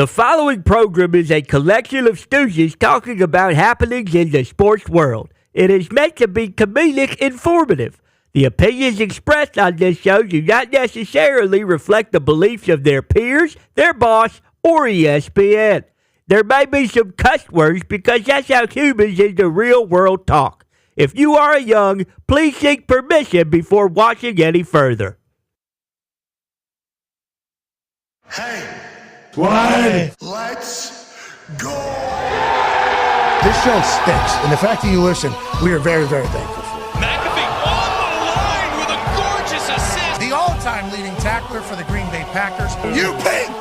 The following program is a collection of stooges talking about happenings in the sports world. It is meant to be comedic informative. The opinions expressed on this show do not necessarily reflect the beliefs of their peers, their boss, or ESPN. There may be some cuss words because that's how humans in the real world talk. If you are young, please seek permission before watching any further. Hey. What? Let's go! This show stinks, and the fact that you listen, we are very, very thankful for it. McAfee on the line with a gorgeous assist. The all-time leading tackler for the Green Bay Packers. You ping!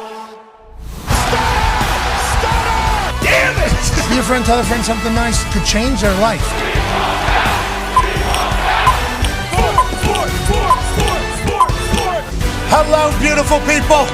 Stutter! Damn it! Your friend tell a friend something nice could change their life. Hello, beautiful people.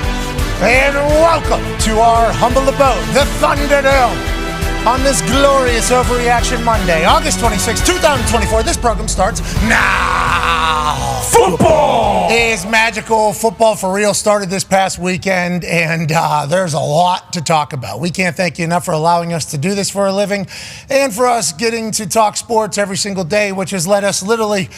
And welcome to our humble abode, the Thunderdome, on this glorious Overreaction Monday, August 26, 2024. This program starts now. Football is magical. Football for real started this past weekend, and there's a lot to talk about. We can't thank you enough for allowing us to do this for a living and for us getting to talk sports every single day, which has led us literally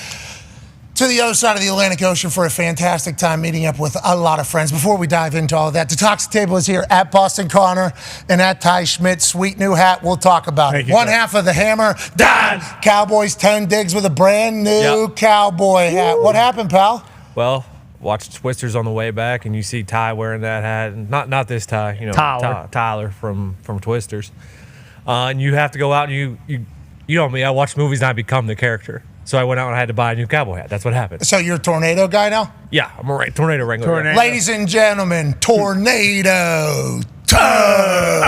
to the other side of the Atlantic Ocean for a fantastic time meeting up with a lot of friends. Before we dive into all of that, the Toxic Table is here at Boston Connor and at Ty Schmidt. Sweet new hat. We'll talk about it. One half of the hammer, Dahn. Cowboys 10 digs with a brand new Cowboy hat. What happened, pal? Well, watched Twisters on the way back, and you see Ty wearing that hat. And not this Ty, Tyler from Twisters. And you have to go out and you know me. I watch movies and I become the character. So I went out and I had to buy a new cowboy hat. That's what happened. So you're a tornado guy now? Yeah, I'm a tornado wrangler. Ladies and gentlemen, Tornado Toe.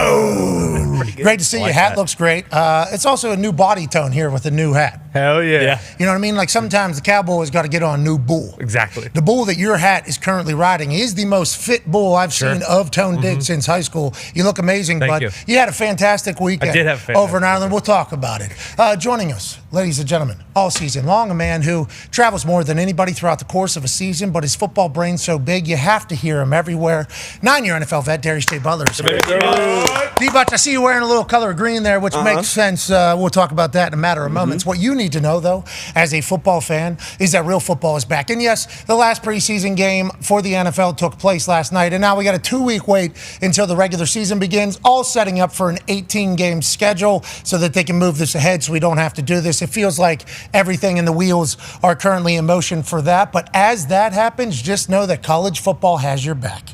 Great to see you. Hat looks great. It's also a new body tone here with a new hat. Hell yeah. You know what I mean? Like sometimes the Cowboys got to get on a new bull. Exactly. The bull that your hat is currently riding is the most fit bull I've seen of Tone Dig since high school. You look amazing, Thank bud. you. Had a fantastic weekend. I did have a fantastic over in Ireland. We'll talk about it. Joining us, ladies and gentlemen, all season long, a man who travels more than anybody throughout the course of a season, but his football brain's so big you have to hear him everywhere. 9-year NFL vet, Darius J. Butler. D-Butch, I see you wearing a little color of green there, which makes sense. We'll talk about that in a matter of moments. What you need to know, though, as a football fan, is that real football is back. And yes, the last preseason game for the NFL took place last night, and now we got a 2-week wait until the regular season begins, all setting up for an 18-game schedule so that they can move this ahead so we don't have to do this. It feels like everything in the wheels are currently in motion for that. But as that happens, just know that college football has your back.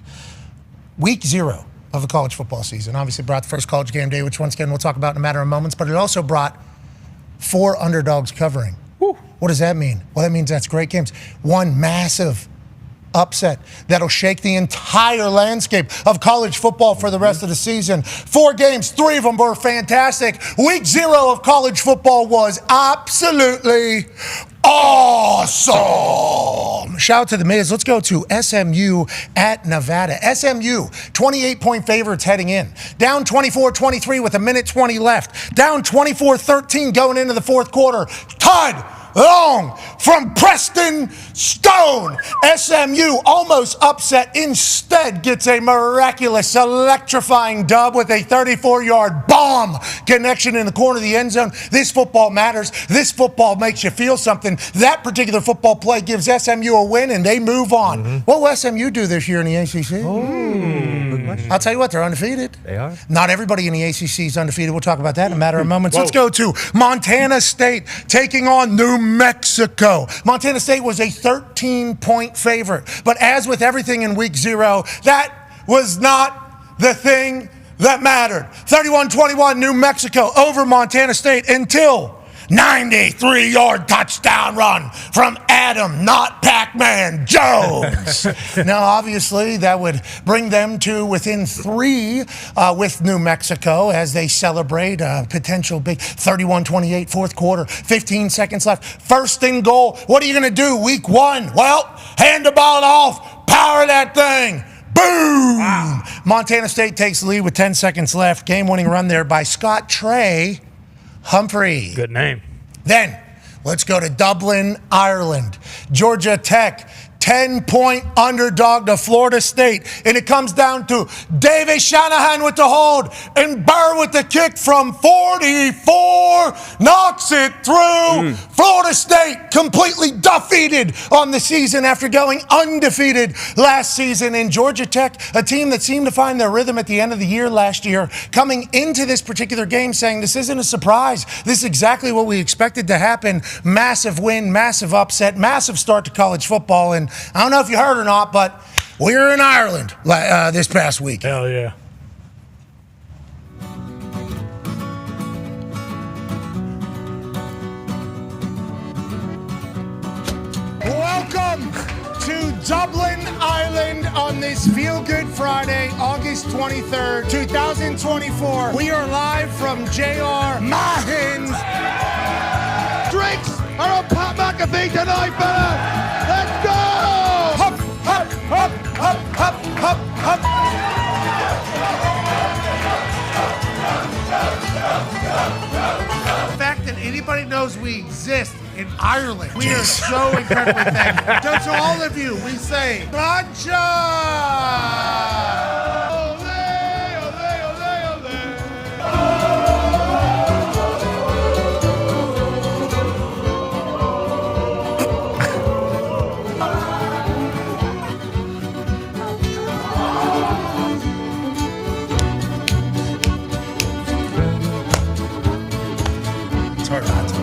Week 0 of the college football season obviously brought the first college game day, which once again we'll talk about in a matter of moments, but it also brought 4 underdogs covering. Woo. What does that mean? Well, that means that's great games. One massive upset that'll shake the entire landscape of college football for the rest of the season. 4 games, 3 of them were fantastic. Week 0 of college football was absolutely awesome. Shout out to the Miz. Let's go to SMU at Nevada. SMU, 28-point favorites heading in. Down 24-23 with 1:20 left. Down 24-13 going into the fourth quarter. Todd Long from Preston Stone. SMU almost upset. Instead gets a miraculous, electrifying dub with a 34-yard bomb connection in the corner of the end zone. This football matters. This football makes you feel something. That particular football play gives SMU a win, and they move on. What will SMU do this year in the ACC? I'll tell you what, they're undefeated. They are. Not everybody in the ACC is undefeated. We'll talk about that in a matter of moments. Let's go to Montana State taking on New Mexico. Montana State was a 13-point favorite. But as with everything in week 0, that was not the thing that mattered. 31-21 New Mexico over Montana State until 93-yard touchdown run from Adam, not Pac-Man, Jones. Now, obviously, that would bring them to within 3 with New Mexico as they celebrate a potential big 31-28 fourth quarter, 15 seconds left. First and goal. What are you going to do week 1? Well, hand the ball off, power that thing. Boom! Wow. Montana State takes the lead with 10 seconds left. Game-winning run there by Scott Trey Humphrey. Good name. Then, let's go to Dublin, Ireland. Georgia Tech 10-point underdog to Florida State. And it comes down to David Shanahan with the hold and Burr with the kick from 44. Knocks it through. Florida State completely defeated on the season after going undefeated last season. And Georgia Tech, a team that seemed to find their rhythm at the end of the year last year, coming into this particular game saying this isn't a surprise. This is exactly what we expected to happen. Massive win, massive upset, massive start to college football. And I don't know if you heard or not, but we were in Ireland this past week. Hell yeah. Welcome to Dublin, Ireland on this Feel Good Friday, August 23rd, 2024. We are live from J.R. Mahin's. Drinks are on Pat McAfee tonight, fella. Let's go! Hup, hup, hup, hup, hup, hup, hup. The fact that anybody knows we exist in Ireland, we are so incredibly thankful. So to all of you, we say, Gotcha! It's hard not to.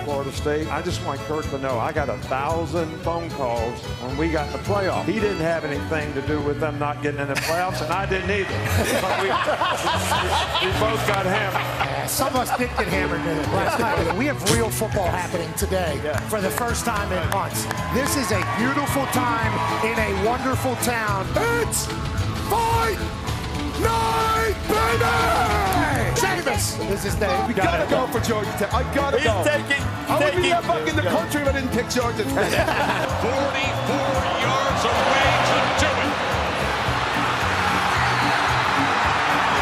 Florida State. I just want Kirk to know I got 1,000 phone calls when we got in the playoffs. He didn't have anything to do with them not getting in the playoffs, and I didn't either. But we both got hammered. Some of us did get hammered in it last night. We have real football happening today for the first time in months. This is a beautiful time in a wonderful town. It's fight night, baby! Seamus is his name. We gotta go for Georgia Tech. I gotta go. I wouldn't be that back in the country if I didn't pick Georgia Tech. 44 yards away to do it.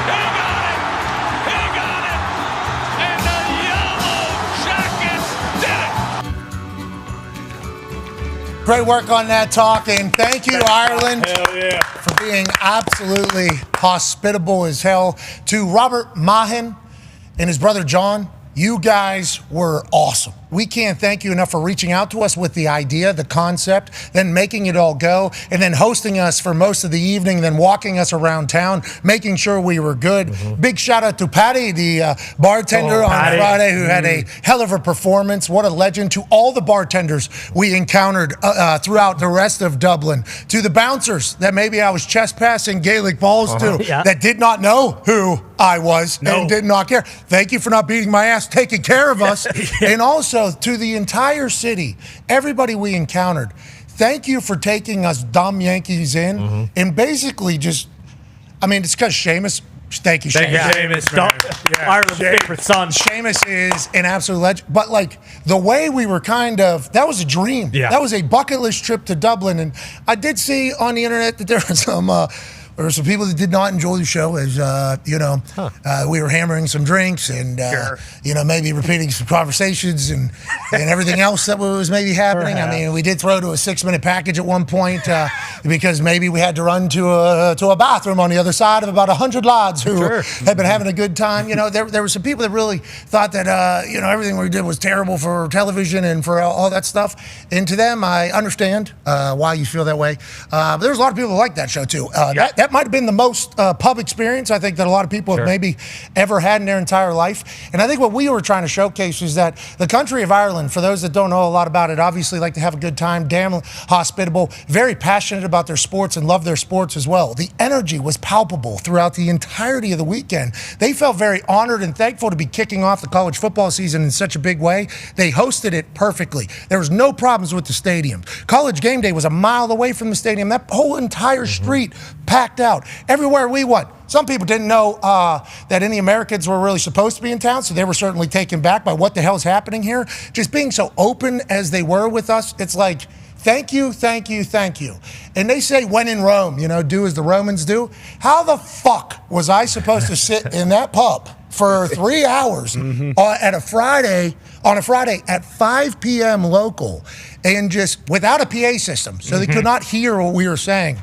He got it! He got it! And the Yellow Jackets did it! Great work on that talk, and thank you, Ireland, Hell yeah. for being absolutely hospitable as hell. To Robert Mahin and his brother John, you guys were awesome. We can't thank you enough for reaching out to us with the idea, the concept, then making it all go, and then hosting us for most of the evening, then walking us around town, making sure we were good. Big shout out to Patty, the bartender on Friday, who had a hell of a performance. What a legend. To all the bartenders we encountered throughout the rest of Dublin. To the bouncers that maybe I was chest passing Gaelic balls to, that did not know who I was and did not care. Thank you for not beating my ass, taking care of us. And also to the entire city, everybody we encountered, thank you for taking us dumb Yankees in and basically just, I mean, it's because Seamus. Thank you, Seamus. Seamus, Ireland's favorite son. Seamus is an absolute legend. But, like, the way we were kind of, that was a dream. Yeah. That was a bucket list trip to Dublin. And I did see on the internet that there were some people that did not enjoy the show as, we were hammering some drinks and, maybe repeating some conversations and everything else that was maybe happening. Perhaps. I mean, we did throw to a 6-minute package at one point because maybe we had to run to a bathroom on the other side of about 100 lads who had been having a good time. You know, there were some people that really thought that, everything we did was terrible for television and for all that stuff. And to them, I understand why you feel that way. But there's a lot of people who like that show, too. That might have been the most pub experience I think that a lot of people have maybe ever had in their entire life. And I think what we were trying to showcase is that the country of Ireland, for those that don't know a lot about it, obviously like to have a good time, damn hospitable, very passionate about their sports and love their sports as well. The energy was palpable throughout the entirety of the weekend. They felt very honored and thankful to be kicking off the college football season in such a big way. They hosted it perfectly. There was no problems with the stadium. College game day was a mile away from the stadium. That whole entire street packed out. Everywhere we went. Some people didn't know that any Americans were really supposed to be in town, so they were certainly taken back by what the hell's happening here. Just being so open as they were with us, it's like, thank you, thank you, thank you. And they say, when in Rome, do as the Romans do. How the fuck was I supposed to sit in that pub for 3 hours on a Friday at 5 p.m. local, and just without a PA system, so they could not hear what we were saying.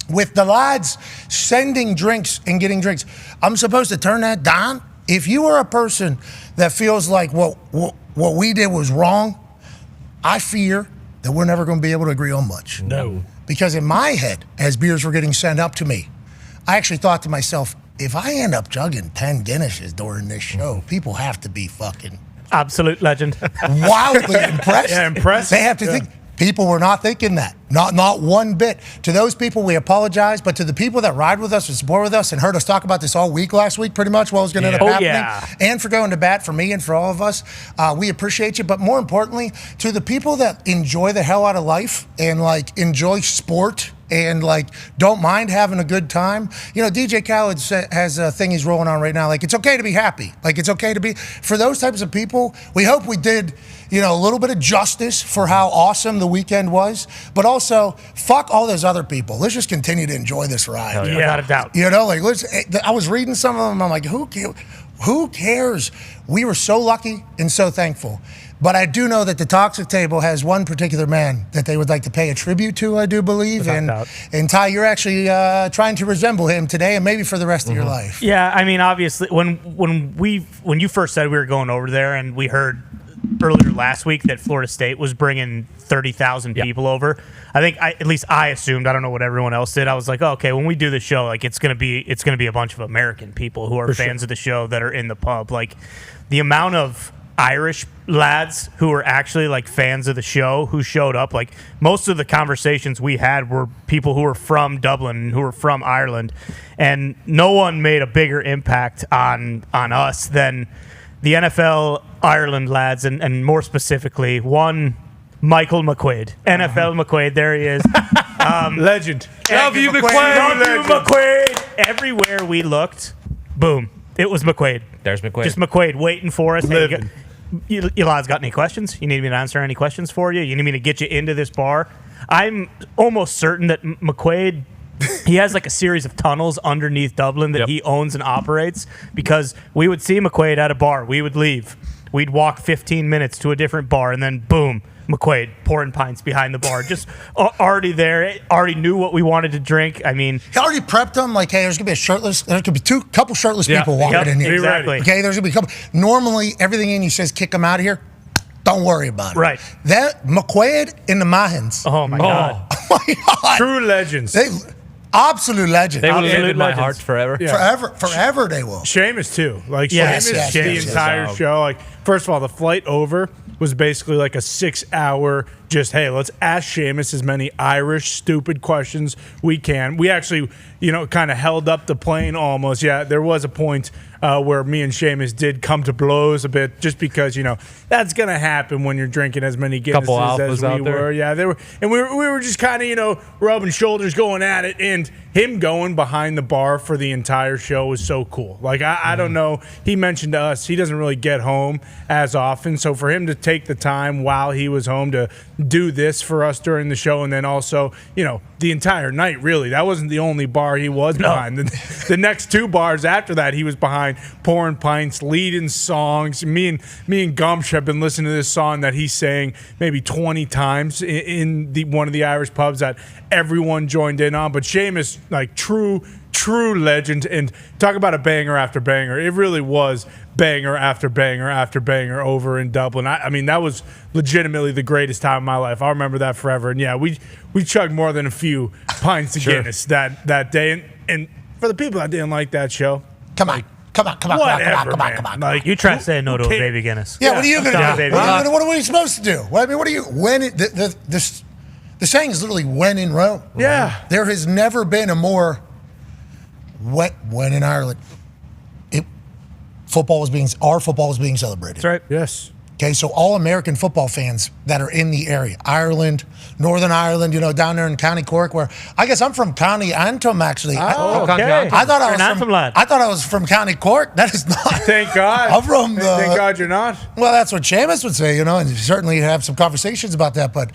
With the lads sending drinks and getting drinks, I'm supposed to turn that down? If you are a person that feels like what we did was wrong, I fear that we're never going to be able to agree on much. No. Because in my head, as beers were getting sent up to me, I actually thought to myself, if I end up chugging 10 Guinnesses during this show, people have to be fucking absolute legend. Wildly impressed. Yeah, impressed. They have to think. People were not thinking that. Not one bit. To those people, we apologize. But to the people that ride with us and support with us and heard us talk about this all week last week, pretty much what was going to end up happening, and for going to bat for me and for all of us, we appreciate you. But more importantly, to the people that enjoy the hell out of life and like enjoy sport and like don't mind having a good time. You know, DJ Khaled has a thing he's rolling on right now. Like, it's okay to be happy. Like, it's okay to be. For those types of people, we hope we did, you know, a little bit of justice for how awesome the weekend was. But also, fuck all those other people. Let's just continue to enjoy this ride. Yeah, without a doubt. You know, like, I was reading some of them. I'm like, who cares? We were so lucky and so thankful. But I do know that the Toxic Table has one particular man that they would like to pay a tribute to, I do believe. And Ty, you're actually trying to resemble him today and maybe for the rest of your life. Yeah, I mean, obviously, when you first said we were going over there and we heard earlier last week that Florida State was bringing 30,000 people over, I think at least I assumed, I don't know what everyone else did, I was like, oh, okay, when we do the show, like it's gonna be a bunch of American people who are fans of the show that are in the pub. Like the amount of Irish lads who were actually like fans of the show who showed up, like most of the conversations we had were people who were from Dublin, who were from Ireland, and no one made a bigger impact on us than the NFL Ireland lads, and more specifically one Michael McQuaid, NFL McQuaid. There he is. Legend. Love you, McQuaid. Love you, McQuaid. Everywhere we looked, boom, it was McQuaid. There's McQuaid. Just McQuaid waiting for us. Hey, you lads got any questions? You need me to answer any questions for you? You need me to get you into this bar? I'm almost certain that McQuaid, he has like a series of tunnels underneath Dublin that he owns and operates, because we would see McQuaid at a bar. We would leave. We'd walk 15 minutes to a different bar, and then boom, McQuaid pouring pints behind the bar. Just already there, already knew what we wanted to drink. I mean, he already prepped them. Like, hey, there's gonna be there could be couple shirtless people walking in here. Exactly. Okay, there's gonna be a couple. Normally, everything in you says kick them out of here. Don't worry about it. Right. That McQuaid in the Mahans. Oh my god. Oh my god. True legends. Absolute legend. They will live in my heart forever. Yeah. Forever they will. Seamus too. Like Yes, Seamus, yes, the entire show. Like, first of all, the flight over was basically like a 6-hour just, hey, let's ask Seamus as many Irish stupid questions we can. We actually, kind of held up the plane almost. Yeah, there was a point where me and Seamus did come to blows a bit, just because, that's going to happen when you're drinking as many Guinnesses as we were. Yeah, they were, and we were just kind of, rubbing shoulders, going at it, and him going behind the bar for the entire show was so cool. Like, I don't know, he mentioned to us he doesn't really get home as often, so for him to take the time while he was home to do this for us during the show, and then also, the entire night, really, that wasn't the only bar he was behind. The next two bars after that, he was behind pouring pints, leading songs. Me and Gumsh have been listening to this song that he sang maybe 20 times in one of the Irish pubs that everyone joined in on. But Seamus, like, true legend, and talk about a banger after banger. It really was banger after banger after banger over in Dublin. I mean, that was legitimately the greatest time of my life. I'll remember that forever. And yeah, we chugged more than a few pints of Guinness that day. And for the people that didn't like that show, come on. Come on. Like, you try to say no to a baby Guinness. Yeah, what are you going to do? Baby. What are you supposed to do? What are you? The saying is literally when in Rome. Yeah. There has never been a more when in Ireland. Our football was being celebrated. That's right. Yes. Okay, so all American football fans that are in the area, Ireland, Northern Ireland, down there in County Cork, where I guess I'm from County Antrim, actually. Oh, okay. I thought I was from County Cork. That is not. Thank God. I'm from Thank God you're not. Well, that's what Seamus would say, and certainly have some conversations about that. But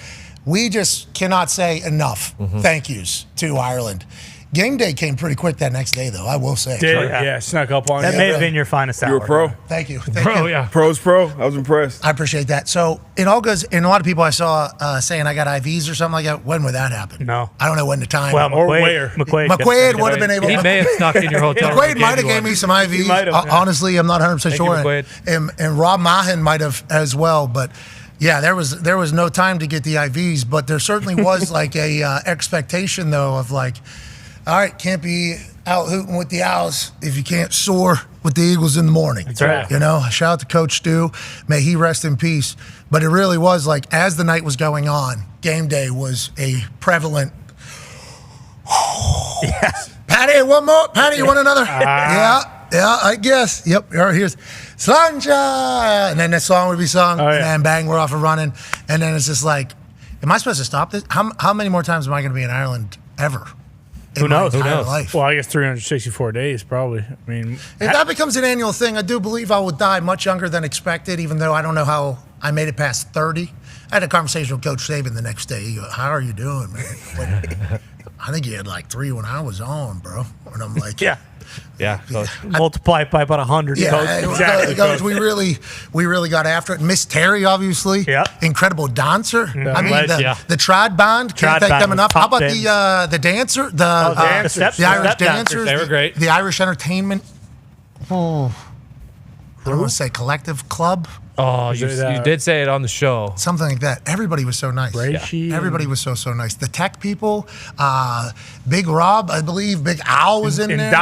we just cannot say enough thank yous to Ireland. Game day came pretty quick that next day, though, I will say. Yeah, snuck up on That you. may have been your finest hour. You were pro? Thank you. Pro's pro. I was impressed. I appreciate that. So it all goes, and a lot of people I saw saying I got IVs or something like that. When would that happen? No. I don't know when the time. Well, where. McQuaid would have been able. He may have snuck in your hotel room. McQuaid might have gave me some IVs. Honestly, I'm not 100% sure. And Rob Mahan might have as well, but. Yeah, there was no time to get the IVs, but there certainly was like a expectation though of like, all right, can't be out hooting with the Owls if you can't soar with the Eagles in the morning. That's right. You know, shout out to Coach Stu, may he rest in peace. But it really was like as the night was going on, game day was a prevalent. Yes. Patty, one more. Patty, you want another? Yeah, I guess. Yep. All right, here's Slanja. And then the song would be sung. And then bang, we're off and running. And then it's just like, am I supposed to stop this? How many more times am I going to be in Ireland ever? Who knows? Life? Well, I guess 364 days probably. I mean, if that becomes an annual thing, I do believe I would die much younger than expected, even though I don't know how I made it past 30. I had a conversation with Coach Saban the next day. He goes, how are you doing, man? Like, I think he had like 3 when I was on, bro. And I'm like, Yeah. Multiply it by about 100. Yeah, Exactly. We really got after it. Miss Terry, obviously, incredible dancer. I mean, the Trad Band, can't thank them enough. How about the dancer, the Irish dancers? They were great. The Irish Entertainment. I don't want to say collective club. Oh, you did say it on the show. Something like that. Everybody was so nice. Everybody was so nice. The tech people, Big Rob, I believe, Big Al was in there.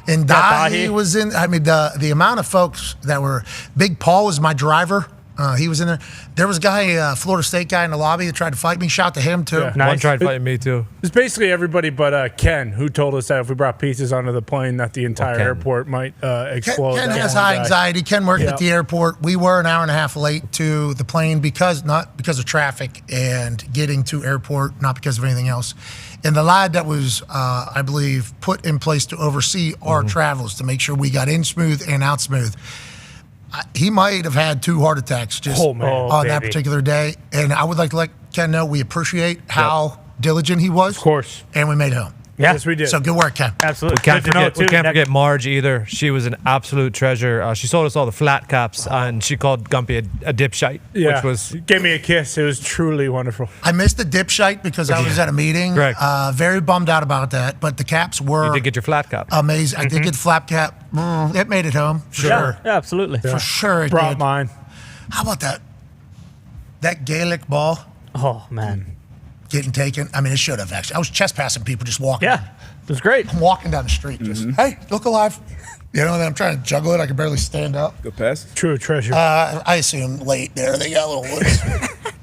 And Dahi was in. I mean, the amount of folks that were. Big Paul was my driver. He was in there. There was a guy, Florida State guy in the lobby that tried to fight me. Shout to him, too. Yeah. One tried fighting me, too. It's basically everybody but Ken, who told us that if we brought pizzas onto the plane, that the entire airport might explode. Ken has high anxiety. Ken worked at the airport. We were an hour and a half late to the plane not because of traffic and getting to airport, not because of anything else. And the lad that was, I believe, put in place to oversee our travels to make sure we got in smooth and out smooth. He might have had 2 heart attacks just on that particular day. And I would like to let Ken know we appreciate how diligent he was. Of course. And we made it home. Yes, we did. So good work, Ken. Absolutely. We can't forget Marge either. She was an absolute treasure. She sold us all the flat caps, and she called Gumpy a dipshite, which was... Gave me a kiss. It was truly wonderful. I missed the dipshite because I was at a meeting. Very bummed out about that, but the caps were... You did get your flat cap. Amazing. I did get the flap cap. It made it home. Sure. Yeah, absolutely. For sure it Brought did. mine. How about that? That Gaelic ball Oh, man. getting taken. I mean, it should have, actually. I was chest passing people just walking. Yeah, it was great. I'm walking down the street just, hey, look alive. You know, and then I'm trying to juggle it. I can barely stand up. Good pass. True treasure. I assume late there. They got a little loose.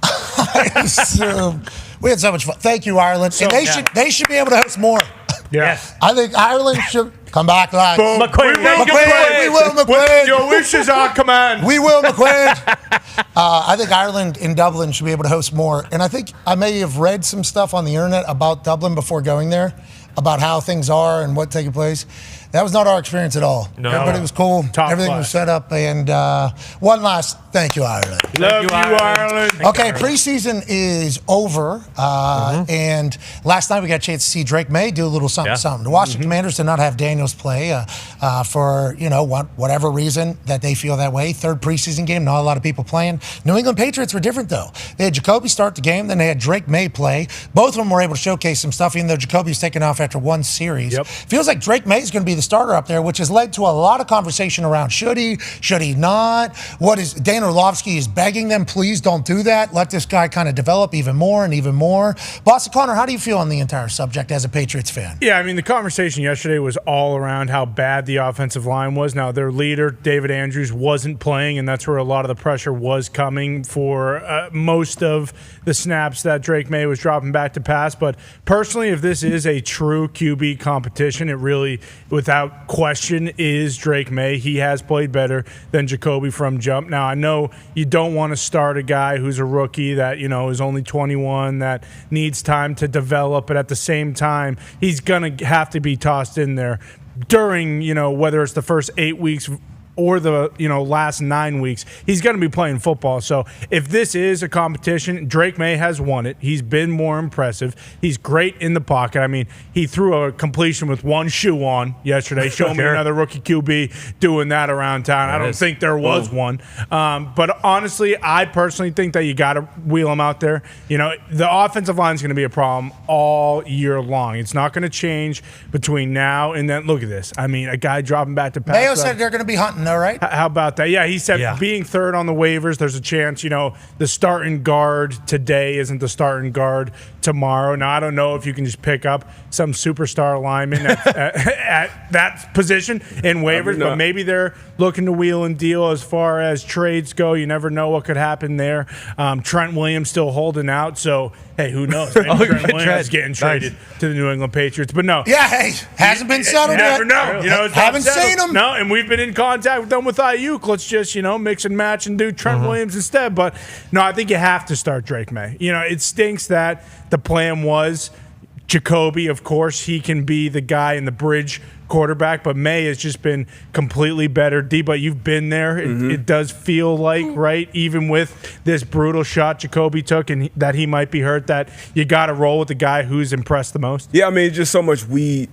I assume. We had so much fun. Thank you, Ireland. And they should be able to host more. Yes. I think Ireland should come back live. McQuaid. We will, McQuaid. Your wishes are command. We will, McQuaid. I think Ireland in Dublin should be able to host more. And I think I may have read some stuff on the internet about Dublin before going there, about how things are and what's taking place. That was not our experience at all. No. Everybody was cool. Everything was set up. And one last thank you, Ireland. Love you, Ireland. Okay, preseason is over. And last night we got a chance to see Drake May do a little something. The Washington Commanders did not have Daniels play for, whatever reason that they feel that way. 3rd preseason game, not a lot of people playing. New England Patriots were different, though. They had Jacoby start the game, then they had Drake May play. Both of them were able to showcase some stuff, even though Jacoby's taken off after 1 series. Feels like Drake May is going to be the starter up there, which has led to a lot of conversation around should he not? Dan Orlovsky is begging them, please don't do that. Let this guy kind of develop even more and even more. Boston Connor, how do you feel on the entire subject as a Patriots fan? Yeah, I mean, the conversation yesterday was all around how bad the offensive line was. Now, their leader, David Andrews, wasn't playing, and that's where a lot of the pressure was coming for most of the snaps that Drake May was dropping back to pass. But personally, if this is a true QB competition, it really, without question, is Drake May. He has played better than Jacoby from jump. Now, I know you don't want to start a guy who's a rookie that, is only 21, that needs time to develop, but at the same time, he's going to have to be tossed in there during, whether it's the first 8 weeks or the last 9 weeks, he's going to be playing football. So if this is a competition, Drake May has won it. He's been more impressive. He's great in the pocket. I mean, he threw a completion with one shoe on yesterday. Show me another rookie QB doing that around town. I don't think there was one. But honestly, I personally think that you got to wheel him out there. The offensive line is going to be a problem all year long. It's not going to change between now and then. Look at this. I mean, a guy dropping back to pass. Mayo said they're going to be hunting, though, right? How about that? Yeah, he said being third on the waivers, there's a chance, the starting guard today isn't the starting guard tomorrow. Now, I don't know if you can just pick up some superstar lineman at that position in waivers, but maybe they're looking to wheel and deal as far as trades go. You never know what could happen there. Trent Williams still holding out, so hey, who knows? Maybe Trent Williams is getting traded to the New England Patriots, but no. Yeah, hey, hasn't been settled yet. You never know. Haven't seen him. No, and we've been in contact with them with Ayuk. Let's just, mix and match and do Trent Williams instead. But no, I think you have to start Drake May. It stinks that the plan was Jacoby. Of course, he can be the guy in the bridge quarterback, but May has just been completely better. But you've been there. It does feel like, right, even with this brutal shot Jacoby took and that he might be hurt, that you got to roll with the guy who's impressed the most. Yeah, I mean, just so much we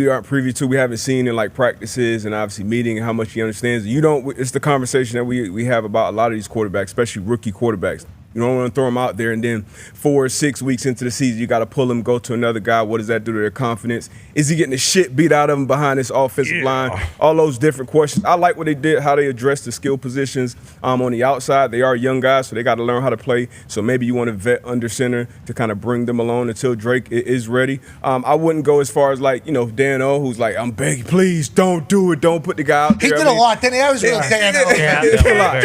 aren't privy to. We haven't seen in like practices and obviously meeting and how much he understands. It's the conversation that we have about a lot of these quarterbacks, especially rookie quarterbacks. You don't want to throw them out there and then 4 or 6 weeks into the season, you got to pull them, go to another guy. What does that do to their confidence? Is he getting the shit beat out of him behind this offensive line? All those different questions. I like what they did, how they addressed the skill positions on the outside. They are young guys, so they got to learn how to play. So maybe you want to vet under center to kind of bring them along until Drake is ready. I wouldn't go as far as Dan O, who's like, I'm begging, please don't do it. Don't put the guy out there. He did a lot, didn't he? I was really Dan O. It's a lot.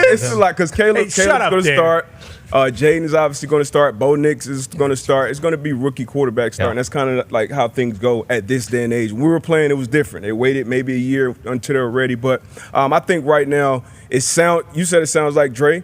It's a lot because Caleb's going to start. Jaden is obviously going to start. Bo Nix is going to start. It's going to be rookie quarterback starting. That's kind of like how things go at this day and age. When we were playing, it was different. They waited maybe a year until they were ready. But I think right now, you said it sounds like Drake.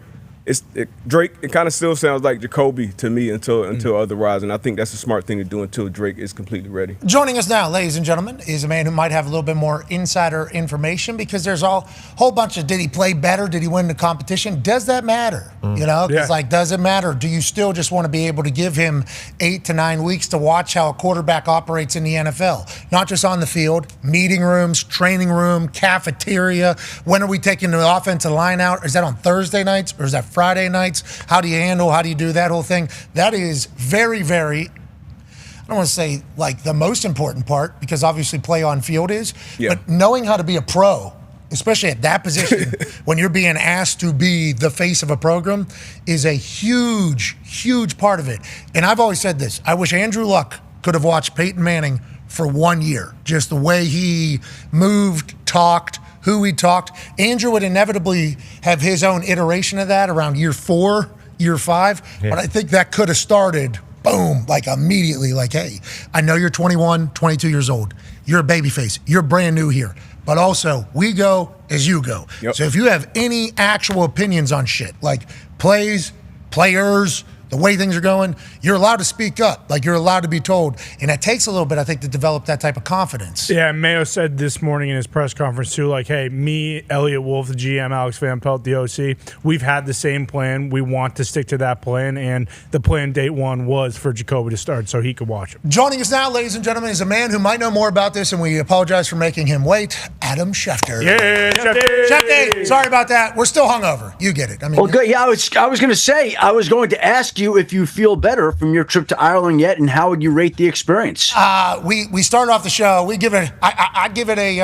Drake, it kind of still sounds like Jacoby to me until otherwise, and I think that's a smart thing to do until Drake is completely ready. Joining us now, ladies and gentlemen, is a man who might have a little bit more insider information because there's a whole bunch of, did he play better? Did he win the competition? Does that matter? Because does it matter? Do you still just want to be able to give him 8 to 9 weeks to watch how a quarterback operates in the NFL? Not just on the field, meeting rooms, training room, cafeteria. When are we taking the offensive line out? Is that on Thursday nights or is that Friday nights? How do you do that whole thing? That is very, very, I don't want to say like the most important part because obviously play on field is, but knowing how to be a pro, especially at that position when you're being asked to be the face of a program is a huge, huge part of it. And I've always said this, I wish Andrew Luck could have watched Peyton Manning for 1 year, just the way he moved, talked, who he talked. Andrew would inevitably have his own iteration of that around year 4, year 5. But I think that could have started, boom, like immediately, like, hey, I know you're 21, 22 years old. You're a babyface. You're brand new here. But also, we go as you go. So if you have any actual opinions on shit, like plays, players, the way things are going, you're allowed to speak up. Like, you're allowed to be told. And it takes a little bit, I think, to develop that type of confidence. Yeah, Mayo said this morning in his press conference, too, like, hey, me, Elliot Wolf, the GM, Alex Van Pelt, the OC, we've had the same plan. We want to stick to that plan. And the plan day one was for Jacoby to start so he could watch him. Joining us now, ladies and gentlemen, is a man who might know more about this, and we apologize for making him wait, Adam Schefter. Yeah, Schefter. Sorry about that. We're still hungover. You get it. I mean, well, good. Yeah, I was going to say, I was going to ask you if you feel better from your trip to Ireland yet, and how would you rate the experience? We started off the show. We give it. I give it a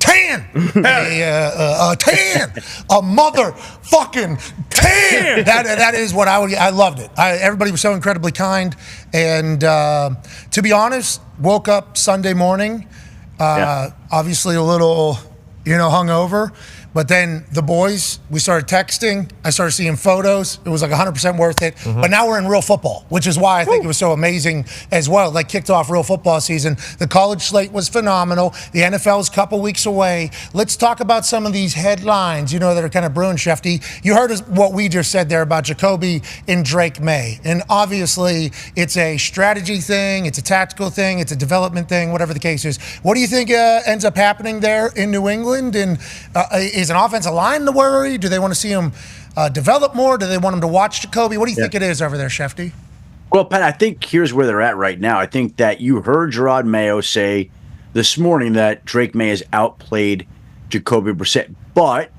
10. A 10. A motherfucking 10. That is what I would. I loved it. Everybody was so incredibly kind, and to be honest, woke up Sunday morning, obviously a little, hungover, But then the boys, we started texting. I started seeing photos. It was like 100% worth it. But now we're in real football, which is why I think it was so amazing as well. Like, kicked off real football season. The college slate was phenomenal. The NFL is a couple weeks away. Let's talk about some of these headlines, that are kind of brewing, Schefty. You heard what we just said there about Jacoby and Drake May. And obviously, it's a strategy thing. It's a tactical thing. It's a development thing, whatever the case is. What do you think ends up happening there in New England? And is an offensive line the worry? Do they want to see him develop more? Do they want him to watch Jacoby? What do you think it is over there, Schefty? Well, Pat, I think here's where they're at right now. I think that you heard Gerard Mayo say this morning that Drake May has outplayed Jacoby Brissett. But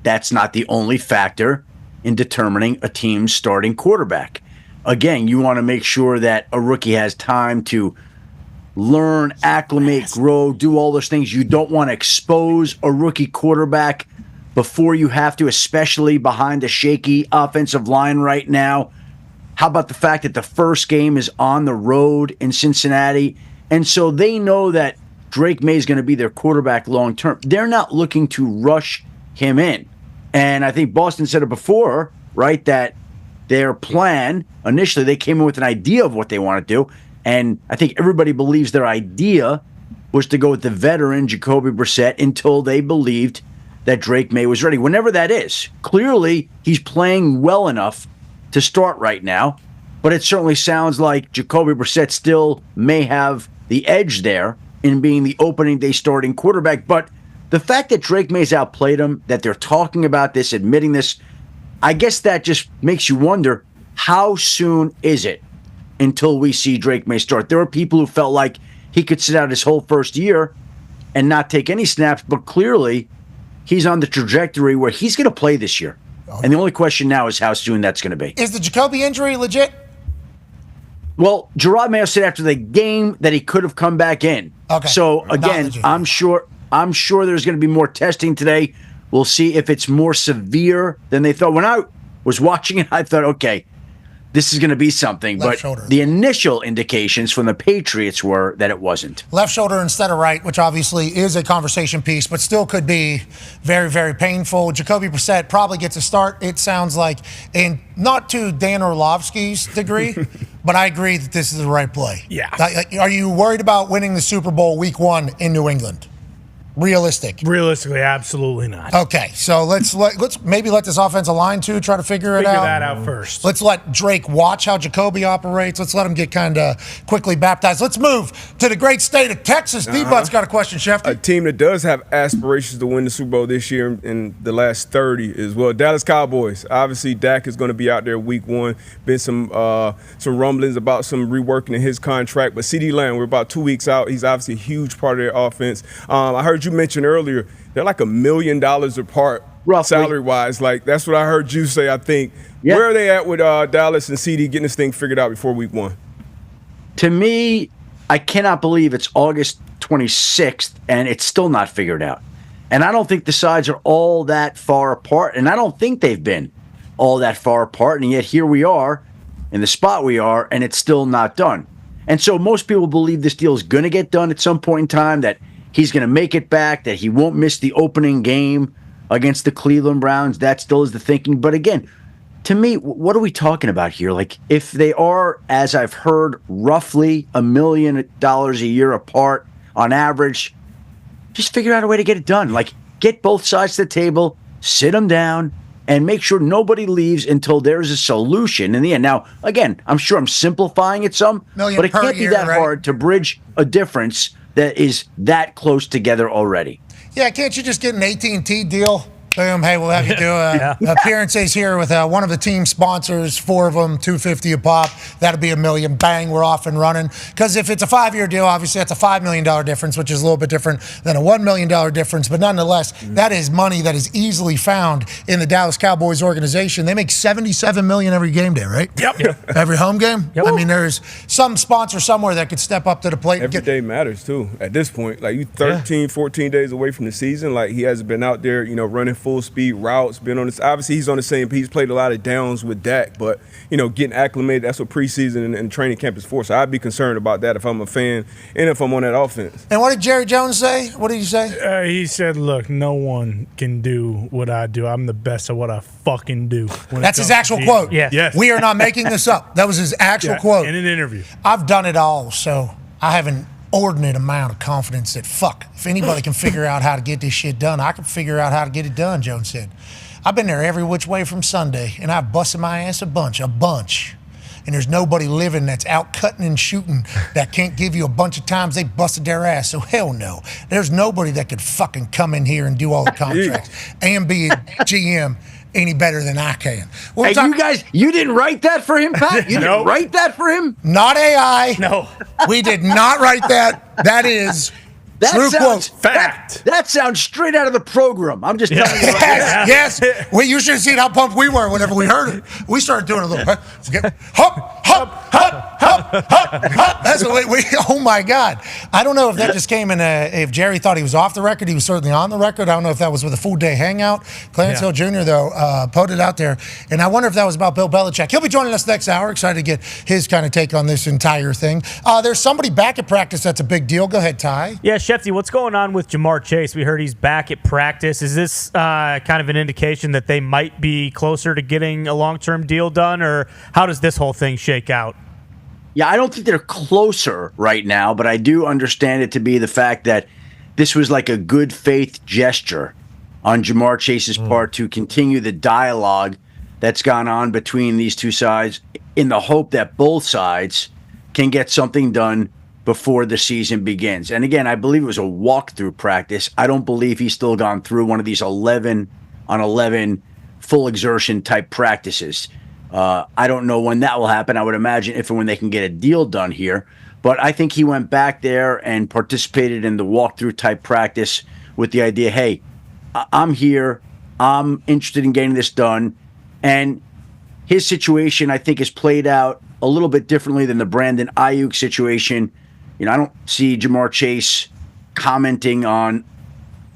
that's not the only factor in determining a team's starting quarterback. Again, you want to make sure that a rookie has time to learn, acclimate, grow, do all those things. You don't want to expose a rookie quarterback before you have to, especially behind a shaky offensive line right now. How about the fact that the first game is on the road in Cincinnati? And so they know that Drake May is going to be their quarterback long term. They're not looking to rush him in. And I think Boston said it before, right, that their plan, initially they came in with an idea of what they want to do. And I think everybody believes their idea was to go with the veteran Jacoby Brissett until they believed that Drake May was ready. Whenever that is, clearly he's playing well enough to start right now, but it certainly sounds like Jacoby Brissett still may have the edge there in being the opening day starting quarterback. But the fact that Drake May's outplayed him, that they're talking about this, admitting this, I guess that just makes you wonder, how soon is it until we see Drake May start? There are people who felt like he could sit out his whole first year and not take any snaps, but clearly he's on the trajectory where he's going to play this year. And the only question now is how soon that's going to be. Is the Jacoby injury legit? Well, Gerard Mayo said after the game that he could have come back in. Okay. So again, I'm sure there's going to be more testing today. We'll see if it's more severe than they thought. When I was watching it, I thought, okay, this is going to be something. Left but shoulder. The initial indications from the Patriots were that it wasn't. Left shoulder instead of right, which obviously is a conversation piece, but still could be very, very painful. Jacoby Brissett probably gets a start, it sounds like, and not to Dan Orlovsky's degree, but I agree that this is the right play. Yeah. Are you worried about winning the Super Bowl week 1 in New England? Realistically, absolutely not. Okay, so let's maybe let this offensive line too try to figure it out. Figure that out first. Let's let Drake watch how Jacoby operates. Let's let him get kind of quickly baptized. Let's move to the great state of Texas. D-But's got a question, Schefter. A team that does have aspirations to win the Super Bowl this year in the last 30 as well. Dallas Cowboys. Obviously, Dak is going to be out there week 1. Been some rumblings about some reworking in his contract. But CeeDee Lamb, we're about 2 weeks out. He's obviously a huge part of their offense. I heard you mentioned earlier, they're like $1 million apart salary-wise. Like, that's what I heard you say, I think. Yep. Where are they at with Dallas and CeeDee getting this thing figured out before week 1? To me, I cannot believe it's August 26th and it's still not figured out. And I don't think the sides are all that far apart, and I don't think they've been all that far apart, and yet here we are in the spot we are, and it's still not done. And so most people believe this deal is going to get done at some point in time, that he's going to make it back, that he won't miss the opening game against the Cleveland Browns. That still is the thinking. But again, to me, what are we talking about here? Like, if they are, as I've heard, roughly $1 million a year apart on average, just figure out a way to get it done. Like, get both sides to the table, sit them down, and make sure nobody leaves until there's a solution in the end. Now, again, I'm sure I'm simplifying it some, but it can't be that hard to bridge a difference that is that close together already. Yeah, can't you just get an AT&T deal? Boom, hey, we'll have you do appearances here with one of the team sponsors, 4 of them, $250 a pop. That'll be $1 million. Bang, we're off and running. Because if it's a 5-year deal, obviously that's a $5 million difference, which is a little bit different than a $1 million difference. But nonetheless, that is money that is easily found in the Dallas Cowboys organization. They make $77 million every game day, right? Yep. Every home game? Yep. I mean, there's some sponsor somewhere that could step up to the plate. Every day matters, too, at this point. Like, you 13, 14 days away from the season. Like, he hasn't been out there, running full speed routes, been on this. Obviously, he's on the same. He's played a lot of downs with Dak, but getting acclimated. That's what preseason and training camp is for. So I'd be concerned about that if I'm a fan and if I'm on that offense. And what did Jerry Jones say? What did he say? He said, "Look, no one can do what I do. I'm the best at what I fucking do." That's his actual quote. Yes. We are not making this up. That was his actual quote in an interview. I've done it all, so I have an inordinate amount of confidence that if anybody can figure out how to get this shit done, I can figure out how to get it done. Jones said, "I've been there every which way from Sunday, and I've busted my ass a bunch. And there's nobody living that's out cutting and shooting that can't give you a bunch of times they busted their ass. So hell no. There's nobody that could fucking come in here and do all the contracts and be a GM any better than I can." Hey, you guys, you didn't write that for him, Pat? You didn't write that for him? Not AI. No. We did not write that. That is true quote. Fact. That sounds straight out of the program. I'm just telling you. Yes. Well, you should have seen how pumped we were whenever we heard it. We started doing a little hop. That's what we oh my God. I don't know if that just came in if Jerry thought he was off the record. He was certainly on the record. I don't know if that was with a full day hangout. Clarence Hill Jr., though, put it out there. And I wonder if that was about Bill Belichick. He'll be joining us next hour. Excited to get his kind of take on this entire thing. There's somebody back at practice that's a big deal. Go ahead, Ty. Yeah, Schefter, what's going on with Ja'Marr Chase? We heard he's back at practice. Is this kind of an indication that they might be closer to getting a long-term deal done, or how does this whole thing shake out? Yeah, I don't think they're closer right now, but I do understand it to be the fact that this was like a good faith gesture on Ja'Marr Chase's part to continue the dialogue that's gone on between these two sides in the hope that both sides can get something done before the season begins. And again, I believe it was a walkthrough practice. I don't believe he's still gone through one of these 11-on-11 full exertion type practices. I don't know when that will happen. I would imagine if and when they can get a deal done here. But I think he went back there and participated in the walkthrough type practice with the idea, hey, I'm here. I'm interested in getting this done. And his situation, I think, is played out a little bit differently than the Brandon Ayuk situation. I don't see Ja'Marr Chase commenting on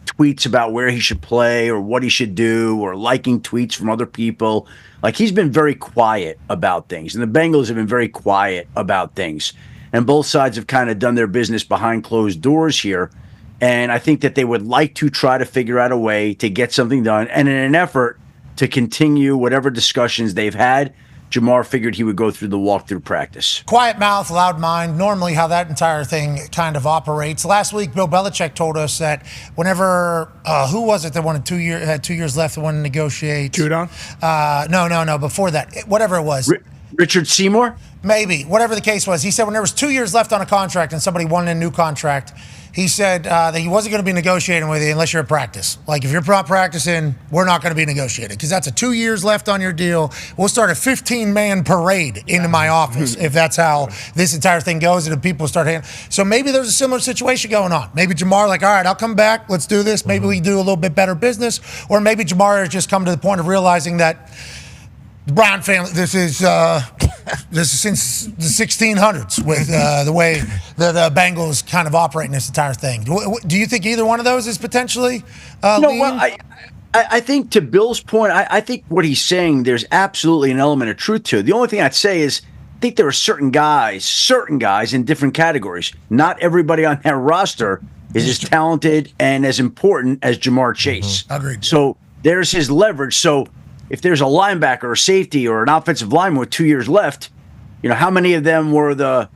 tweets about where he should play or what he should do or liking tweets from other people. Like, he's been very quiet about things, and the Bengals have been very quiet about things. And both sides have kind of done their business behind closed doors here. And I think that they would like to try to figure out a way to get something done. And in an effort to continue whatever discussions they've had, Ja'Marr figured he would go through the walkthrough practice. Quiet mouth, loud mind, normally how that entire thing kind of operates. Last week, Bill Belichick told us that whenever, who was it that had 2 years left that wanted to negotiate? Goodell? No, before that, whatever it was. Richard Seymour? Maybe, whatever the case was. He said when there was 2 years left on a contract and somebody wanted a new contract, he said that he wasn't going to be negotiating with you unless you're at practice. Like, if you're not practicing, we're not going to be negotiating because that's 2 years left on your deal. We'll start a 15-man parade into my office if that's how this entire thing goes and if people start handling. So maybe there's a similar situation going on. Maybe Ja'Marr, like, all right, I'll come back. Let's do this. Maybe we do a little bit better business. Or maybe Ja'Marr has just come to the point of realizing that the Brown family, this is since the 1600s with the way the Bengals kind of operate in this entire thing. Do you think either one of those is potentially Well, I think to Bill's point, I think what he's saying, there's absolutely an element of truth to it. The only thing I'd say is I think there are certain guys in different categories. Not everybody on that roster is as talented and as important as Ja'Marr Chase. Agreed. So there's his leverage. So if there's a linebacker or safety or an offensive lineman with 2 years left, how many of them were the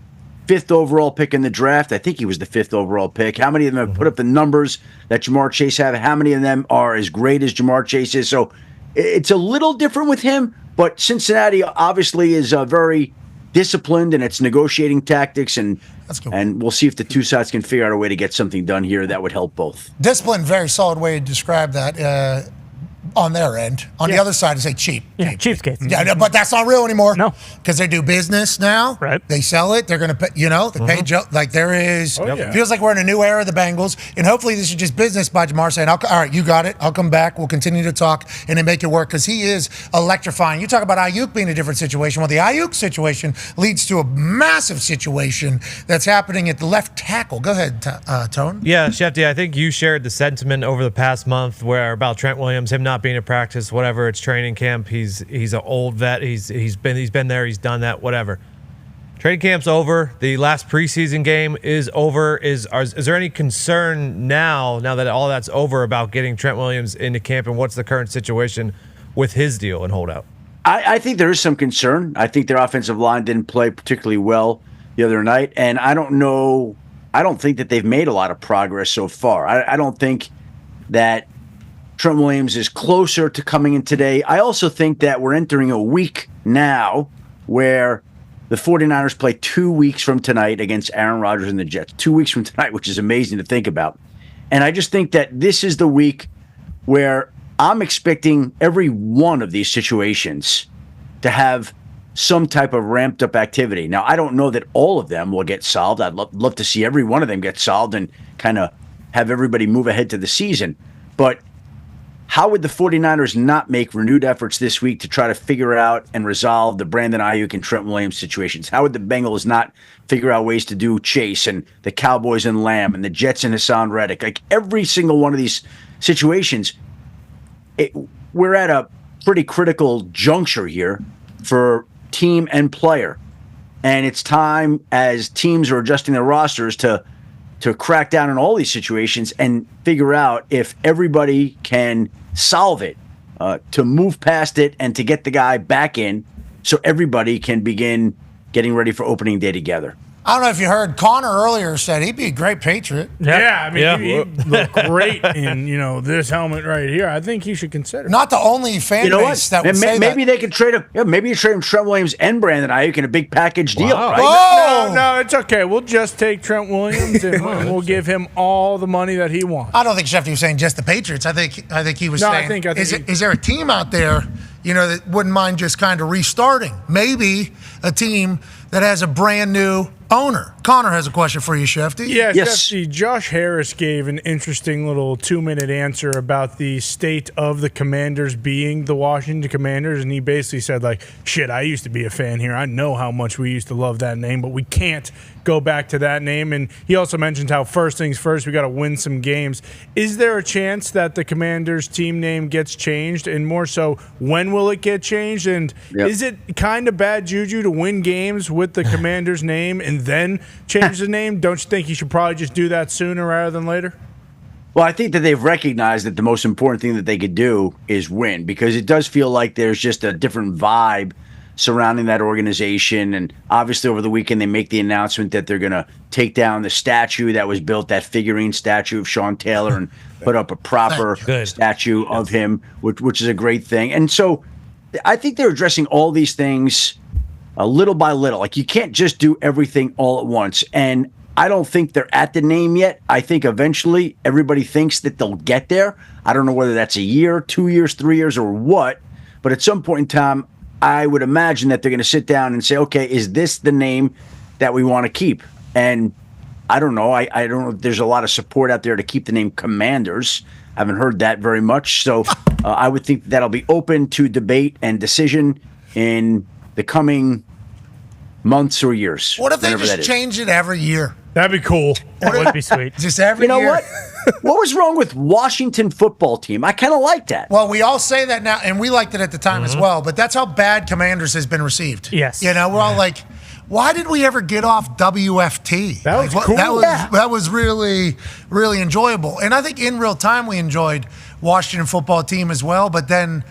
5th overall pick in the draft? I think he was the 5th overall pick. How many of them have put up the numbers that Ja'Marr Chase have? How many of them are as great as Ja'Marr Chase is? So it's a little different with him, but Cincinnati obviously is very disciplined in its negotiating tactics, and we'll see if the two sides can figure out a way to get something done here that would help both. Discipline, very solid way to describe that. on their end. On the other side, it's cheap. Yeah, cheapskates. Yeah, but that's not real anymore. No. Because they do business now. Right. They sell it. They're going to pay, they pay Joe. Like there is, feels like we're in a new era of the Bengals. And hopefully this is just business by Jamar saying, all right, you got it. I'll come back. We'll continue to talk and then make it work because he is electrifying. You talk about Ayuk being a different situation. Well, the Ayuk situation leads to a massive situation that's happening at the left tackle. Go ahead, Tone. Yeah, Schefter, I think you shared the sentiment over the past month where about Trent Williams, him not being in practice, whatever, it's training camp. He's an old vet. He's been there, he's done that, whatever. Training camp's over. The last preseason game is over. Is there any concern now that all that's over about getting Trent Williams into camp, and what's the current situation with his deal and holdout? I think there is some concern. I think their offensive line didn't play particularly well the other night, and I don't think that they've made a lot of progress so far. I don't think that Trent Williams is closer to coming in today. I also think that we're entering a week now where the 49ers play 2 weeks from tonight against Aaron Rodgers and the Jets. 2 weeks from tonight, which is amazing to think about. And I just think that this is the week where I'm expecting every one of these situations to have some type of ramped up activity. Now, I don't know that all of them will get solved. I'd love to see every one of them get solved and kind of have everybody move ahead to the season. But how would the 49ers not make renewed efforts this week to try to figure out and resolve the Brandon Ayuk and Trent Williams situations? How would the Bengals not figure out ways to do Chase and the Cowboys and Lamb and the Jets and Hassan Reddick? Like every single one of these situations, we're at a pretty critical juncture here for team and player. And it's time, as teams are adjusting their rosters, to crack down on all these situations and figure out if everybody can solve it, to move past it and to get the guy back in so everybody can begin getting ready for opening day together. I don't know if you heard, Connor earlier said he'd be a great Patriot. Yeah, I mean, he'd look great in, this helmet right here. I think he should consider. Not the only fan base that would say maybe they could trade him. Yeah, maybe you trade him Trent Williams and Brandon Ayuk in a big package deal. Wow. Right? No, it's okay. We'll just take Trent Williams and we'll give him all the money that he wants. I don't think Schefter was saying just the Patriots. I think he was saying, is there a team out there, that wouldn't mind just kind of restarting? Maybe a team that has a brand new owner. Connor has a question for you, Schefter. Yeah, yes. Schefter, Josh Harris gave an interesting little 2-minute answer about the state of the Commanders being the Washington Commanders, and he basically said, shit, I used to be a fan here. I know how much we used to love that name, but we can't go back to that name. And he also mentioned how first things first, we got to win some games. Is there a chance that the Commanders team name gets changed? And more so, when will it get changed? And is it kind of bad juju to win games with the Commanders name and then change the name? Don't you think you should probably just do that sooner rather than later? Well, I think that they've recognized that the most important thing that they could do is win, because it does feel like there's just a different vibe surrounding that organization. And obviously over the weekend they make the announcement that they're going to take down the statue that was built, that figurine statue of Sean Taylor, and put up a proper statue of him, which is a great thing. And so I think they're addressing all these things little by little. Like, you can't just do everything all at once. And I don't think they're at the name yet. I think eventually everybody thinks that they'll get there. I don't know whether that's a year, 2 years, 3 years, or what. But at some point in time, I would imagine that they're going to sit down and say, okay, is this the name that we want to keep? And I don't know. I don't know if there's a lot of support out there to keep the name Commanders. I haven't heard that very much. So I would think that'll be open to debate and decision in the coming months or years. What if they just change it every year? That'd be cool. That would be sweet. Just every year. You know what? What was wrong with Washington football team? I kind of like that. Well, we all say that now, and we liked it at the time as well, but that's how bad Commanders has been received. Yes. We're all like, why did we ever get off WFT? That was cool. That was really, really enjoyable. And I think in real time we enjoyed Washington football team as well, but then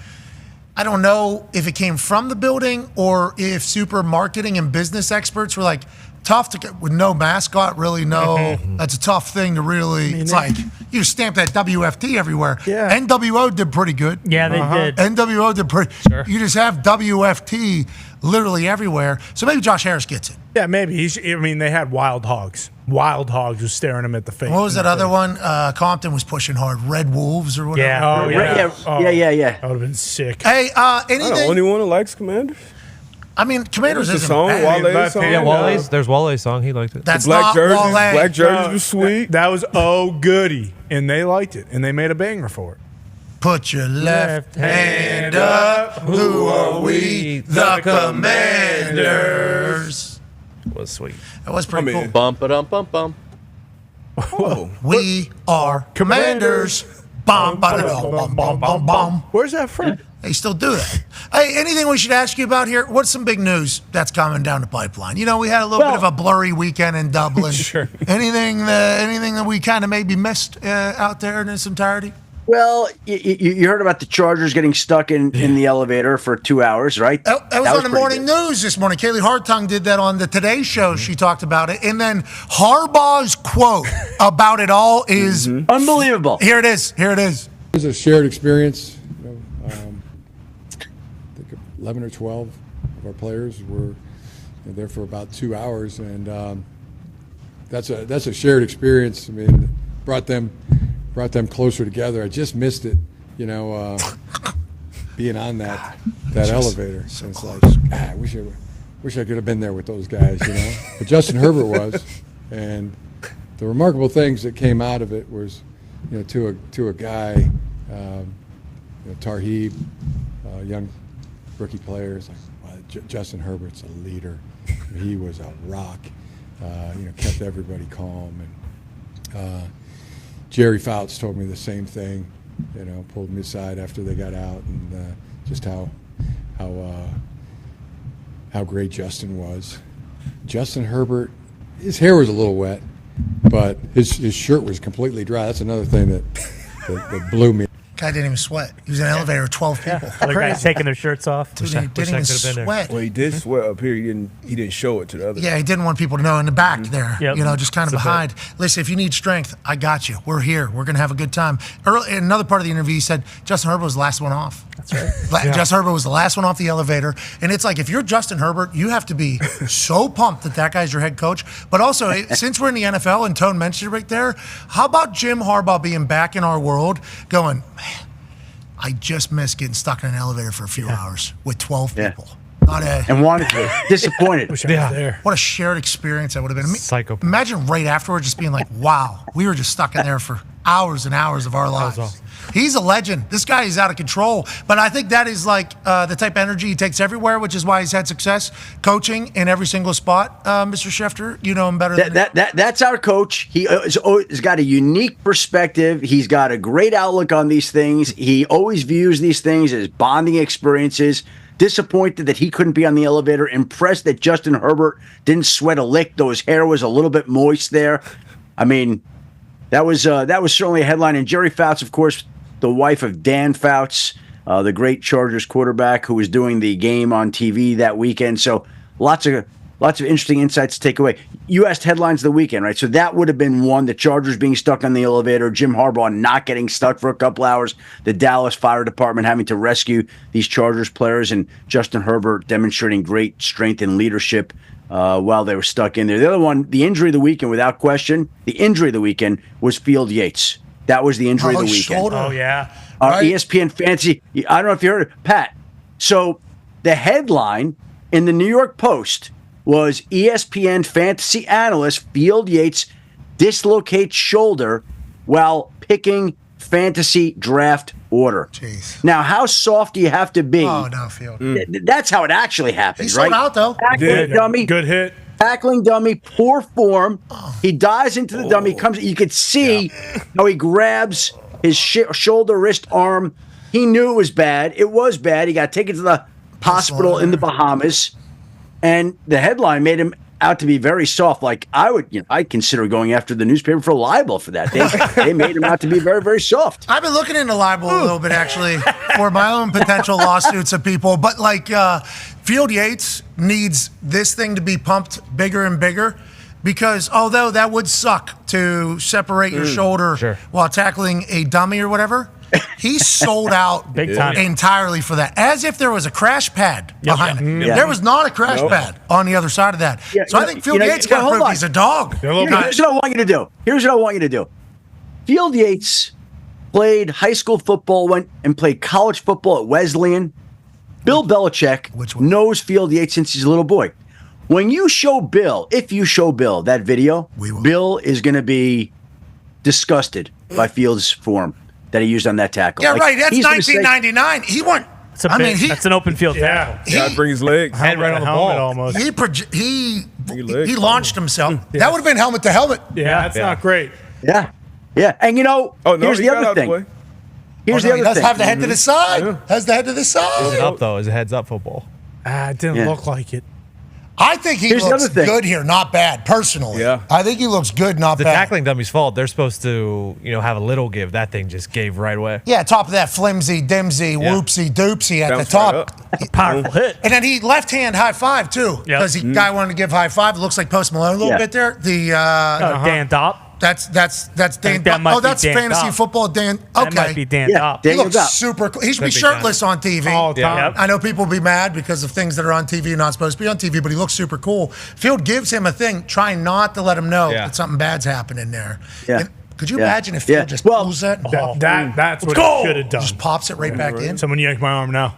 I don't know if it came from the building or if super marketing and business experts were like, tough to get with no mascot. Really, no. That's a tough thing to really. It's like you just stamp that WFT everywhere. Yeah. NWO did pretty good. Yeah, they did. NWO did pretty. Sure. You just have WFT literally everywhere. So maybe Josh Harris gets it. Yeah, maybe. They had Wild Hogs. Wild Hogs was staring him at the face. What was that other one? Compton was pushing hard. Red Wolves or whatever. Yeah. Oh, Yeah. Yeah. That would have been sick. Hey, I'm the anything? only one who likes Commanders. I mean, Commanders The isn't song, bad. Wale's song. Yeah, Wale's. There's Wale's song. He liked it. That's Black not jerseys. Wale. Black jerseys was sweet. That was Oh Goody, and they liked it, and they made a banger for it. Put your left hand up. Who are we? The Commanders. It was sweet. That was pretty cool. Bump it, bum bum. Whoa. We are Commanders. Bum, bum, bum, bum, bum. Where's that from? They still do that. Hey, anything we should ask you about here? What's some big news that's coming down the pipeline? You know, we had a little bit of a blurry weekend in Dublin. Sure. Anything that we kind of maybe missed out there in its entirety? Well, you heard about the Chargers getting stuck in the elevator for 2 hours, right? That was on the pretty morning good. news this morning. Kaylee Hartung did that on the Today Show. She talked about it. And then Harbaugh's quote about it all is unbelievable. Here it is. It was a shared experience. I think 11 or 12 of our players were there for about 2 hours, and that's a shared experience. I mean, brought them closer together. I just missed it, being on that elevator. So it's like, I wish I could have been there with those guys, But Justin Herbert was, and the remarkable things that came out of it was, to a guy, Tarheeb, young rookie player, is like, wow, Justin Herbert's a leader. He was a rock. Kept everybody calm, and Jerry Fouts told me the same thing. Pulled me aside after they got out, and just how great Justin was. Justin Herbert, his hair was a little wet, but his shirt was completely dry. That's another thing that blew me. Guy didn't even sweat. He was in an elevator with 12 people. Other guys taking their shirts off. Dude, he didn't even sweat. Well, he did sweat up here. He didn't show it to the others. Yeah, he didn't want people to know in the back there. Yep. Just kind of behind. Listen, if you need strength, I got you. We're here. We're going to have a good time. In another part of the interview, he said Justin Herbert was the last one off. That's right. Justin Herbert was the last one off the elevator. And it's like, if you're Justin Herbert, you have to be so pumped that guy's your head coach. But also, since we're in the NFL, and Tone mentioned it right there, how about Jim Harbaugh being back in our world going, man, I just missed getting stuck in an elevator for a few hours with 12 people. And wanted to. Disappointed. What a shared experience that would have been. Psychopath. Imagine right afterwards just being like, wow, we were just stuck in there for hours and hours of our lives. Awesome. He's a legend. This guy is out of control. But I think that is like the type of energy he takes everywhere, which is why he's had success coaching in every single spot. Mr. Schefter, you know him better than that's our coach. He's got a unique perspective. He's got a great outlook on these things. He always views these things as bonding experiences. Disappointed that he couldn't be on the elevator. Impressed that Justin Herbert didn't sweat a lick, though his hair was a little bit moist there. I mean, that was certainly a headline. And Jerry Fouts, of course, the wife of Dahn Fouts, the great Chargers quarterback who was doing the game on TV that weekend. So lots of interesting insights to take away. You asked headlines of the weekend, right? So that would have been one: the Chargers being stuck on the elevator, Jim Harbaugh not getting stuck for a couple hours, the Dallas Fire Department having to rescue these Chargers players, and Justin Herbert demonstrating great strength and leadership while they were stuck in there. The other one, the injury of the weekend, without question, the injury of the weekend was Field Yates. That was the injury of the weekend. Shoulder. Oh, yeah. ESPN Fantasy. I don't know if you heard it, Pat. So the headline in the New York Post was ESPN fantasy analyst Field Yates dislocates shoulder while picking fantasy draft order. Jeez. Now, how soft do you have to be? Oh, no, Field. That's how it actually happened, He right? sold out, though. Tackling dummy. Good hit. Tackling dummy, poor form. He dives into the dummy. Comes. You could see how he grabs his shoulder, wrist, arm. He knew it was bad. It was bad. He got taken to the hospital in the Bahamas. And the headline made him out to be very soft. Like I'd consider going after the newspaper for libel for that. They made him out to be very, very soft. I've been looking into libel a little bit actually for my own potential lawsuits of people, but like Field Yates needs this thing to be pumped bigger and bigger. Because although that would suck to separate your shoulder while tackling a dummy or whatever, he sold out Big time. entirely for that, as if there was a crash pad behind it. There was not a crash pad on the other side of that. So I think Field Yates got to prove he's a dog. Here's what I want you to do. Field Yates played high school football, went and played college football at Wesleyan. Bill Belichick knows Field Yates since he's a little boy. When you show Bill, if you show Bill that video, Bill is going to be disgusted by Field's form that he used on that tackle. Yeah, right. That's 1999. He won. That's an open field tackle. Yeah, bring his legs. Head right on the ball. Almost. He launched himself. That would have been helmet to helmet. Yeah, that's not great. Yeah. And here's the other thing. Here's the other thing. He does have the head to the side. Has the head to the side. Is it up, though? Is it heads up football? It didn't look like it. I think he looks good here, not bad, personally. Yeah. I think he looks good, not The bad. tackling dummy's fault. They're supposed to, have a little give. That thing just gave right away. Yeah, top of that flimsy, dimsy, whoopsie, doopsie at the top. Powerful hit. And then he left-hand high five, too. Because the guy wanted to give high five. It looks like Post Malone a little bit there. The Dan Dopp. That's Dan. That's Dan fantasy Dopp. football. Dan. Okay, That might be Dan Dopp. He looks super cool. He should be shirtless on TV. All the time. I know people will be mad because of things that are on TV not supposed to be on TV, but he looks super cool. Field gives him a thing, trying not to let him know that something bad's happening there. Yeah. And could you imagine if Field just pulls that? That's what he should have done. Just pops it right back in. Someone yank my arm now.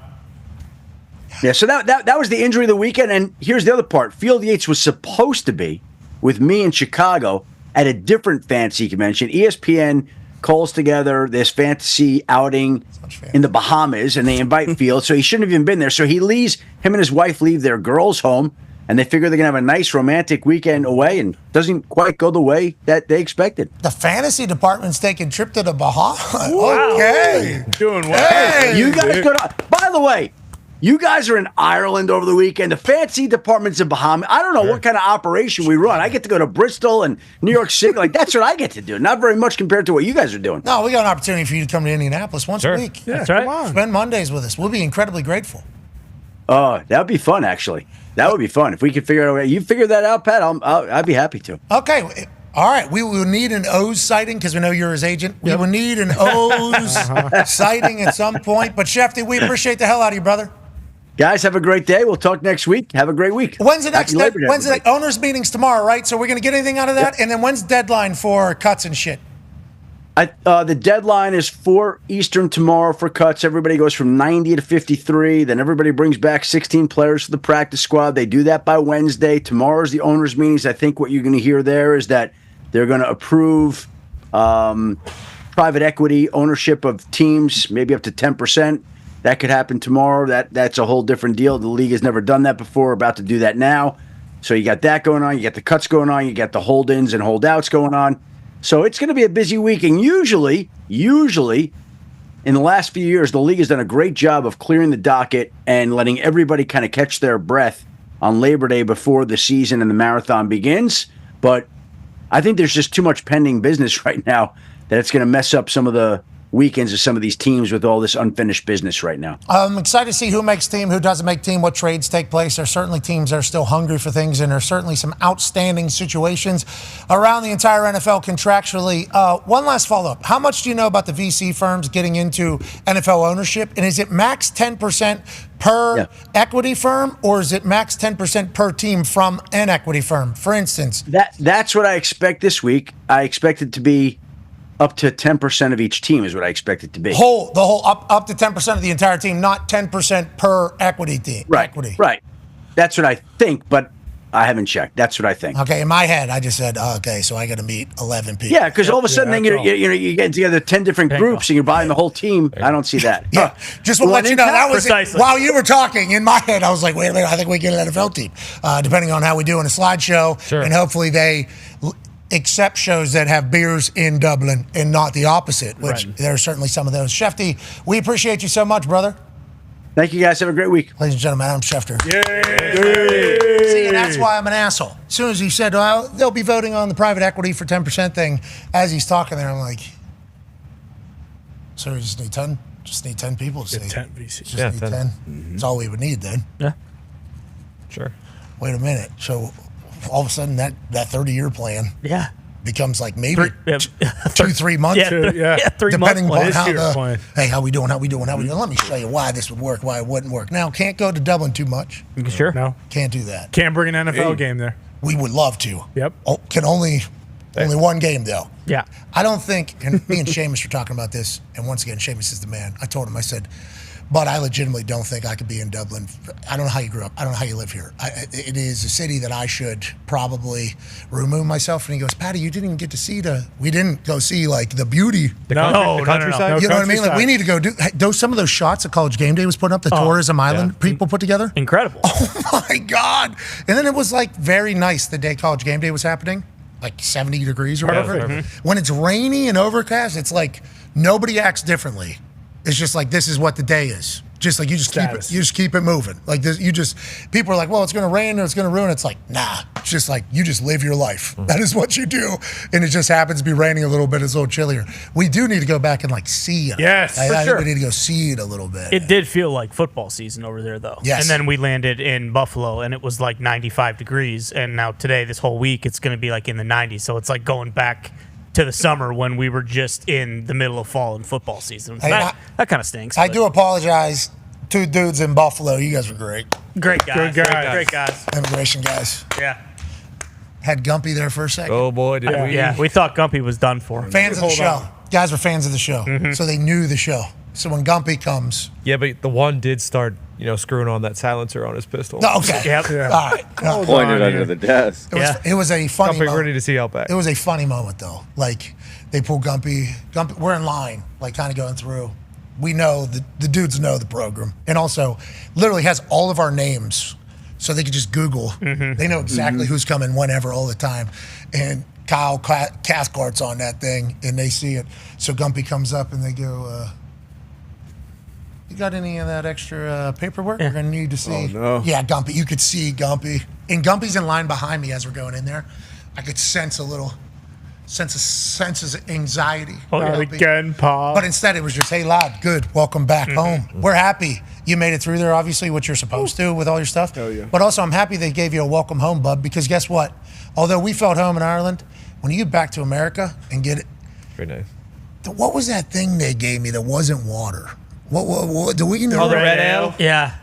Yeah, so that was the injury of the weekend. And here's the other part. Field Yates was supposed to be with me in Chicago at a different fantasy convention. ESPN calls together this fantasy outing in the Bahamas, and they invite Field, so he shouldn't have even been there. So him and his wife leave their girls home, and they figure they're going to have a nice romantic weekend away, and doesn't quite go the way that they expected. The fantasy department's taking a trip to the Bahamas. Wow. Okay. Doing well. Hey. You guys go to, by the way, you guys are in Ireland over the weekend. The fancy department's in Bahamas. I don't know what kind of operation we run. I get to go to Bristol and New York City. Like, that's what I get to do. Not very much compared to what you guys are doing. No, we got an opportunity for you to come to Indianapolis once a week. Yeah, that's right. Come on. Spend Mondays with us. We'll be incredibly grateful. Oh, that would be fun, actually. That would be fun. If we could figure out a way. You figure that out, Pat, I'd be happy to. Okay. All right. We will need an O's sighting because we know you're his agent. We will need an O's sighting at some point. But, Schefter, we appreciate the hell out of you, brother. Guys, have a great day. We'll talk next week. Have a great week. When's the next owners meetings tomorrow, right? So we're going to get anything out of that? Yep. And then when's the deadline for cuts and shit? The deadline is 4 Eastern tomorrow for cuts. Everybody goes from 90 to 53. Then everybody brings back 16 players for the practice squad. They do that by Wednesday. Tomorrow's the owners meetings. I think what you're going to hear there is that they're going to approve private equity ownership of teams, maybe up to 10%. That could happen tomorrow. That's a whole different deal. The league has never done that before. We're about to do that now. So you got that going on. You got the cuts going on. You got the hold-ins and holdouts going on. So it's going to be a busy week. And usually, in the last few years, the league has done a great job of clearing the docket and letting everybody kind of catch their breath on Labor Day before the season and the marathon begins. But I think there's just too much pending business right now that it's going to mess up some of the weekends of some of these teams with all this unfinished business right now. I'm excited to see who makes team, who doesn't make team, what trades take place. There's certainly teams that are still hungry for things, and there's certainly some outstanding situations around the entire NFL contractually. One last follow-up. How much do you know about the VC firms getting into NFL ownership? And is it max 10% per equity firm, or is it max 10% per team from an equity firm, for instance? That's what I expect this week. I expect it to be up to 10% of each team is what I expect it to be. The whole up to 10% of the entire team, not 10% per equity team. Right. Equity. Right. That's what I think, but I haven't checked. That's what I think. Okay, in my head, I just said, okay, so I got to meet 11 people. Yeah, because all of a sudden, then you get together 10 different groups and you're buying the whole team. I don't see that. Yeah, just want to let you know that was precisely. While you were talking in my head, I was like, wait a minute, I think we get an NFL team, depending on how we do in a slideshow, and hopefully they accept shows that have beers in Dublin and not the opposite, which there are certainly some of those. Schefter, we appreciate you so much, brother. Thank you, guys. Have a great week. Ladies and gentlemen, I'm Schefter. Yay! See, and that's why I'm an asshole. As soon as he said, well, they'll be voting on the private equity for 10% thing, as he's talking there, I'm like, so we just need 10? Just need 10 people to say. 10 VCs. Just need 10. That's all we would need then. Yeah. Sure. Wait a minute. So all of a sudden that 30-year plan becomes like maybe 2-3 months. Yeah, 3 depending months. on how hey, how we doing? Let me show you why this would work, why it wouldn't work. Now, can't go to Dublin too much. Sure. No. Can't do that. Can't bring an NFL game there. We would love to. Yep. Oh, can only one game though. Yeah. I don't think, and me and Seamus were talking about this, and once again, Seamus is the man. I told him, I said, but I legitimately don't think I could be in Dublin. I don't know how you grew up. I don't know how you live here. It is a city that I should probably remove myself. And he goes, Patty, you didn't even get to see we didn't go see like the beauty. The countryside? You know what I mean? Like we need to go do some of those shots that College Game Day was putting up, the tourism island people put together. Incredible. Oh my God. And then it was like very nice the day College Game Day was happening, like 70 degrees or whatever. When it's rainy and overcast, it's like nobody acts differently. It's just like, this is what the day is. Just like you just keep it moving. Like this, people are like, well, it's going to rain or it's going to ruin. It's like, nah, it's just like, you just live your life. That is what you do. And it just happens to be raining a little bit. It's a little chillier. We do need to go back and like see it. Yes, I for think sure. we need to go see it a little bit. It did feel like football season over there, though. Yes. And then we landed in Buffalo, and it was like 95 degrees. And now today, this whole week, it's going to be like in the 90s. So it's like going back to the summer when we were just in the middle of fall and football season. Hey, that kind of stinks. I do apologize to dudes in Buffalo. You guys were great. Great guys. Good guys. Great guys. Immigration guys. Yeah. Had Gumpy there for a second. Oh, boy, did we. Yeah, we thought Gumpy was done for. Fans of the show. Guys were fans of the show. So they knew the show. So when Gumpy comes. Yeah, but the one did start, screwing on that silencer on his pistol. No, okay. Yep. All right. No. Pointed under the desk. It was a funny Gumpy, moment. ready to see Outback. It was a funny moment, though. Like, they pull Gumpy. We're in line, like, kind of going through. We know, the dudes know the program. And also, literally has all of our names, so they could just Google. They know exactly who's coming whenever, all the time. And Kyle Cathcart's on that thing, and they see it. So Gumpy comes up, and they go, you got any of that extra paperwork? We're going to need to see. Oh, no. Yeah, Gumpy. You could see Gumpy. And Gumpy's in line behind me as we're going in there. I could sense sense of anxiety. Again, Paul. But instead, it was just, hey, lad, good. Welcome back home. We're happy you made it through there, obviously, what you're supposed to with all your stuff. Hell yeah. But also, I'm happy they gave you a welcome home, bub, because guess what? Although we felt home in Ireland, when you get back to America and get it, Very nice. what was that thing they gave me that wasn't water? What do we know? Oh, the red ale? Yeah.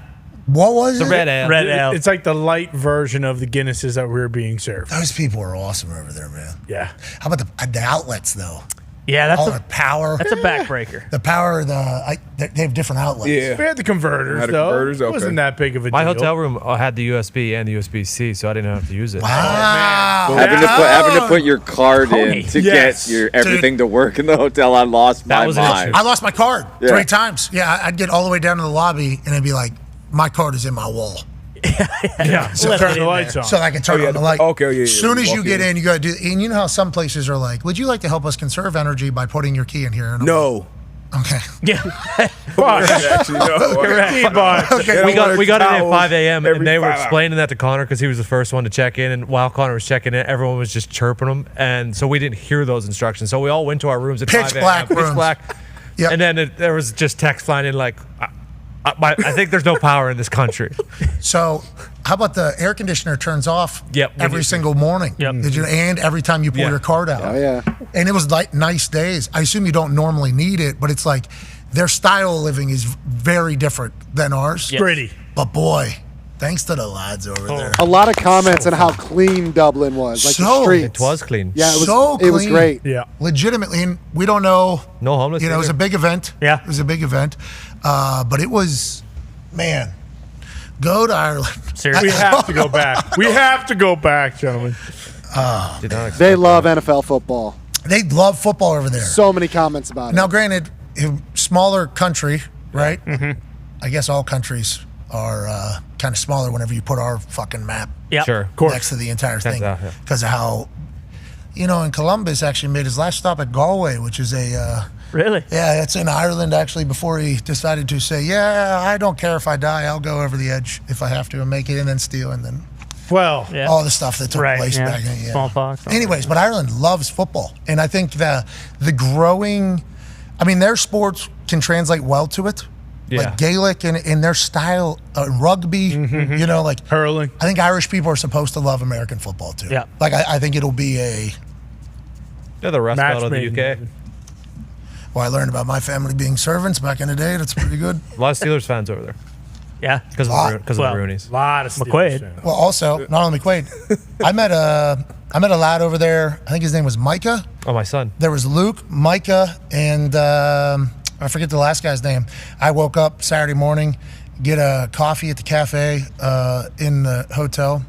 What was The it? red ale. Red ale. It's like the light version of the Guinnesses that we were being served. Those people are awesome over there, man. Yeah. How about the outlets, though? Yeah, that's All the power. that's a backbreaker. The power, they have different outlets. Yeah. We had the converters, Had the though. converters? It Okay. wasn't that big of a My deal. hotel room had the USB and the USB-C, so I didn't have to use it. Wow. Having to put your card in to Yes. get your everything to work in the hotel, I lost That my was an mind. issue. I lost my card Yeah. 3 times. Yeah, I'd get all the way down to the lobby, and it'd be like, my card is in my wall. Yeah. So Turn the lights on. So I can turn on the light. Okay, yeah. As soon as you Walk get in. in, you got to do. And you know how some places are like, would you like to help us conserve energy by putting your key in here? And I'm No. like, okay. Yeah. Actually, no. Okay. We got in at towels 5 a.m. and every they were 5 hours. explaining that to Connor because he was the first one to check in. And while Connor was checking in, everyone was just chirping him. And so we didn't hear those instructions. So we all went to our rooms at Pitch 5 a.m. black Pitch rooms. black. Yep. And then there was just text flying in like, I think there's no power in this country. So, how about the air conditioner turns off Yep, we every did. single morning? Yep. Did you? And every time you pull Yeah. your card out. Oh, yeah. And it was like nice days. I assume you don't normally need it, but it's like their style of living is very different than ours. Gritty. But boy, thanks to the lads over there. A lot of comments on how clean Dublin was, like the So- streets. It was clean. Yeah, it was, So it was clean. great. Yeah. Legitimately, and we don't know. No homeless. You know, it was a either. big event. Yeah. It was a big event. But it was, man, go to Ireland. Seriously. We have to go back. We have to go back, gentlemen. Did not expect They love that. NFL football. They love football over there. So many comments about Now, it. granted, a smaller country, right? Mm-hmm. I guess all countries are kind of smaller whenever you put our fucking map Yeah. Sure. next to the entire thing. out, yeah. Because of how, in Columbus actually made his last stop at Galway, which is a Really? Yeah, it's in Ireland, actually, before he decided to say, yeah, I don't care if I die. I'll go over the edge if I have to and make it and then steal and then Well, all the stuff that took place back then. Yeah. Smallpox. Anyways, but Ireland loves football. And I think the growing, I mean, their sports can translate well to it. Yeah. Like Gaelic and their style, rugby, you know, like hurling. I think Irish people are supposed to love American football too. Yeah. Like I think it'll be a. They're the Rust Match Belt of the made. UK. Well, I learned about my family being servants back in the day. That's pretty good. A lot of Steelers fans over there Yeah. because of the Roonies. A lot of McQuaid. Steelers. Well, also not only McQuaid, I met a lad over there. I think his name was Micah. Oh, my son. There was Luke, Micah, and I forget the last guy's name. I woke up Saturday morning, get a coffee at the cafe in the hotel,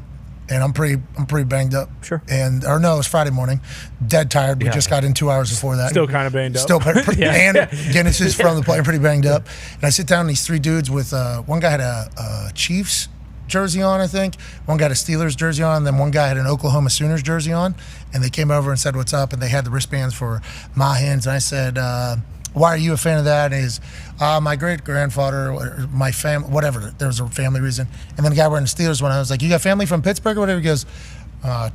and I'm pretty banged up. Sure. And or no, it was Friday morning. Dead tired. We just got in 2 hours before that. Still kind of banged up. Still pretty, and Guinness is from the plane, pretty banged up. And I sit down, and these three dudes with one guy had a Chiefs jersey on, I think. One guy had a Steelers jersey on, and then one guy had an Oklahoma Sooners jersey on. And they came over and said, "What's up?" And they had the wristbands for my hands. And I said, "Why are you a fan of that?" And he's, my great-grandfather, or my family, whatever. There was a family reason. And then the guy wearing the Steelers one, I was like, "You got family from Pittsburgh or whatever?" He goes,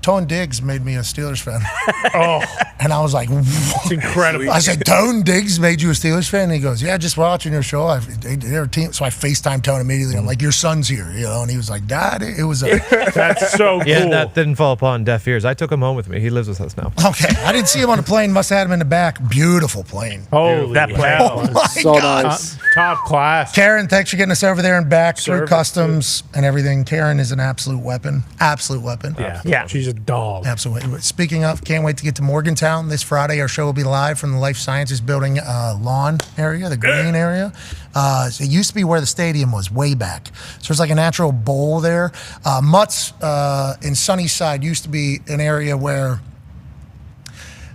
Tone Diggs made me a Steelers fan. Oh. And I was like, what? It's incredible. I said, Tone Diggs made you a Steelers fan? And he goes, yeah, just watching your show. They're a team. So I FaceTime Tone immediately. I'm like, your son's here, you know? And he was like, Dad, it was a... That's so cool. Yeah, that didn't fall upon deaf ears. I took him home with me. He lives with us now. Okay, I didn't see him on the plane. Must have had him in the back. Beautiful plane. Holy that plane hell. Oh, my So God. nice. Top class. Karen, thanks for getting us over there and back through Service, customs and everything. Karen is an absolute weapon. Absolute weapon. Yeah. She's a dog. Absolutely. Speaking of, can't wait to get to Morgantown this Friday. Our show will be live from the Life Sciences Building lawn area, the green area. So it used to be where the stadium was way back. So there's like a natural bowl there. Mutt's in Sunnyside used to be an area where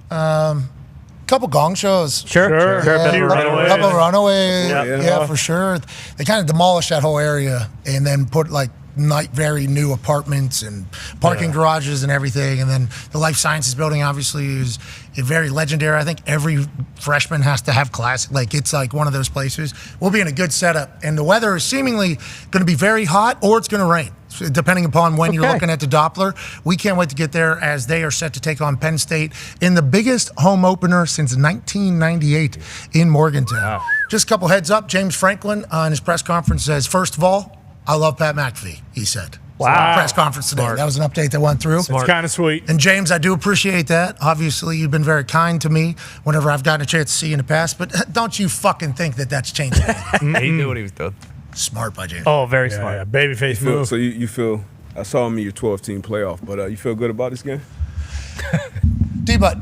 couple gong shows. Sure. Couple runaways. Yeah, for sure. They kind of demolished that whole area and then put like very new apartments and parking garages and everything. And then the Life Sciences Building obviously is very legendary. I think every freshman has to have class. Like it's like one of those places. We'll be in a good setup. And the weather is seemingly going to be very hot or it's going to rain, depending upon when you're looking at the Doppler. We can't wait to get there as they are set to take on Penn State in the biggest home opener since 1998 in Morgantown. Wow. Just a couple heads up. James Franklin in his press conference says, first of all, I love Pat McAfee, he said. Wow. Press conference today. Smart. That was an update that went through. It's kind of sweet. And James, I do appreciate that. Obviously, you've been very kind to me whenever I've gotten a chance to see you in the past, but don't you fucking think that that's changing. He knew what he was doing. Smart by James. Oh, very smart. Yeah, babyface move. So you feel, I saw him in your 12-team playoff, but you feel good about this game? D-Bud,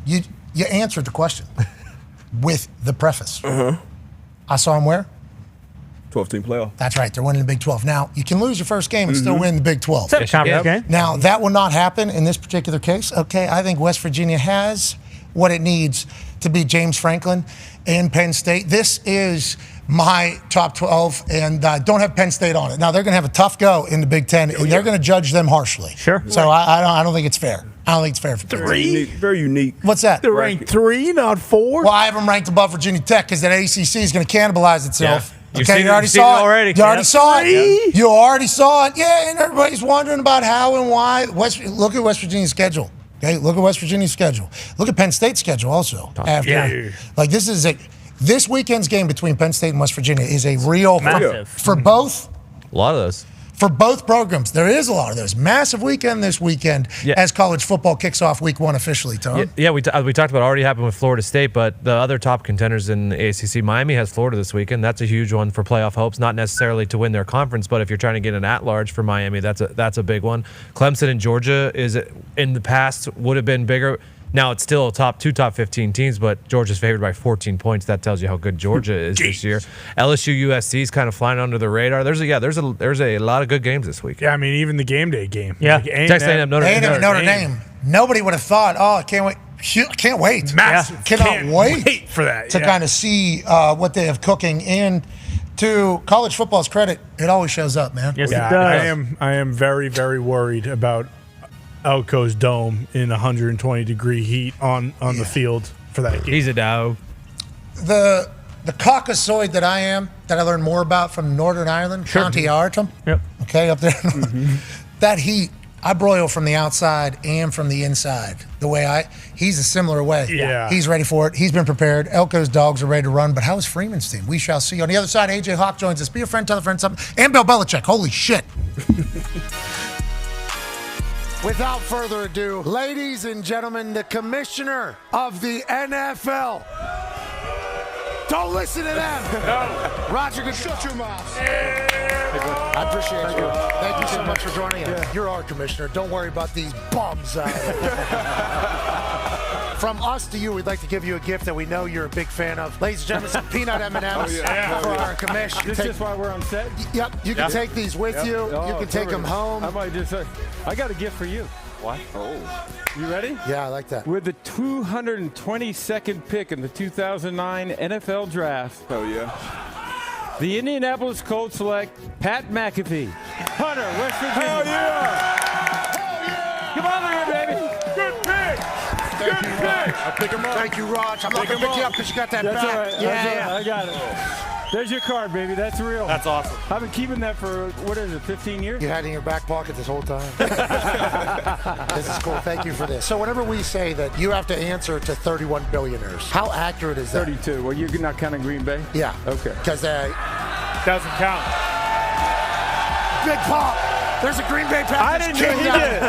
you answered the question with the preface. I saw him where? 12-team playoff. That's right. They're winning the Big 12. Now, you can lose your first game and still win the Big 12. It's a conference game. Now, that will not happen in this particular case. Okay, I think West Virginia has what it needs to beat James Franklin and Penn State. This is my top 12, and don't have Penn State on it. Now, they're going to have a tough go in the Big 10, and they're going to judge them harshly. Sure. So I don't think it's fair. I don't think it's fair for Very unique. What's that? They're ranked 3, not 4. Well, I have them ranked above Virginia Tech because that ACC is going to cannibalize itself. Yeah. Okay, you already saw it. You already saw it. You already saw it. Yeah, and everybody's wondering about how and why. Look at West Virginia's schedule. Okay, look at West Virginia's schedule. Look at Penn State's schedule also. Like this weekend's game between Penn State and West Virginia is a real massive for both. A lot of those. For both programs, there is a lot of those. Massive weekend this weekend as college football kicks off week 1 officially, Tom. Yeah, we talked about already happened with Florida State, but the other top contenders in the ACC, Miami has Florida this weekend. That's a huge one for playoff hopes, not necessarily to win their conference, but if you're trying to get an at-large for Miami, that's a big one. Clemson and Georgia is in the past would have been bigger. Now it's still top 15 teams, but Georgia's favored by 14 points. That tells you how good Georgia is this year. LSU, USC is kind of flying under the radar. There's a lot of good games this week. Yeah, I mean even the game day game. Yeah, like Texas A&M, Notre Dame. Nobody would have thought. Oh, I can't wait. Can't wait. Massive. Cannot wait for that to kind of see what they have cooking. And to college football's credit, it always shows up, man. Yes, it does. I am very, very worried about Elko's dome in 120-degree heat on the field for that game. He's a dog. The Caucasoid that I am, that I learned more about from Northern Ireland, County Artem. Yep. Okay, up there. That heat, I broil from the outside and from the inside. He's a similar way. Yeah. He's ready for it. He's been prepared. Elko's dogs are ready to run. But how is Freeman's team? We shall see. On the other side, AJ Hawk joins us. Be a friend, tell a friend something. And Bill Belichick. Holy shit. Without further ado, ladies and gentlemen, the commissioner of the NFL. Don't listen to them. No. Roger, shut your mouth. I appreciate you. Thank you so much for joining us. Yeah. You're our commissioner. Don't worry about these bums out there. From us to you, we'd like to give you a gift that we know you're a big fan of. Ladies and gentlemen, some peanut M&Ms for our commissioner. This is why we're on set? Yep. You can take these with you. Oh, you can take them home. I might just say, I got a gift for you. What? Oh. You ready? Yeah, I like that. With the 222nd pick in the 2009 NFL Draft. Hell yeah. The Indianapolis Colts select Pat McAfee. Hunter, West Virginia. Hell yeah! Come on here, baby. Good pick! Thank you, Raj. I'll pick him up. Thank you, Raj. I'm not going to pick you up because you got that That's back. all right. Yeah. I got it. There's your card, baby. That's real. That's awesome. I've been keeping that for, 15 years? You had it in your back pocket this whole time. This is cool. Thank you for this. So whenever we say that you have to answer to 31 billionaires, how accurate is that? 32. Well, you're not counting Green Bay? Yeah. Okay. Because Doesn't count. Big Pop. There's a Green Bay Packers. I didn't know he did.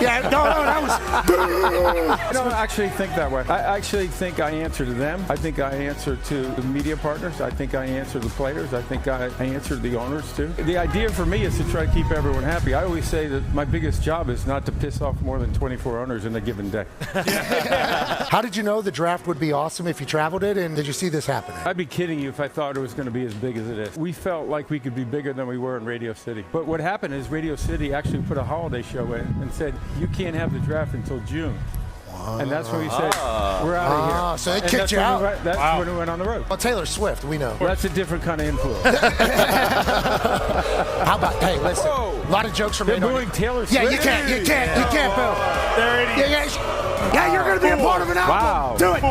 Yeah, no, that was. I don't actually think that way. I actually think I answer to them. I think I answer to the media partners. I think I answer the players. I think I answer the owners too. The idea for me is to try to keep everyone happy. I always say that my biggest job is not to piss off more than 24 owners in a given day. How did you know the draft would be awesome if you traveled it, and did you see this happening? I'd be kidding you if I thought it was going to be as big as it is. We felt like we could be bigger than we were in Radio City. But what happened is Radio City actually put a holiday show in and said, you can't have the draft until June. And that's when we said, we're out of here. So they kicked you out? That's when we went on the road. Well, Taylor Swift, we know. Well, that's a different kind of influence. How about, hey, listen, a lot of jokes from They're booing Taylor Swift. Yeah, you can't boo. Yeah, you're going to be a part of an album. Wow. Do it.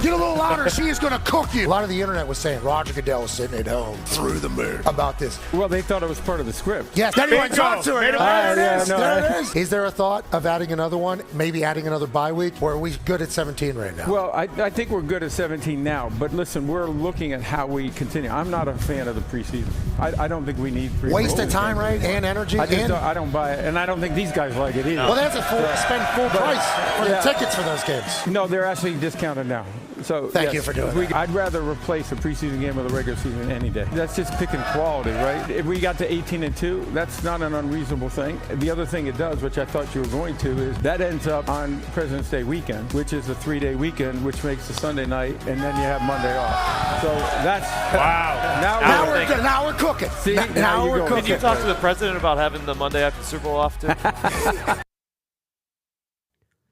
Get a little louder. She is going to cook you. A lot of the internet was saying Roger Goodell was sitting at home through the moon about this. Well, they thought it was part of the script. Yes, then you went talk to her. There it is. Is there a thought of adding another one, maybe adding another bye week, or are we good at 17 right now? Well, I think we're good at 17 now, but listen, we're looking at how we continue. I'm not a fan of the preseason. I don't think we need preseason. Waste of time, right, and energy. I don't buy it, and I don't think these guys like it either. Well, they have to spend full price for the tickets for those games. No, they're actually discounted now. So Thank you for doing that. I'd rather replace a preseason game with a regular season any day. That's just picking quality, right? If we got to 18-2, that's not an unreasonable thing. The other thing it does, which I thought you were going to, is that ends up on President's Day weekend, which is a 3-day weekend, which makes the Sunday night, and then you have Monday off. So that's wow. Now we're cooking. See, now we're cooking. Did you talk to the president about having the Monday after the Super Bowl off too?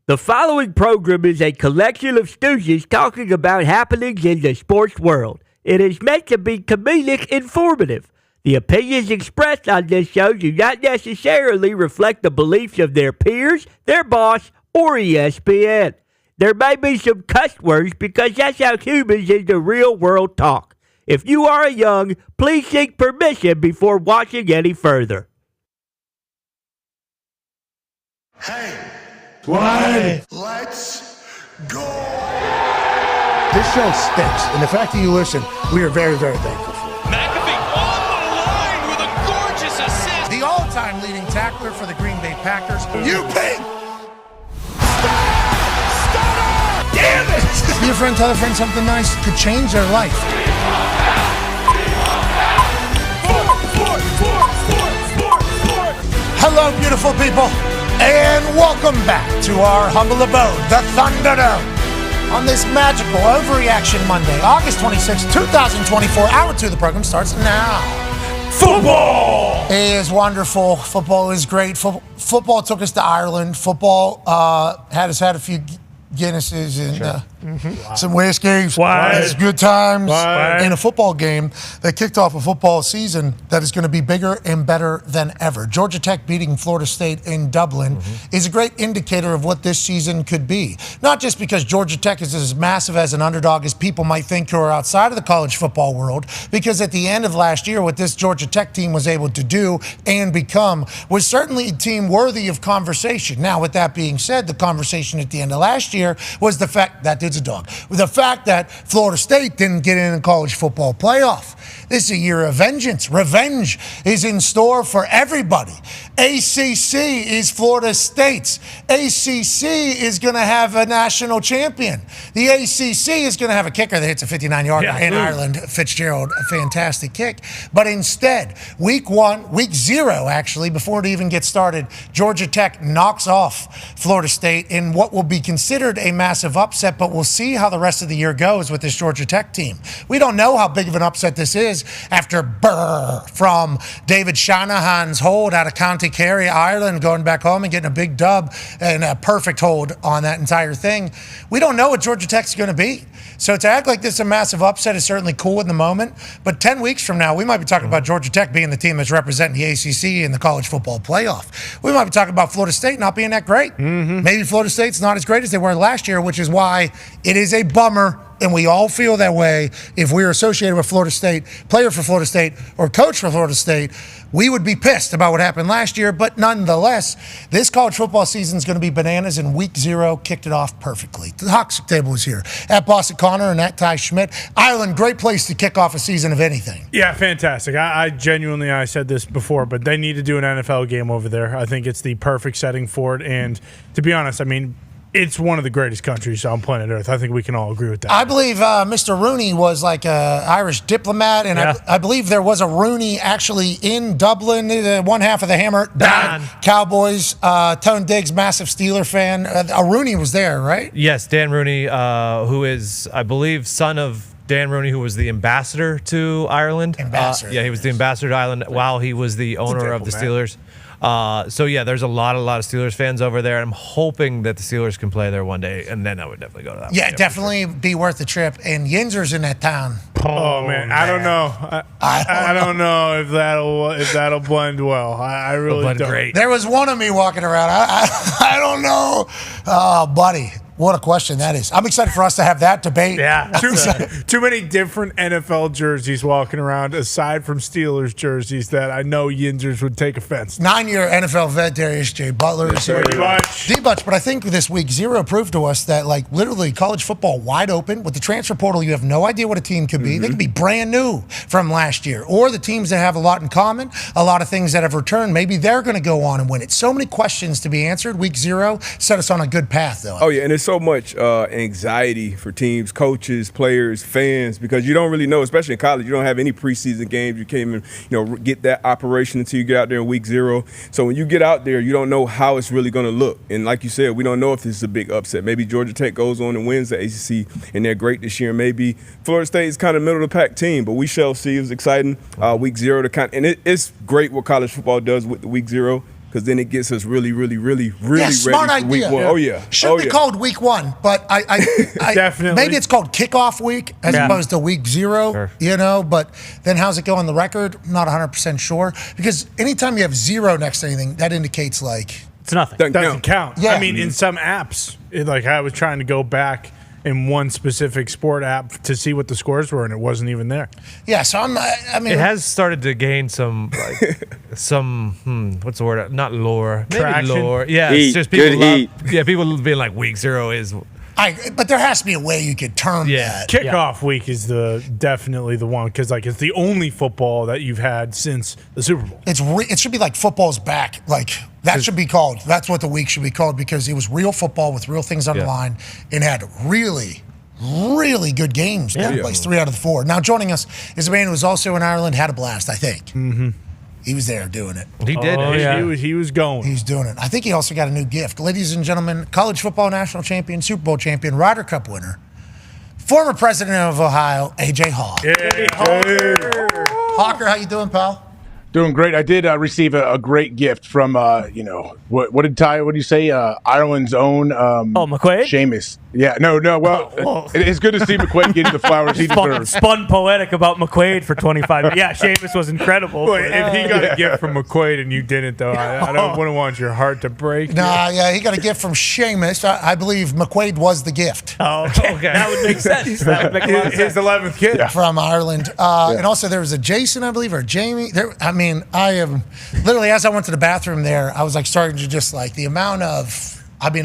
The following program is a collection of stooges talking about happenings in the sports world. It is meant to be comedic informative. The opinions expressed on this show do not necessarily reflect the beliefs of their peers, their boss, or ESPN. There may be some cuss words because that's how humans in the real world talk. If you are young, please seek permission before watching any further. Hey. Why? Let's go. This show stinks, and the fact that you listen, we are very, very thankful for. McAfee on the line with a gorgeous assist. The all-time leading tackler for the Green Bay Packers. You pink. Damn it! Be a friend, tell a friend something nice could change their life. Hello, beautiful people. And welcome back to our humble abode, the Thunderdome, on this magical Overreaction Monday, August 26, 2024. Hour 2 of the program starts now. Football is wonderful. Football is great. Football took us to Ireland. Football had us had a few Guinnesses and Some whiskeys, it's good times, and a football game that kicked off a football season that is going to be bigger and better than ever. Georgia Tech beating Florida State in Dublin is a great indicator of what this season could be. Not just because Georgia Tech is as massive as an underdog as people might think who are outside of the college football world, because at the end of last year, what this Georgia Tech team was able to do and become was certainly a team worthy of conversation. Now, with that being said, the conversation at the end of last year was the fact that it's a dog. The fact that Florida State didn't get in the college football playoff. This is a year of vengeance. Revenge is in store for everybody. ACC is Florida State's. ACC is going to have a national champion. The ACC is going to have a kicker that hits a 59-yarder in Ireland. Fitzgerald, a fantastic kick. But instead, week 0, actually, before it even gets started, Georgia Tech knocks off Florida State in what will be considered a massive upset, but we'll see how the rest of the year goes with this Georgia Tech team. We don't know how big of an upset this is after from David Shanahan's hold out of County Kerry, Ireland, going back home and getting a big dub and a perfect hold on that entire thing. We don't know what Georgia Tech's going to be. So to act like this is a massive upset is certainly cool in the moment. But 10 weeks from now, we might be talking about Georgia Tech being the team that's representing the ACC in the college football playoff. We might be talking about Florida State not being that great. Maybe Florida State's not as great as they were last year, which is why it is a bummer. And we all feel that way if we're associated with Florida State, player for Florida State, or coach for Florida State. We would be pissed about what happened last year, but nonetheless, this college football season is going to be bananas, and week 0 kicked it off perfectly. The Hawks table is here. At Boston Connor and at Ty Schmidt. Ireland, great place to kick off a season of anything. Yeah, fantastic. I genuinely, I said this before, but they need to do an NFL game over there. I think it's the perfect setting for it, and to be honest, I mean, it's one of the greatest countries on planet Earth. I think we can all agree with that. I believe Mr. Rooney was like an Irish diplomat, and I believe there was a Rooney actually in Dublin, one half of the Hammer Dahn. Cowboys. Tone Diggs, massive Steeler fan. A Rooney was there, right? Yes, Dan Rooney, who is, I believe, son of Dan Rooney, who was the ambassador to Ireland. Ambassador. Yeah, he was the ambassador to Ireland while he was the owner of the Steelers. So yeah, there's a lot of Steelers fans over there. I'm hoping that the Steelers can play there one day, and then I would definitely go to that. Yeah, definitely be worth the trip. And Yinzer's in that town. Oh man, I don't know. I don't know if that'll blend well. I really don't. Great. There was one of me walking around. I don't know. Oh, buddy. What a question that is. I'm excited for us to have that debate. Yeah. Too many different NFL jerseys walking around, aside from Steelers jerseys, that I know Yinzers would take offense. 9-year NFL vet Darius J. Butler is here. D-Butch, but I think this week 0 proved to us that, like, literally college football wide open. With the transfer portal, you have no idea what a team could be. They could be brand new from last year. Or the teams that have a lot in common, a lot of things that have returned, maybe they're going to go on and win it. So many questions to be answered. Week 0 set us on a good path, though. Oh, yeah, and it's so much anxiety for teams, coaches, players, fans, because you don't really know, especially in college, you don't have any preseason games. You can't even, get that operation until you get out there in week 0. So when you get out there, you don't know how it's really going to look. And like you said, we don't know if this is a big upset. Maybe Georgia Tech goes on and wins the ACC, and they're great this year. Maybe Florida State is kind of middle of the pack team, but we shall see. It was exciting. Week 0 and it's great what college football does with the week 0. Because then it gets us really ready for week 1. Oh, yeah. Should be called week 1, but I definitely. Maybe it's called kickoff week as opposed to week 0, but then how's it go on the record? I'm not 100% sure. Because anytime you have 0 next to anything, that indicates like it's nothing. Doesn't count. Yeah. I mean, in some apps, I was trying to go back in one specific sport app to see what the scores were, and it wasn't even there. Yeah, so it has started to gain some, what's the word? Not lore. Maybe traction. Lore. Yeah, heat. it's just people Good heat. people being like, week 0 is. But there has to be a way you could term that. Kickoff week is definitely the one, because it's the only football that you've had since the Super Bowl. It should be like football's back. Like that should be called. That's what the week should be called, because it was real football with real things on the line and had really, really good games. Yeah. Place 3 out of the 4. Now joining us is a man who was also in Ireland, had a blast, I think. Mm-hmm. He was there doing it. He did. Oh, yeah. He was going. He's doing it. I think he also got a new gift. Ladies and gentlemen, college football national champion, Super Bowl champion, Ryder Cup winner, former president of Ohio, A.J. Hawk. Yeah. Hawker, how you doing, pal? Doing great. I did receive a great gift from, what did you say? Ireland's own. McQuaid? Seamus. Yeah, no. Well, it's good to see McQuaid getting the flowers he deserves. Spun poetic about McQuaid for 25 minutes. Yeah, Seamus was incredible. Boy, if he got a gift from McQuaid and you didn't, though, I wouldn't want your heart to break. Nah, yeah, he got a gift from Seamus. I believe McQuaid was the gift. Oh, okay. That would make sense. That would make a lot of sense. His 11th kid. From Ireland. And also there was a Jason, I believe, or Jamie. I am literally, as I went to the bathroom there, I was like starting to just like the amount of, the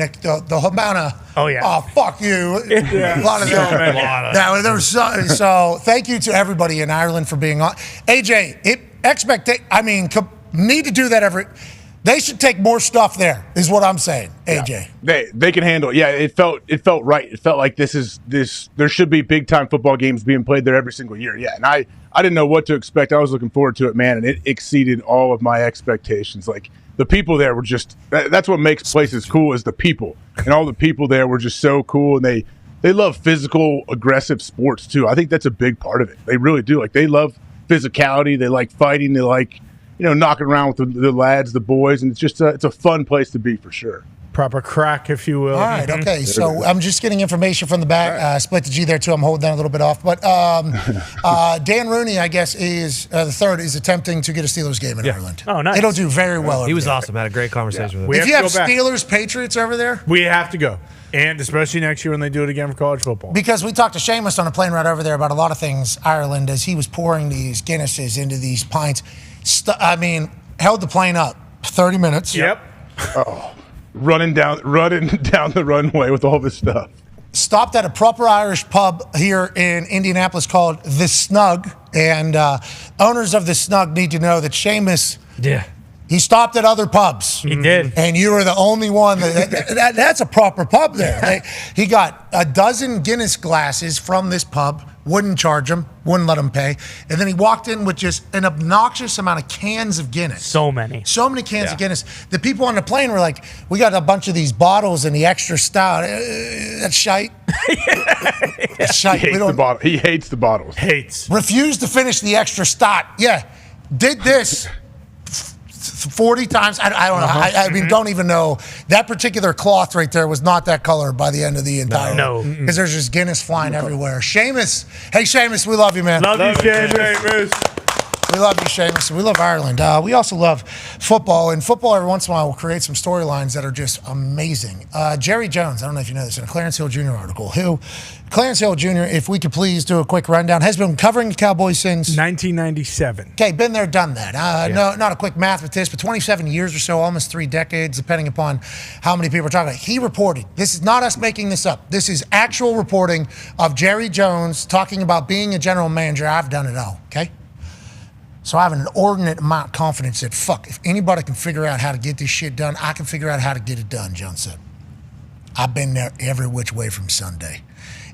amount of, oh, fuck you. A lot of that. There was so thank you to everybody in Ireland for being on. AJ, need to do that they should take more stuff there, is what I'm saying, AJ. Yeah. They can handle it. Yeah, it felt right. It felt like there should be big time football games being played there every single year. Yeah, and I didn't know what to expect. I was looking forward to it, man, and it exceeded all of my expectations. Like the people there were just that's what makes places cool, is the people. And all the people there were just so cool, and they love physical, aggressive sports too. I think that's a big part of it. They really do. Like they love physicality, they like fighting, they like knocking around with the lads, the boys, and it's just it's a fun place to be for sure. Proper crack, if you will. All right, okay. So I'm just getting information from the back. Split the G there, too. I'm holding that a little bit off. But Dan Rooney, I guess, is the third, is attempting to get a Steelers game in Ireland. Oh, nice. It'll do very well. He was awesome. Had a great conversation with him. If you have Steelers, Patriots over there? We have to go. And especially next year when they do it again for college football. Because we talked to Seamus on a plane ride over there about a lot of things, Ireland, as he was pouring these Guinnesses into these pints. Held the plane up 30 minutes. Yep. Running down the runway with all this stuff. Stopped at a proper Irish pub here in Indianapolis called The Snug. And owners of The Snug need to know that Seamus, he stopped at other pubs. He did. And you were the only one. That's a proper pub there. He got a dozen Guinness glasses from this pub. Wouldn't charge him, wouldn't let him pay. And then he walked in with just an obnoxious amount of cans of Guinness. So many cans of Guinness. The people on the plane were like, we got a bunch of these bottles and the extra stout. That's shite. That's shite. He hates the bottles. Refused to finish the extra stout. Yeah. Did this 40 times. I don't know. Don't even know. That particular cloth right there was not that color by the end of the entire. No. Because there's just Guinness flying everywhere. Seamus. Hey, Seamus, we love you, man. Love you, Seamus. We love you, Seamus. We love Ireland. We also love football. And football, every once in a while, will create some storylines that are just amazing. Jerry Jones, I don't know if you know this, in a Clarence Hill Jr. article, Clarence Hill Jr., if we could please do a quick rundown, has been covering the Cowboys since 1997. Okay, been there, done that. No, not a quick math with this, but 27 years or so, almost 3 decades, depending upon how many people are talking about. He reported, this is not us making this up. This is actual reporting of Jerry Jones talking about being a general manager. I've done it all, okay? So I have an inordinate amount of confidence that, if anybody can figure out how to get this shit done, I can figure out how to get it done, John said. I've been there every which way from Sunday.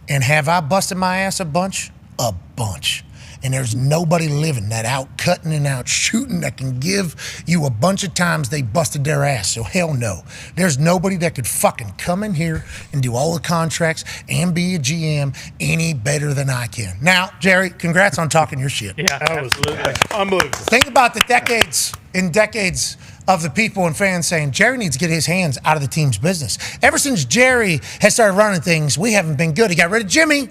And have I busted my ass a bunch? A bunch. And there's nobody living that out cutting and out shooting that can give you a bunch of times they busted their ass. So hell no. There's nobody that could fucking come in here and do all the contracts and be a GM any better than I can. Now, Jerry, congrats on talking your shit. Yeah, absolutely. Unbelievable. Think about the decades of the people and fans saying Jerry needs to get his hands out of the team's business. Ever since Jerry has started running things, we haven't been good. He got rid of Jimmy,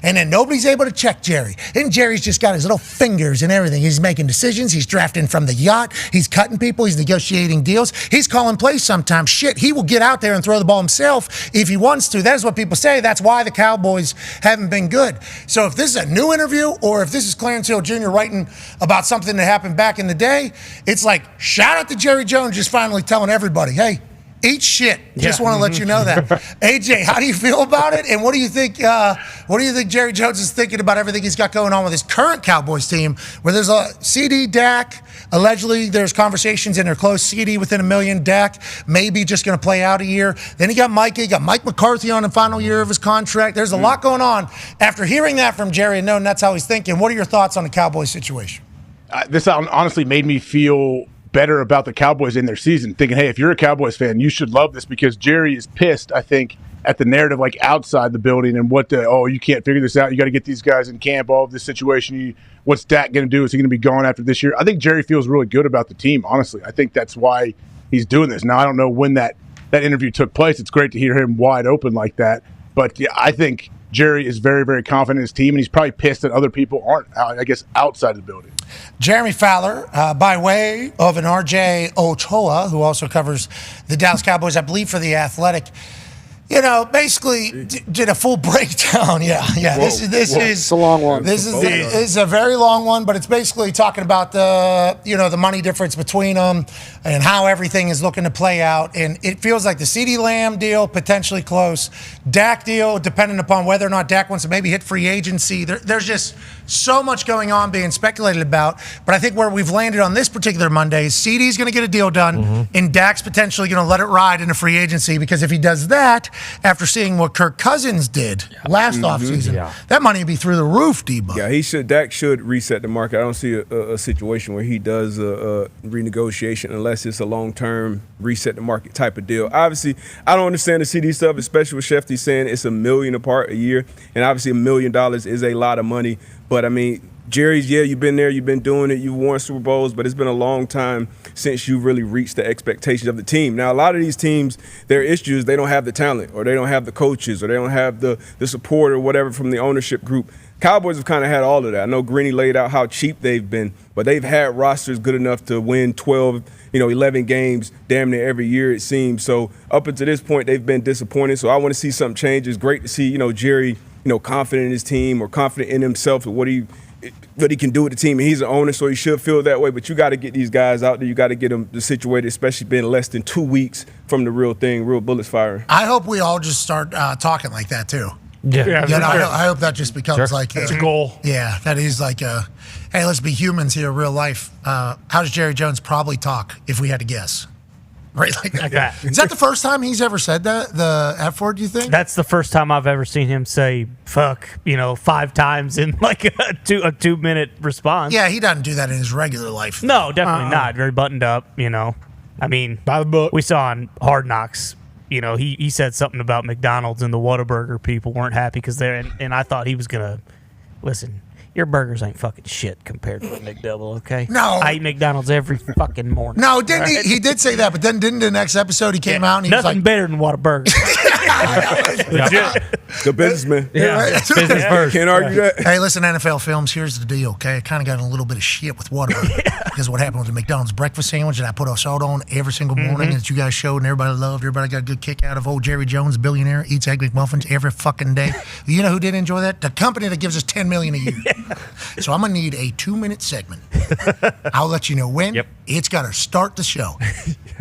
and then nobody's able to check Jerry. And Jerry's just got his little fingers and everything. He's making decisions. He's drafting from the yacht. He's cutting people. He's negotiating deals. He's calling plays sometimes. Shit, he will get out there and throw the ball himself if he wants to. That is what people say. That's why the Cowboys haven't been good. So if this is a new interview or if this is Clarence Hill Jr. writing about something that happened back in the day, it's like, shout out to Jerry Jones just finally telling everybody, hey, eat shit. Just want to let you know that. AJ, how do you feel about it? And what do you think Jerry Jones is thinking about everything he's got going on with his current Cowboys team, where there's a CeeDee, Dak, allegedly there's conversations and they're close. CeeDee within $1 million, Dak maybe just going to play out a year. Then you got Mike McCarthy on the final year of his contract. There's a lot going on. After hearing that from Jerry and knowing that's how he's thinking, what are your thoughts on the Cowboys situation? This honestly made me feel better about the Cowboys in their season, thinking, hey, if you're a Cowboys fan, you should love this because Jerry is pissed, I think, at the narrative like outside the building and you can't figure this out. You got to get these guys in camp. All of this situation. What's Dak going to do? Is he going to be gone after this year? I think Jerry feels really good about the team. Honestly, I think that's why he's doing this. Now I don't know when that interview took place. It's great to hear him wide open like that. But yeah, I think Jerry is very, very confident in his team, and he's probably pissed that other people aren't, I guess, outside of the building. Jeremy Fowler, by way of an RJ Ochoa, who also covers the Dallas Cowboys, I believe, for The Athletic, basically did a full breakdown. Yeah. This is it's a long one. This is a very long one, but it's basically talking about the money difference between them and how everything is looking to play out. And it feels like the CeeDee Lamb deal potentially close, Dak deal depending upon whether or not Dak wants to maybe hit free agency. There's just so much going on being speculated about. But I think where we've landed on this particular Monday is CeeDee's going to get a deal done, and Dak's potentially going to let it ride into free agency, because if he does that, after seeing what Kirk Cousins did last offseason, that money would be through the roof, D-Buck. Yeah, Dak should reset the market. I don't see a situation where he does a renegotiation unless it's a long-term reset the market type of deal. Obviously, I don't understand the CD stuff, especially with Schefter saying it's $1 million apart a year, and obviously $1 million is a lot of money. But I mean, Jerry's, you've been there, you've been doing it, you've won Super Bowls, but it's been a long time since you really reached the expectations of the team. Now, a lot of these teams, their issues, they don't have the talent, or they don't have the coaches, or they don't have the support or whatever from the ownership group. Cowboys have kind of had all of that. I know Greeny laid out how cheap they've been, but they've had rosters good enough to win 12, 11 games damn near every year, it seems. So up until this point, they've been disappointed. So I want to see something change. It's great to see, Jerry, confident in his team or confident in himself and what he can do with the team. And he's an owner, so he should feel that way. But you got to get these guys out there. You got to get them situated, especially being less than 2 weeks from the real thing, real bullets firing. I hope we all just start talking like that, too. Yeah, I hope that just becomes like that's a goal. Yeah, that is like hey, let's be humans here, real life. How does Jerry Jones probably talk if we had to guess? Right, like that. Is that the first time he's ever said that, the F word, do you think? That's the first time I've ever seen him say fuck, 5 times in like a 2-minute response. Yeah, he doesn't do that in his regular life. No, definitely not. Very buttoned up, I mean, by the book. We saw on Hard Knocks, he said something about McDonald's and the Whataburger people weren't happy because they're, and I thought he was going to, listen, your burgers ain't fucking shit compared to a McDouble, okay? No. I eat McDonald's every fucking morning. No, didn't he did say that, but then didn't the next episode he came out and he was nothing like, better than Whataburger. Legit. The businessman. Yeah. Business first. Can't argue that. Hey, listen, NFL Films, here's the deal, okay? I kind of got in a little bit of shit with Whataburger because of what happened with the McDonald's breakfast sandwich that I put a salt on every single morning that you guys showed and everybody loved. Everybody got a good kick out of old Jerry Jones, billionaire, eats Egg McMuffins every fucking day. You know who did enjoy that? The company that gives us $10 million a year. So I'm going to need a 2-minute segment. I'll let you know when. Yep. It's got to start the show.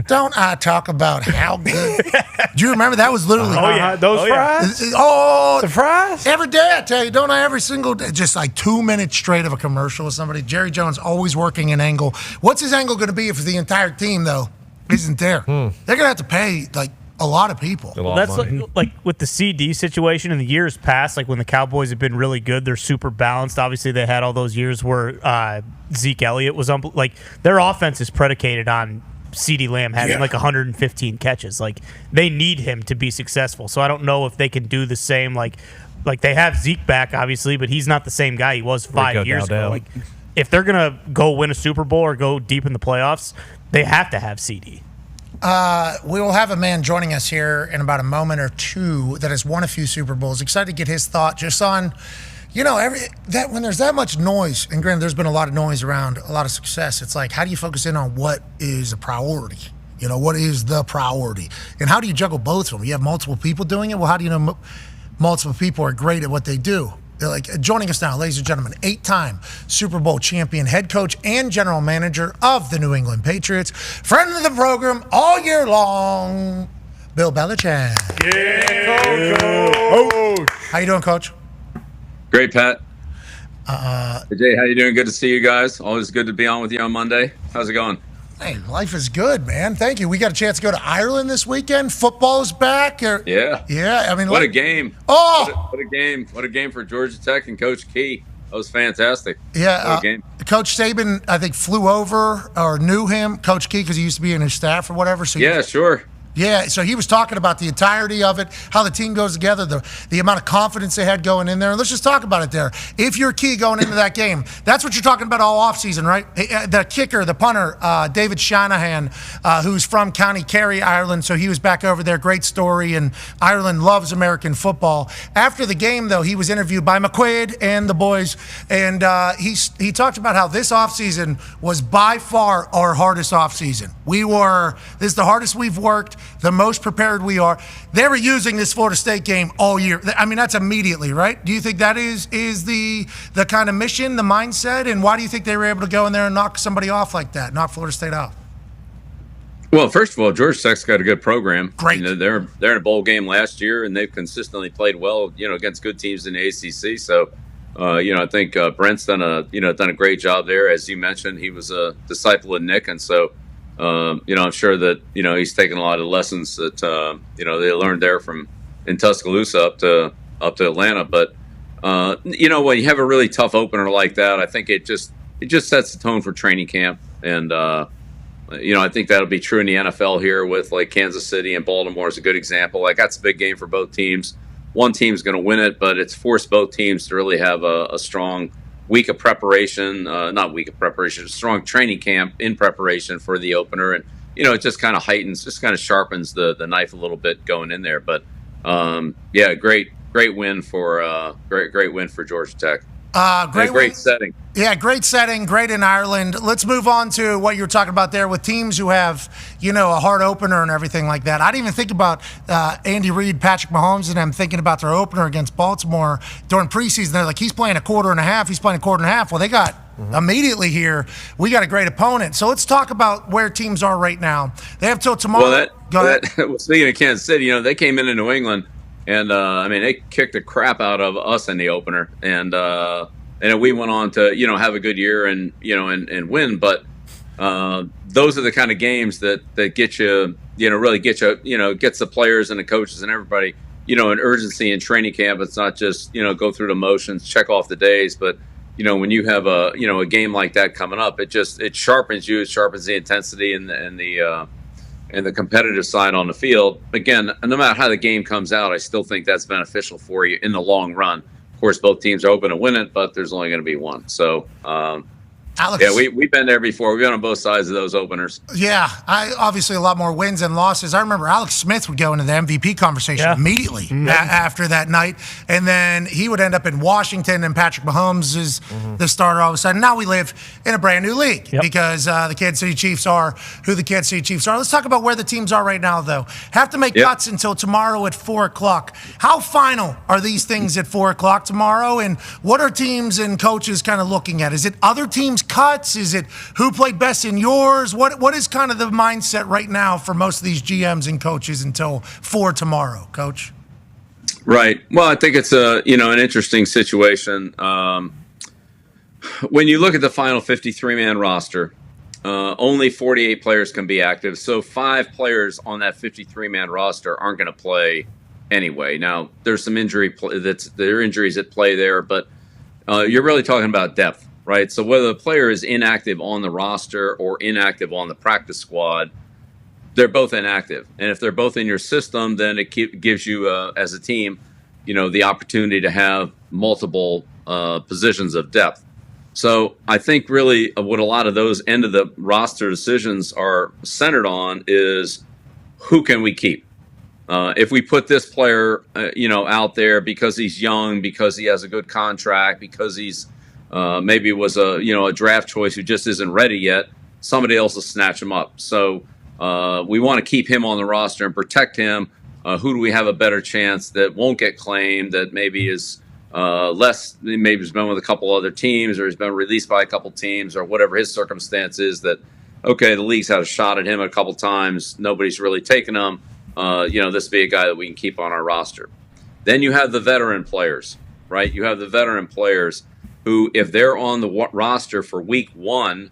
Don't I talk about how good? Do you remember that was literally? Those fries. The fries. Every day I tell you, don't I? Every single day, just like 2 minutes straight of a commercial with somebody. Jerry Jones always working an angle. What's his angle going to be if the entire team though isn't there? They're going to have to pay like a lot of people. That's like with the CD situation in the years past, like when the Cowboys have been really good, they're super balanced. Obviously, they had all those years where Zeke Elliott was like their offense is predicated on CeeDee Lamb having like 115 catches. Like they need him to be successful. So I don't know if they can do the same. Like they have Zeke back, obviously, but he's not the same guy he was 5 years ago. Like if they're gonna go win a Super Bowl or go deep in the playoffs, they have to have CD. We will have a man joining us here in about a moment or two that has won a few Super Bowls. Excited to get his thought just on, when there's that much noise, and granted, there's been a lot of noise around a lot of success. It's like, how do you focus in on what is a priority? What is the priority? And how do you juggle both of them? You have multiple people doing it. Well, how do you know multiple people are great at what they do? Joining us now, ladies and gentlemen, 8-time Super Bowl champion, head coach, and general manager of the New England Patriots, friend of the program all year long, Bill Belichick. Coach. How you doing, Coach? Great, Pat. Jay, how you doing? Good to see you guys. Always good to be on with you on Monday. How's it going? Hey, life is good, man. Thank you. We got a chance to go to Ireland this weekend. Football's back. Yeah. I mean, what a game. Oh, what a game. What a game for Georgia Tech and Coach Key. That was fantastic. Yeah. What a game. Coach Saban, I think, flew over or knew him, Coach Key, because he used to be in his staff or whatever. So yeah, sure. Yeah, so he was talking about the entirety of it, how the team goes together, the amount of confidence they had going in there. And let's just talk about it there. If you're key going into that game, that's what you're talking about all offseason, right? The kicker, the punter, David Shanahan, who's from County Kerry, Ireland, so he was back over there. Great story, and Ireland loves American football. After the game, though, he was interviewed by McQuaid and the boys, and he talked about how this offseason was by far our hardest offseason. This is the hardest we've worked, the most prepared we are. They were using this Florida State game all year. I mean, that's immediately, right? Do you think that is the kind of mission, the mindset, and why do you think they were able to go in there and knock somebody off like that, knock Florida State off? Well, first of all, Georgia Tech's got a good program. Great. They're in a bowl game last year, and they've consistently played well, against good teams in the ACC. So, I think Brent's done a great job there. As you mentioned, he was a disciple of Nick, and so. I'm sure that he's taken a lot of lessons that they learned there in Tuscaloosa up to Atlanta. But when you have a really tough opener like that, I think it just sets the tone for training camp. And I think that'll be true in the NFL here with like Kansas City and Baltimore is a good example. Like that's a big game for both teams. One team's going to win it, but it's forced both teams to really have a strong week of preparation, a strong training camp in preparation for the opener. And, it just kind of sharpens the knife a little bit going in there. But, great win for Georgia Tech. Great setting. Yeah, great setting, great in Ireland. Let's move on to what you were talking about there with teams who have, a hard opener and everything like that. I didn't even think about Andy Reid, Patrick Mahomes, and them thinking about their opener against Baltimore during preseason. They're like, he's playing a quarter and a half. Well, they got immediately here, we got a great opponent. So let's talk about where teams are right now. They have till tomorrow. Speaking of Kansas City, they came into New England. And, they kicked the crap out of us in the opener. And we went on to, have a good year and win. But those are the kind of games that get you, really get you, gets the players and the coaches and everybody, an urgency in training camp. It's not just, go through the motions, check off the days. But, when you have a game like that coming up, it sharpens you. It sharpens the intensity and the competitive side on the field. Again, no matter how the game comes out, I still think that's beneficial for you in the long run. Of course, both teams are open to win it, but there's only going to be one. So, Alex, we've been there before. We've been on both sides of those openers. Yeah, obviously a lot more wins and losses. I remember Alex Smith would go into the MVP conversation immediately after that night, and then he would end up in Washington, and Patrick Mahomes is the starter all of a sudden. Now we live in a brand new league because the Kansas City Chiefs are who the Kansas City Chiefs are. Let's talk about where the teams are right now, though. Have to make cuts until tomorrow at 4 o'clock. How final are these things at 4 o'clock tomorrow, and what are teams and coaches kind of looking at? Is it other teams' cuts? Is it who played best in yours? What is kind of the mindset right now for most of these GMs and coaches until 4 tomorrow, Coach? Right. Well, I think it's an interesting situation. When you look at the final 53-man roster, only 48 players can be active. So 5 players on that 53-man roster aren't going to play anyway. Now, there's some injuries at play there, but you're really talking about depth. Right, so whether the player is inactive on the roster or inactive on the practice squad, they're both inactive. And if they're both in your system, then it gives you, as a team, the opportunity to have multiple positions of depth. So I think really what a lot of those end of the roster decisions are centered on is who can we keep? If we put this player, out there because he's young, because he has a good contract, because he's maybe was a draft choice who just isn't ready yet, somebody else will snatch him up. So we want to keep him on the roster and protect him. Who do we have a better chance that won't get claimed, that maybe is maybe has been with a couple other teams or has been released by a couple teams or whatever his circumstance is, that, okay, the league's had a shot at him a couple times, nobody's really taken him. This would be a guy that we can keep on our roster. Then you have the veteran players, right? You have the veteran players who, if they're on the roster for week 1,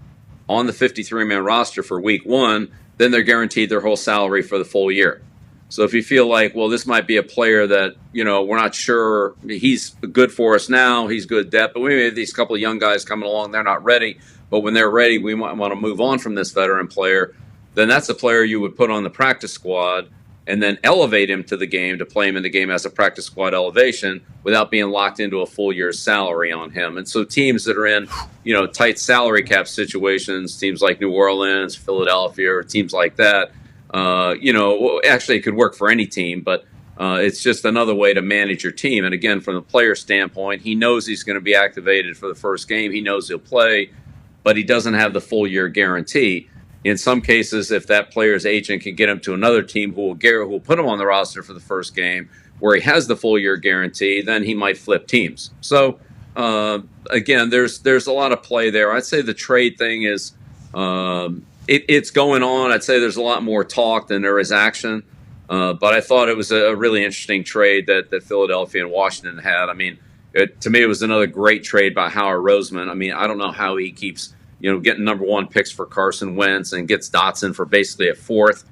on the 53-man roster for week 1, then they're guaranteed their whole salary for the full year. So if you feel like, well, this might be a player that, we're not sure he's good for us now, he's good depth, but we have these couple of young guys coming along, they're not ready, but when they're ready, we might want to move on from this veteran player. then that's a player you would put on the practice squad and then elevate him to the game to play him in the game as a practice squad elevation without being locked into a full year's salary on him. And so teams that are in, tight salary cap situations, teams like New Orleans, Philadelphia, or teams like that, actually it could work for any team, but it's just another way to manage your team. And again, from the player standpoint, he knows he's going to be activated for the first game. He knows he'll play, but he doesn't have the full year guarantee. In some cases, if that player's agent can get him to another team who will put him on the roster for the first game, where he has the full year guarantee, then he might flip teams. So again, there's a lot of play there. I'd say the trade thing is it's going on. I'd say there's a lot more talk than there is action. But I thought it was a really interesting trade that Philadelphia and Washington had. I mean, to me, it was another great trade by Howard Roseman. I mean, I don't know how he keeps getting number 1 picks for Carson Wentz and gets Dotson for basically a 4th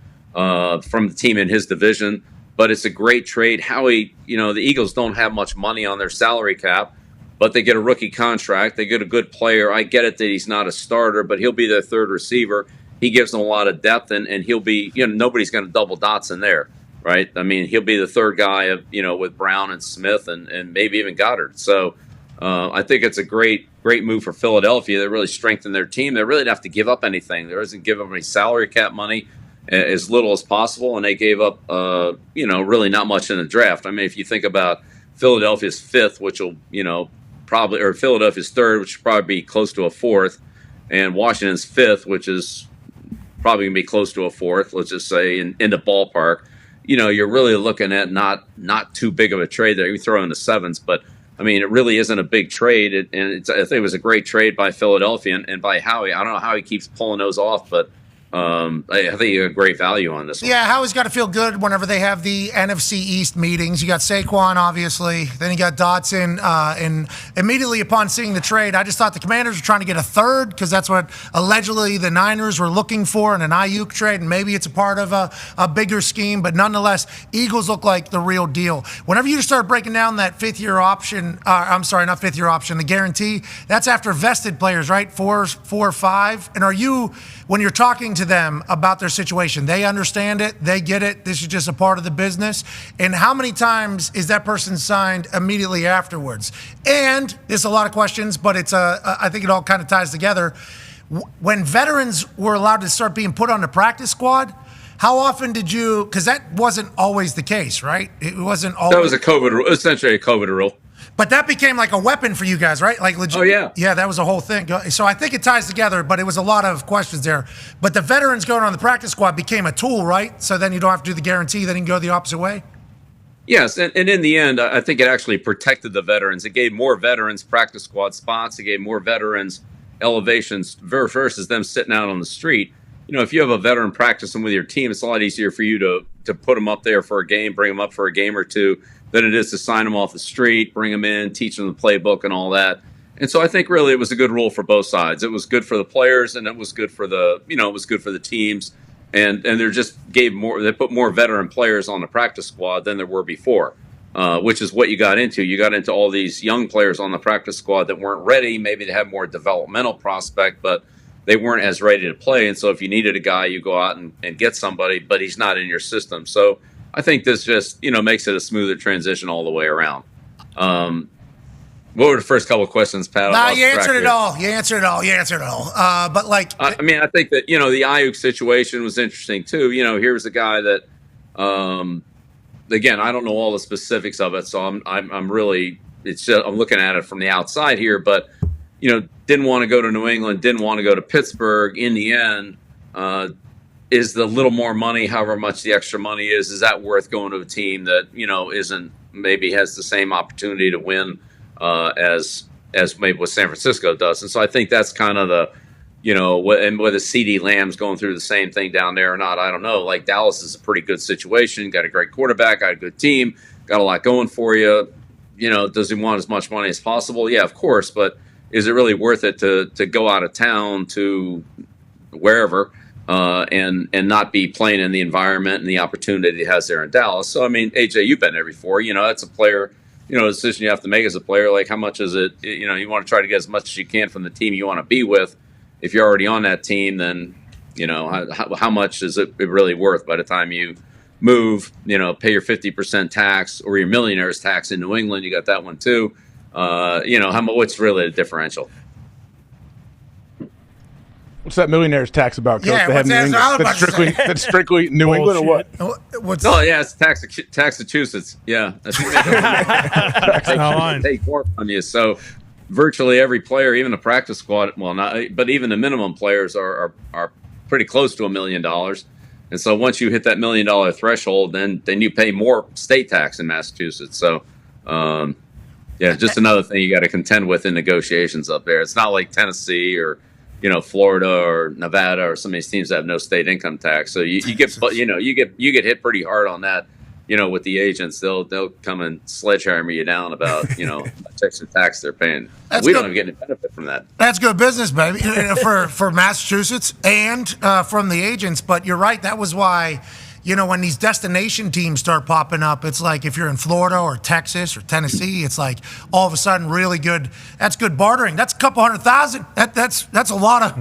from the team in his division. But it's a great trade. Howie, the Eagles don't have much money on their salary cap, but they get a rookie contract. They get a good player. I get it that he's not a starter, but he'll be their third receiver. He gives them a lot of depth, and he'll be, nobody's going to double Dotson there, right? I mean, he'll be the third guy, with Brown and Smith and maybe even Goddard. So I think it's a great move for Philadelphia. They really strengthened their team. They really didn't have to give up anything. There isn't give them any salary cap money, as little as possible, and they gave up, really not much in the draft. I mean, if you think about Philadelphia's 5th, which will, or Philadelphia's 3rd, which will probably be close to a 4th, and Washington's 5th, which is probably going to be close to a 4th, let's just say, in the ballpark, you're really looking at not too big of a trade there. You throw in the 7s, but I mean, it really isn't a big trade, I think it was a great trade by Philadelphia and by Howie. I don't know how he keeps pulling those off, but I think you got great value on this one. Yeah, Howie's got to feel good whenever they have the NFC East meetings. You got Saquon, obviously. Then you got Dotson. And immediately upon seeing the trade, I just thought the Commanders were trying to get a 3rd because that's what allegedly the Niners were looking for in an Ayuk trade. And maybe it's a part of a bigger scheme. But nonetheless, Eagles look like the real deal. Whenever you start breaking down that 5th-year option, not 5th-year option, the guarantee, that's after vested players, right? 4 or 5. And are you, when you're talking to them about their situation, they understand it, they get it, this is just a part of the business? And how many times is that person signed immediately afterwards? And there's a lot of questions, but it's I think it all kind of ties together. When veterans were allowed to start being put on the practice squad, how often did you, because that wasn't always the case, right? It wasn't always. That was a COVID rule, essentially a COVID rule. But that became like a weapon for you guys, right? Like legit. Oh, yeah. Yeah, that was a whole thing. So I think it ties together, but it was a lot of questions there. But the veterans going on the practice squad became a tool, right? So then you don't have to do the guarantee, then you can go the opposite way? Yes, and in the end, I think it actually protected the veterans. It gave more veterans practice squad spots. It gave more veterans elevations versus them sitting out on the street. If you have a veteran practicing with your team, it's a lot easier for you to put them up there for a game, bring them up for a game or two, than it is to sign them off the street, bring them in, teach them the playbook and all that. And so I think really it was a good rule for both sides. It was good for the players and it was good for the teams. And they just they put more veteran players on the practice squad than there were before, which is what you got into. You got into all these young players on the practice squad that weren't ready. Maybe they had more developmental prospect, but they weren't as ready to play. And so if you needed a guy, you go out and get somebody, but he's not in your system. So I think this just, makes it a smoother transition all the way around. What were the first couple of questions, Pat? Nah, you answered it all. You answered it all. But like, I think that, the Ayuk situation was interesting too. Here's a guy that, again, I don't know all the specifics of it. So I'm really, I'm looking at it from the outside here, but, didn't want to go to New England, didn't want to go to Pittsburgh. In the end, is the little more money, however much the extra money is that worth going to a team that, isn't, maybe has the same opportunity to win as maybe what San Francisco does. And so I think that's kind of the, and whether CeeDee Lamb's going through the same thing down there or not, I don't know. Like Dallas is a pretty good situation, got a great quarterback, got a good team, got a lot going for you. Does he want as much money as possible? Yeah, of course. But is it really worth it to go out of town to wherever and not be playing in the environment and the opportunity he has there in Dallas? So, I mean, AJ, you've been there before. That's a player, a decision you have to make as a player. Like, how much is it? You want to try to get as much as you can from the team you want to be with. If you're already on that team, then, how much is it really worth by the time you move, pay your 50% tax or your millionaire's tax in New England? You got that one too. What's really the differential? What's that millionaire's tax about, Coach? Yeah, They have what's New that? England. That's strictly New England or what? It's Massachusetts. Yeah. Take more from you. So virtually every player, even the practice squad, but even the minimum players are pretty close to $1 million. And so once you hit that $1 million threshold, then you pay more state tax in Massachusetts. So, just another thing you got to contend with in negotiations up there. It's not like Tennessee or Florida or Nevada or some of these teams that have no state income tax. So you get hit pretty hard on that. With the agents, they'll come and sledgehammer you down about extra tax they're paying. We don't even get any benefit from that. That's good business, baby, for Massachusetts and from the agents. But you're right. That was why, when these destination teams start popping up, it's like if you're in Florida or Texas or Tennessee, it's like all of a sudden really good. That's good bartering. That's a couple $100,000. That's a lot of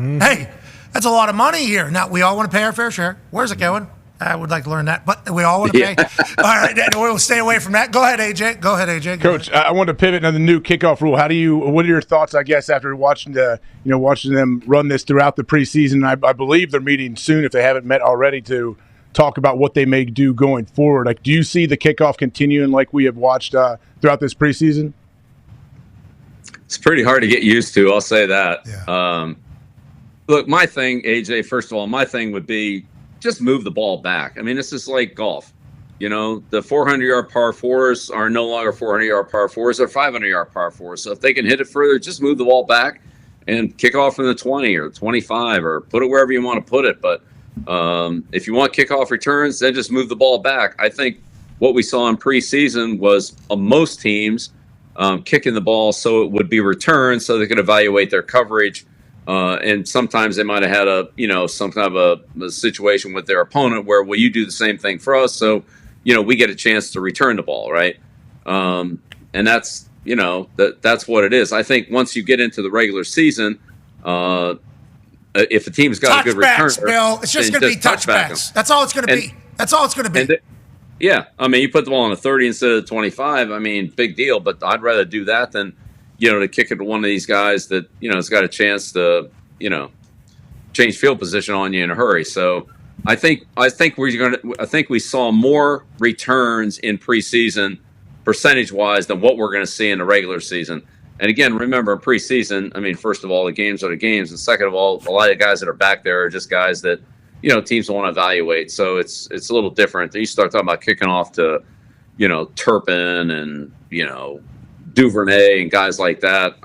that's a lot of money here. Now we all want to pay our fair share. Where's it going? I would like to learn that, but we all want to pay. All right, we'll stay away from that. Go ahead, AJ. Coach, I want to pivot on the new kickoff rule. What are your thoughts, I guess, after watching them run this throughout the preseason? I believe they're meeting soon, if they haven't met already, to talk about what they may do going forward. Like, do you see the kickoff continuing like we have watched throughout this preseason? It's pretty hard to get used to. I'll say that. Yeah. Look, my thing, AJ, first of all, would be just move the ball back. I mean, this is like golf. The 400-yard par fours are no longer 400-yard par fours. They're 500-yard par fours. So if they can hit it further, just move the ball back and kick off from the 20 or 25 or put it wherever you want to put it. But if you want kickoff returns, then just move the ball back. I think what we saw in preseason was most teams kicking the ball so it would be returned so they could evaluate their coverage. And sometimes they might have had some kind of a situation with their opponent where, you do the same thing for us. So, we get a chance to return the ball. Right. And that's, that's what it is. I think once you get into the regular season, if a team's got a good returner, Bill, it's just going to be touchbacks. That's all it's going to be. That's all it's going to be. You put the ball on the 30 instead of the 25. Big deal. But I'd rather do that than, to kick it to one of these guys that, has got a chance to, change field position on you in a hurry. So I think we saw more returns in preseason percentage-wise than what we're going to see in the regular season. And again, remember, preseason, first of all, the games are the games. And second of all, a lot of guys that are back there are just guys that, teams want to evaluate. So it's a little different. You start talking about kicking off to, Turpin and, Duvernay and guys like that.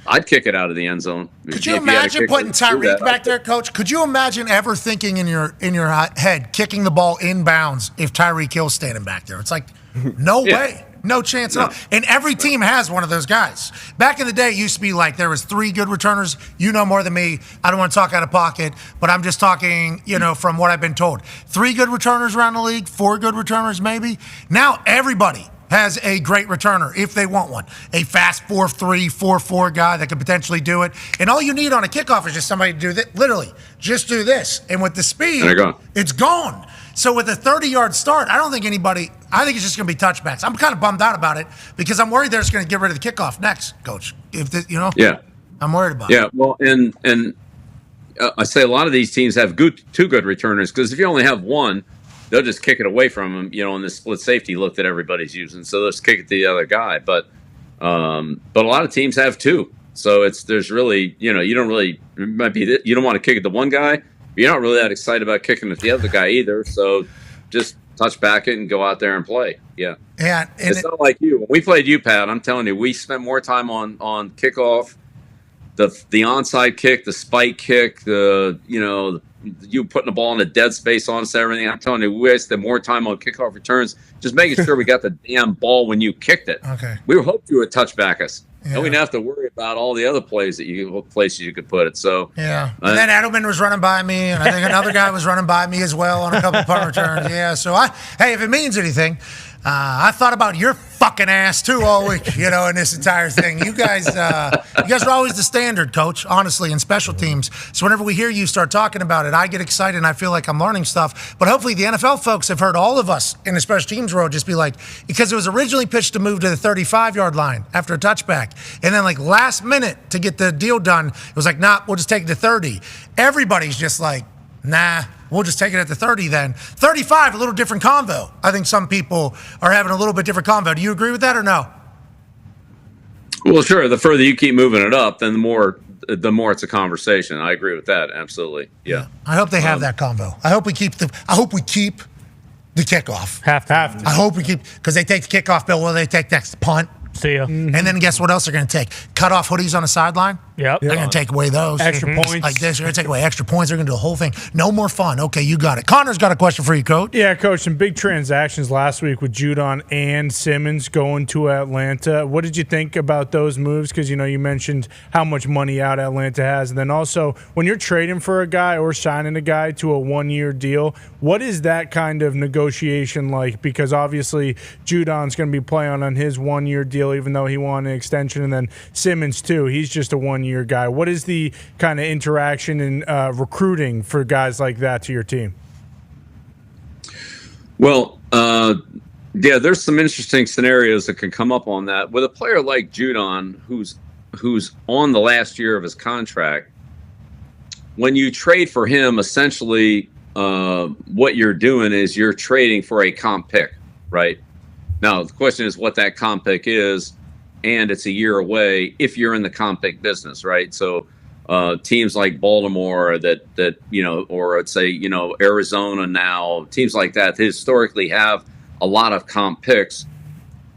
I'd kick it out of the end zone. Could you imagine putting Tyreek back there, Coach? Could you imagine ever thinking in your head kicking the ball inbounds if Tyreek Hill's standing back there? It's like, no way. No chance at all. And every team has one of those guys. Back in the day, it used to be like there was 3 good returners. You know more than me. I don't want to talk out of pocket, but I'm just talking, from what I've been told. 3 good returners around the league, 4 good returners maybe. Now everybody has a great returner if they want one. A fast 4.3, 4.4 guy that could potentially do it. And all you need on a kickoff is just somebody to do that. Literally, just do this. And with the speed, it's gone. So with a 30-yard start, I think it's just going to be touchbacks. I'm kind of bummed out about it because I'm worried they're just going to get rid of the kickoff next, Coach. I'm worried about it. Yeah, well, and I say a lot of these teams have 2 good returners because if you only have one, they'll just kick it away from him, in the split safety look that everybody's using. So they'll just kick it to the other guy. But a lot of teams have 2. So there's really, you don't want to kick it to one guy. But you're not really that excited about kicking it to the other guy either. So just touch back it and go out there and play. Yeah. Yeah. It's not like you. When we played you, Pat, I'm telling you, we spent more time on kickoff, the onside kick, the spike kick, you putting the ball in the dead space on us and everything. I'm telling you, we wasted more time on kickoff returns, just making sure we got the damn ball when you kicked it. Okay. We hoped you would touchback us. And we didn't have to worry about all the other places you could put it. So yeah. And then Edelman was running by me, and I think another guy was running by me as well on a couple of punt returns. Yeah. So hey, if it means anything, I thought about your fucking ass too all week, in this entire thing. You guys are always the standard, Coach, honestly, in special teams. So whenever we hear you start talking about it, I get excited and I feel like I'm learning stuff. But hopefully the NFL folks have heard all of us in the special teams world just be like, because it was originally pitched to move to the 35-yard line after a touchback. And then last minute to get the deal done, it was like, nah, we'll just take it to 30. Everybody's just like, nah, we'll just take it at the 30 then. 35, a little different convo. I think some people are having a little bit different convo. Do you agree with that or no? Well, sure. The further you keep moving it up, then the more it's a conversation. I agree with that. Absolutely. Yeah. I hope they have that convo. I hope we keep the kickoff. Have to. I hope we keep, because they take the kickoff, Bill. Well, they take next punt. See ya. And then guess what else they're going to take? Cut off hoodies on the sideline. Yep. They're going to take away those. Extra points. Like this. They're going to take away extra points. They're going to do the whole thing. No more fun. Okay, you got it. Connor's got a question for you, Coach. Yeah, Coach, some big transactions last week with Judon and Simmons going to Atlanta. What did you think about those moves? Because, you mentioned how much money out Atlanta has. And then also, when you're trading for a guy or signing a guy to a one-year deal, what is that kind of negotiation like? Because obviously, Judon's going to be playing on his one-year deal, even though he wanted an extension. And then Simmons, too. He's just a one-year guy. What is the kind of interaction and recruiting for guys like that to your team? Well, there's some interesting scenarios that can come up on that. With a player like Judon, who's on the last year of his contract, when you trade for him, essentially what you're doing is you're trading for a comp pick, right? Now, the question is what that comp pick is, and it's a year away if you're in the comp pick business, right? So teams like Baltimore that or let's say, Arizona now, teams like that historically have a lot of comp picks.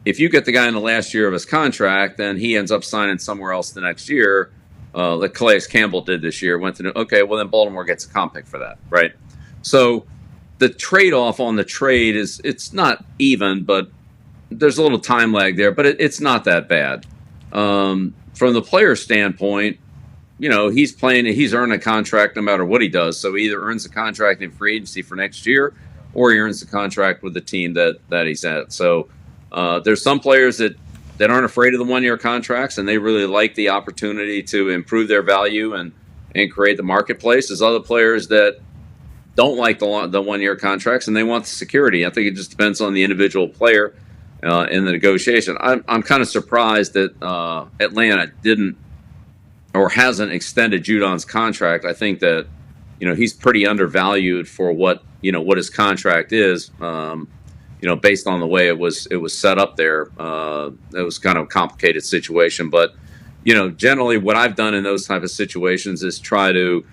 If you get the guy in the last year of his contract, then he ends up signing somewhere else the next year, like Calais Campbell did this year, then Baltimore gets a comp pick for that, right? So the trade-off on the trade it's not even, but there's a little time lag there, but it's not that bad. From the player standpoint, he's earned a contract no matter what he does. So he either earns a contract in free agency for next year, or he earns a contract with the team that he's at. So there's some players that aren't afraid of the one-year contracts, and they really like the opportunity to improve their value and create the marketplace. There's other players that don't like the one-year contracts, and they want the security. I think it just depends on the individual player in the negotiation. I'm kind of surprised that Atlanta didn't or hasn't extended Judon's contract. I think that he's pretty undervalued for what his contract is. Based on the way it was set up there, it was kind of a complicated situation. But generally, what I've done in those type of situations is try to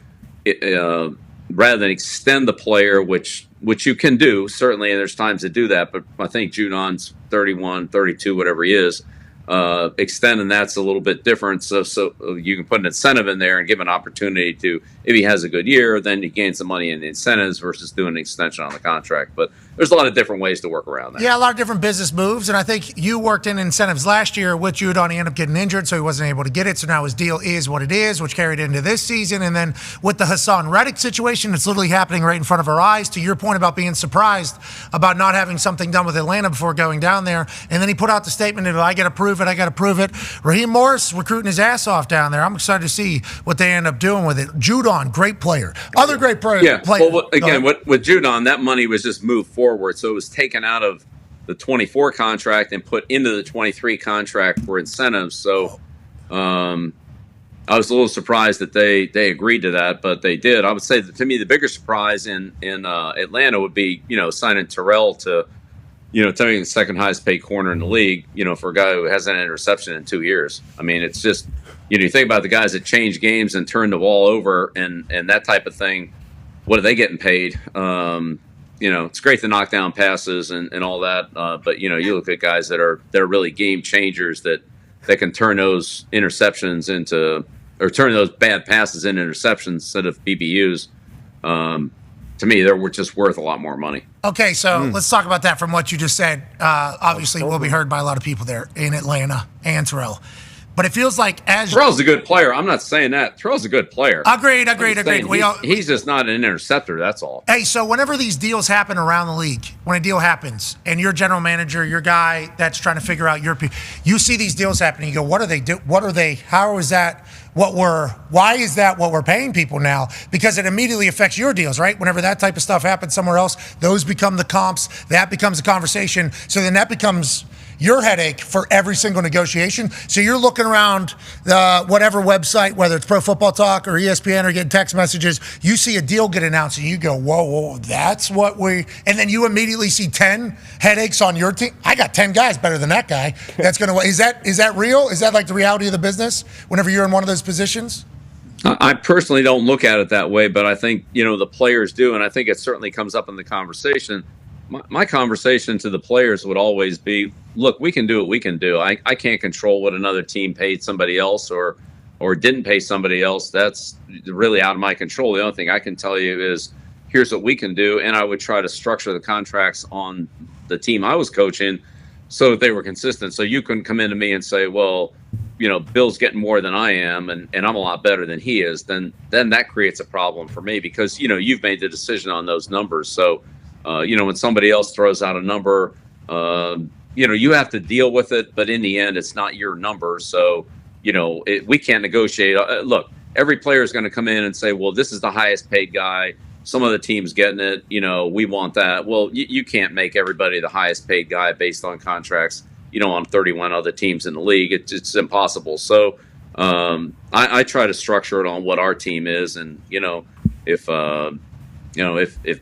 rather than extend the player, which you can do certainly, and there's times to do that. But I think Judon's 31, 32, whatever he is. Extending that's a little bit different, so you can put an incentive in there and give an opportunity to, if he has a good year, then he gains some money in the incentives versus doing an extension on the contract. But there's a lot of different ways to work around that. Yeah, a lot of different business moves, and I think you worked in incentives last year with Judon. He ended up getting injured, so he wasn't able to get it. So now his deal is what it is, which carried into this season. And then with the Hassan Reddick situation, it's literally happening right in front of our eyes. To your point about being surprised about not having something done with Atlanta before going down there, and then he put out the statement that I got to prove it. Raheem Morris recruiting his ass off down there. I'm excited to see what they end up doing with it. Judon, great player. Other great player. Yeah. Well, again, with Judon, that money was just moved forward, so it was taken out of the 24 contract and put into the 23 contract for incentives. So I was a little surprised that they agreed to that, but they did. I would say that to me, the bigger surprise in Atlanta would be signing Terrell to. Taking the second highest paid corner in the league, for a guy who hasn't had an interception in 2 years. I mean, it's just, you think about the guys that change games and turn the ball over and that type of thing. What are they getting paid? It's great to knock down passes and all that. But, you look at guys that are really game changers that can turn those interceptions or turn those bad passes into interceptions instead of BBUs. To me, they're just worth a lot more money. Okay, so let's talk about that from what you just said. Obviously, we'll be heard by a lot of people there in Atlanta and Terrell. But it feels like as Terrell's a good player. I'm not saying that. Terrell's a good player. Agreed. He's just not an interceptor. That's all. Hey, so whenever these deals happen around the league, when a deal happens, and your general manager, your guy that's trying to figure out you see these deals happening. You go, what are they do? What are they? How is that? Why is that what we're paying people now? Because it immediately affects your deals, right? Whenever that type of stuff happens somewhere else, those become the comps. That becomes a conversation. So then that becomes your headache for every single negotiation. So you're looking around whatever website, whether it's Pro Football Talk or ESPN, or getting text messages. You see a deal get announced, and you go, whoa, that's what we. And then you immediately see 10 headaches on your team. I got 10 guys better than that guy. That's gonna. Is that real? Is that like the reality of the business? Whenever you're in one of those positions. I personally don't look at it that way, but I think the players do, and I think it certainly comes up in the conversation. My conversation to the players would always be, look, we can do what we can do. I can't control what another team paid somebody else or didn't pay somebody else. That's really out of my control. The only thing I can tell you is, here's what we can do. And I would try to structure the contracts on the team I was coaching so that they were consistent. So you couldn't come into me and say, well, Bill's getting more than I am and I'm a lot better than he is. Then that creates a problem for me because, you've made the decision on those numbers. So, when somebody else throws out a number, you have to deal with it. But in the end, it's not your number. So, we can't negotiate. Look, every player is going to come in and say, well, this is the highest paid guy. Some of the teams getting it. We want that. Well, you can't make everybody the highest paid guy based on contracts, on 31 other teams in the league. It's impossible. So I try to structure it on what our team is. And, if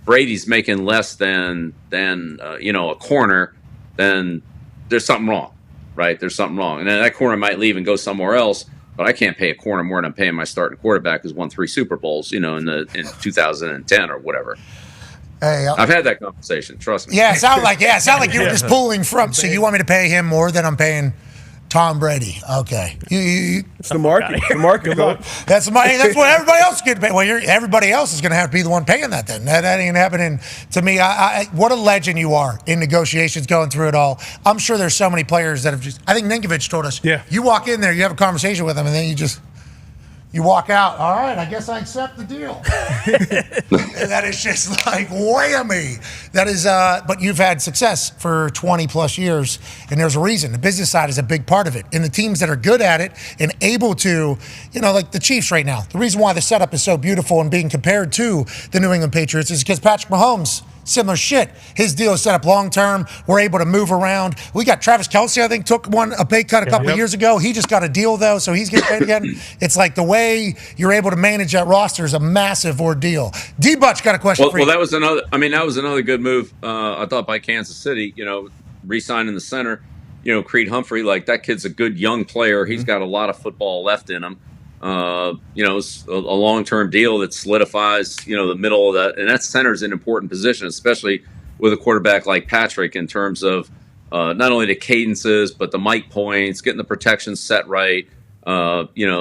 Brady's making less than a corner, then there's something wrong, right? There's something wrong. And then that corner might leave and go somewhere else, but I can't pay a corner more than I'm paying my starting quarterback who's won 3 Super Bowls, in 2010 or whatever. Hey, I've had that conversation. Trust me. Yeah, it sounded like you were just pulling from. So you want me to pay him more than I'm paying Tom Brady? Okay, it's the market. The market. That's what everybody else is getting paid. Well, everybody else is going to have to be the one paying that. Then that ain't happening to me. What a legend you are in negotiations, going through it all. I'm sure there's so many players that have just. I think Ninkovich told us. Yeah. You walk in there, you have a conversation with them, and then you walk out. All right, I guess I accept the deal. And that is just like whammy. That is, but you've had success for 20 plus years, and there's a reason. The business side is a big part of it. And the teams that are good at it and able to, like the Chiefs right now, the reason why the setup is so beautiful and being compared to the New England Patriots is because Patrick Mahomes, similar shit. His deal is set up long term. We're able to move around. We got Travis Kelce, I think, took a pay cut a couple of years ago. He just got a deal, though, so he's getting paid again. It's like the way you're able to manage that roster is a massive ordeal. D-Butch got a question for you. Well, that was another good move, I thought, by Kansas City, re-signing the center, Creed Humphrey. Like, that kid's a good young player. He's got a lot of football left in him. It's a long-term deal that solidifies, the middle of that. And that center is an important position, especially with a quarterback like Patrick, in terms of not only the cadences, but the mic points, getting the protection set right,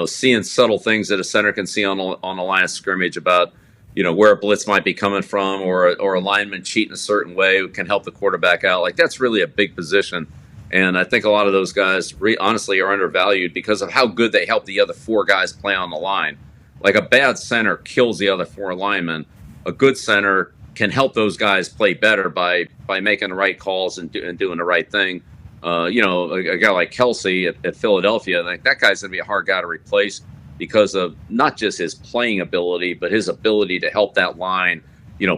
seeing subtle things that a center can see on the line of scrimmage about, where a blitz might be coming from or a lineman cheating a certain way can help the quarterback out. Like, that's really a big position. And I think a lot of those guys, honestly, are undervalued because of how good they help the other 4 guys play on the line. Like, a bad center kills the other 4 linemen. A good center can help those guys play better by making the right calls and doing the right thing. A guy like Kelce at Philadelphia, like, that guy's going to be a hard guy to replace because of not just his playing ability, but his ability to help that line,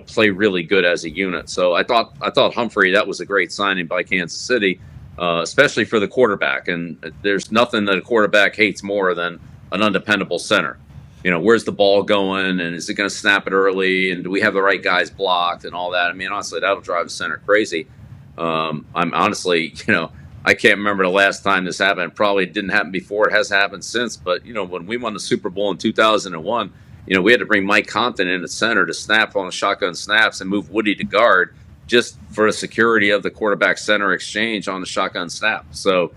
play really good as a unit. So I thought Humphrey, that was a great signing by Kansas City. Especially for the quarterback. And there's nothing that a quarterback hates more than an undependable center. Where's the ball going, and is it going to snap it early, and do we have the right guys blocked and all that? I mean, honestly, that'll drive a center crazy. I'm honestly, I can't remember the last time this happened. It probably didn't happen before. It has happened since. But, when we won the Super Bowl in 2001, we had to bring Mike Compton in at center to snap on the shotgun snaps and move Woody to guard, just for the security of the quarterback center exchange on the shotgun snap. So,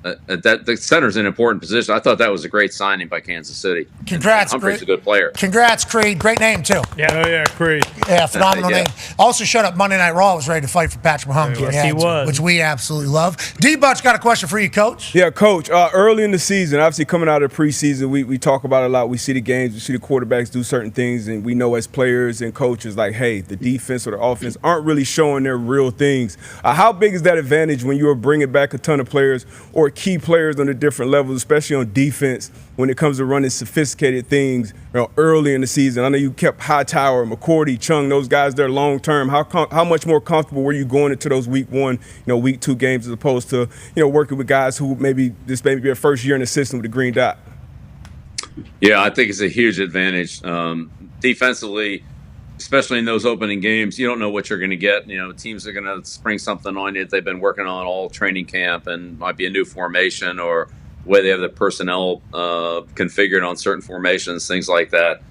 that the center's an important position. I thought that was a great signing by Kansas City. Congrats, Humphrey's Creed. a good player. Congrats, Creed. Great name, too. Yeah, oh, yeah, Creed. Yeah, phenomenal Yeah. name. Also showed up Monday Night Raw, was ready to fight for Patrick Mahomes. Yes, he was. Which we absolutely love. D-Butch got a question for you, Coach. Yeah, Coach. Early in the season, obviously coming out of the preseason, we talk about it a lot. We see the games, we see the quarterbacks do certain things, and we know as players and coaches, like, hey, the defense or the offense aren't really showing their real things. How big is that advantage when you are bringing back a ton of players or key players on the different levels, especially on defense, when it comes to running sophisticated things early in the season? I know you kept Hightower, McCourty, Chung, those guys there long term. How much more comfortable were you going into those week 1, week 2 games as opposed to working with guys who maybe this may be their first year in the system with the green dot? Yeah, I think it's a huge advantage. Defensively, especially in those opening games, you don't know what you're going to get. Teams are going to spring something on you that they've been working on all training camp, and might be a new formation or the way they have the personnel configured on certain formations, things like that.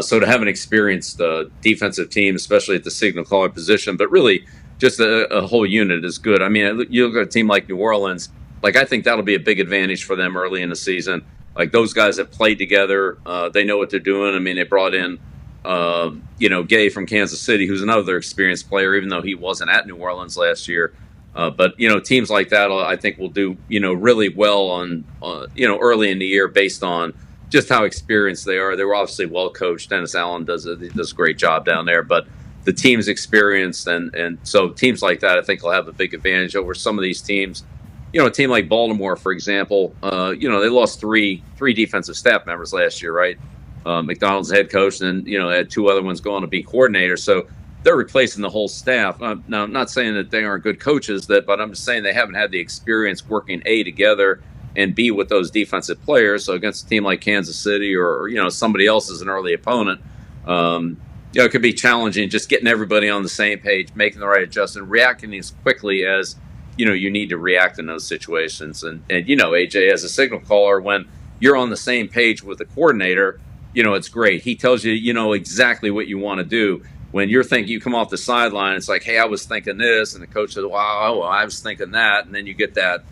So to have an experienced defensive team, especially at the signal caller position, but really just a whole unit is good. I mean, you look at a team like New Orleans, I think that'll be a big advantage for them early in the season. Those guys have played together. They know what they're doing. I mean, they brought in Gay from Kansas City, who's another experienced player, even though he wasn't at New Orleans last year. But teams like that, I think, will do really well on early in the year based on just how experienced they are. They were obviously well coached. Dennis Allen does a great job down there, but the team's experienced, and so teams like that, I think, will have a big advantage over some of these teams. A team like Baltimore, for example, they lost three defensive staff members last year, right? McDonald's head coach, and then they had 2 other ones going to be coordinators. So they're replacing the whole staff. Now, I'm not saying that they aren't good coaches, but I'm just saying they haven't had the experience working A, together, and B, with those defensive players. So against a team like Kansas City or somebody else as an early opponent, it could be challenging just getting everybody on the same page, making the right adjustment, reacting as quickly as you need to react in those situations. And AJ, as a signal caller, when you're on the same page with the coordinator, it's great. He tells you, exactly what you want to do. When you come off the sideline, it's like, hey, I was thinking this, and the coach says, wow, I was thinking that, and then you get that,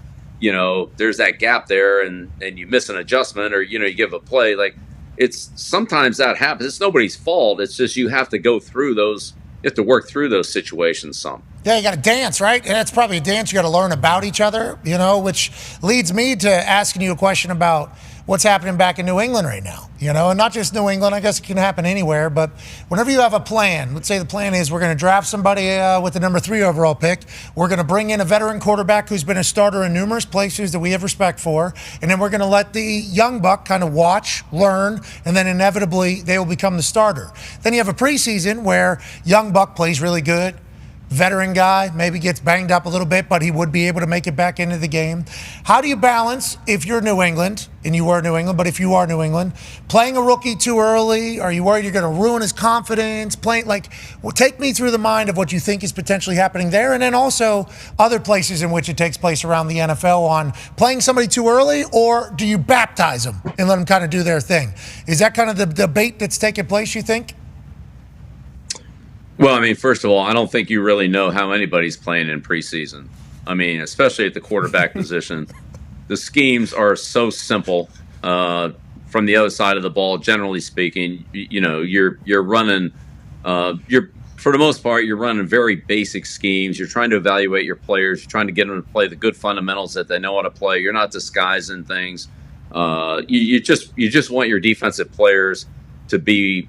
there's that gap there, and you miss an adjustment, or you give a play. It's sometimes that happens. It's nobody's fault. It's just you have to go through those. You have to work through those situations some. Yeah, you got to dance, right? And that's probably a dance you got to learn about each other, which leads me to asking you a question about what's happening back in New England right now, and not just New England. I guess it can happen anywhere, but whenever you have a plan, let's say the plan is we're going to draft somebody with the number 3 overall pick. We're going to bring in a veteran quarterback who's been a starter in numerous places that we have respect for, and then we're going to let the young buck kind of watch, learn, and then inevitably they will become the starter. Then you have a preseason where young buck plays really good. Veteran guy, maybe gets banged up a little bit, but he would be able to make it back into the game. How do you balance, if you're New England, and you were New England, but if you are New England, playing a rookie too early? Are you worried you're going to ruin his confidence? Take me through the mind of what you think is potentially happening there, and then also other places in which it takes place around the NFL on playing somebody too early, or do you baptize them and let them kind of do their thing? Is that kind of the debate that's taking place, you think? Well, I mean, first of all, I don't think you really know how anybody's playing in preseason. I mean, especially at the quarterback position. The schemes are so simple from the other side of the ball, generally speaking. You're running, for the most part, you're running very basic schemes. You're trying to evaluate your players. You're trying to get them to play the good fundamentals that they know how to play. You're not disguising things. You just want your defensive players to be,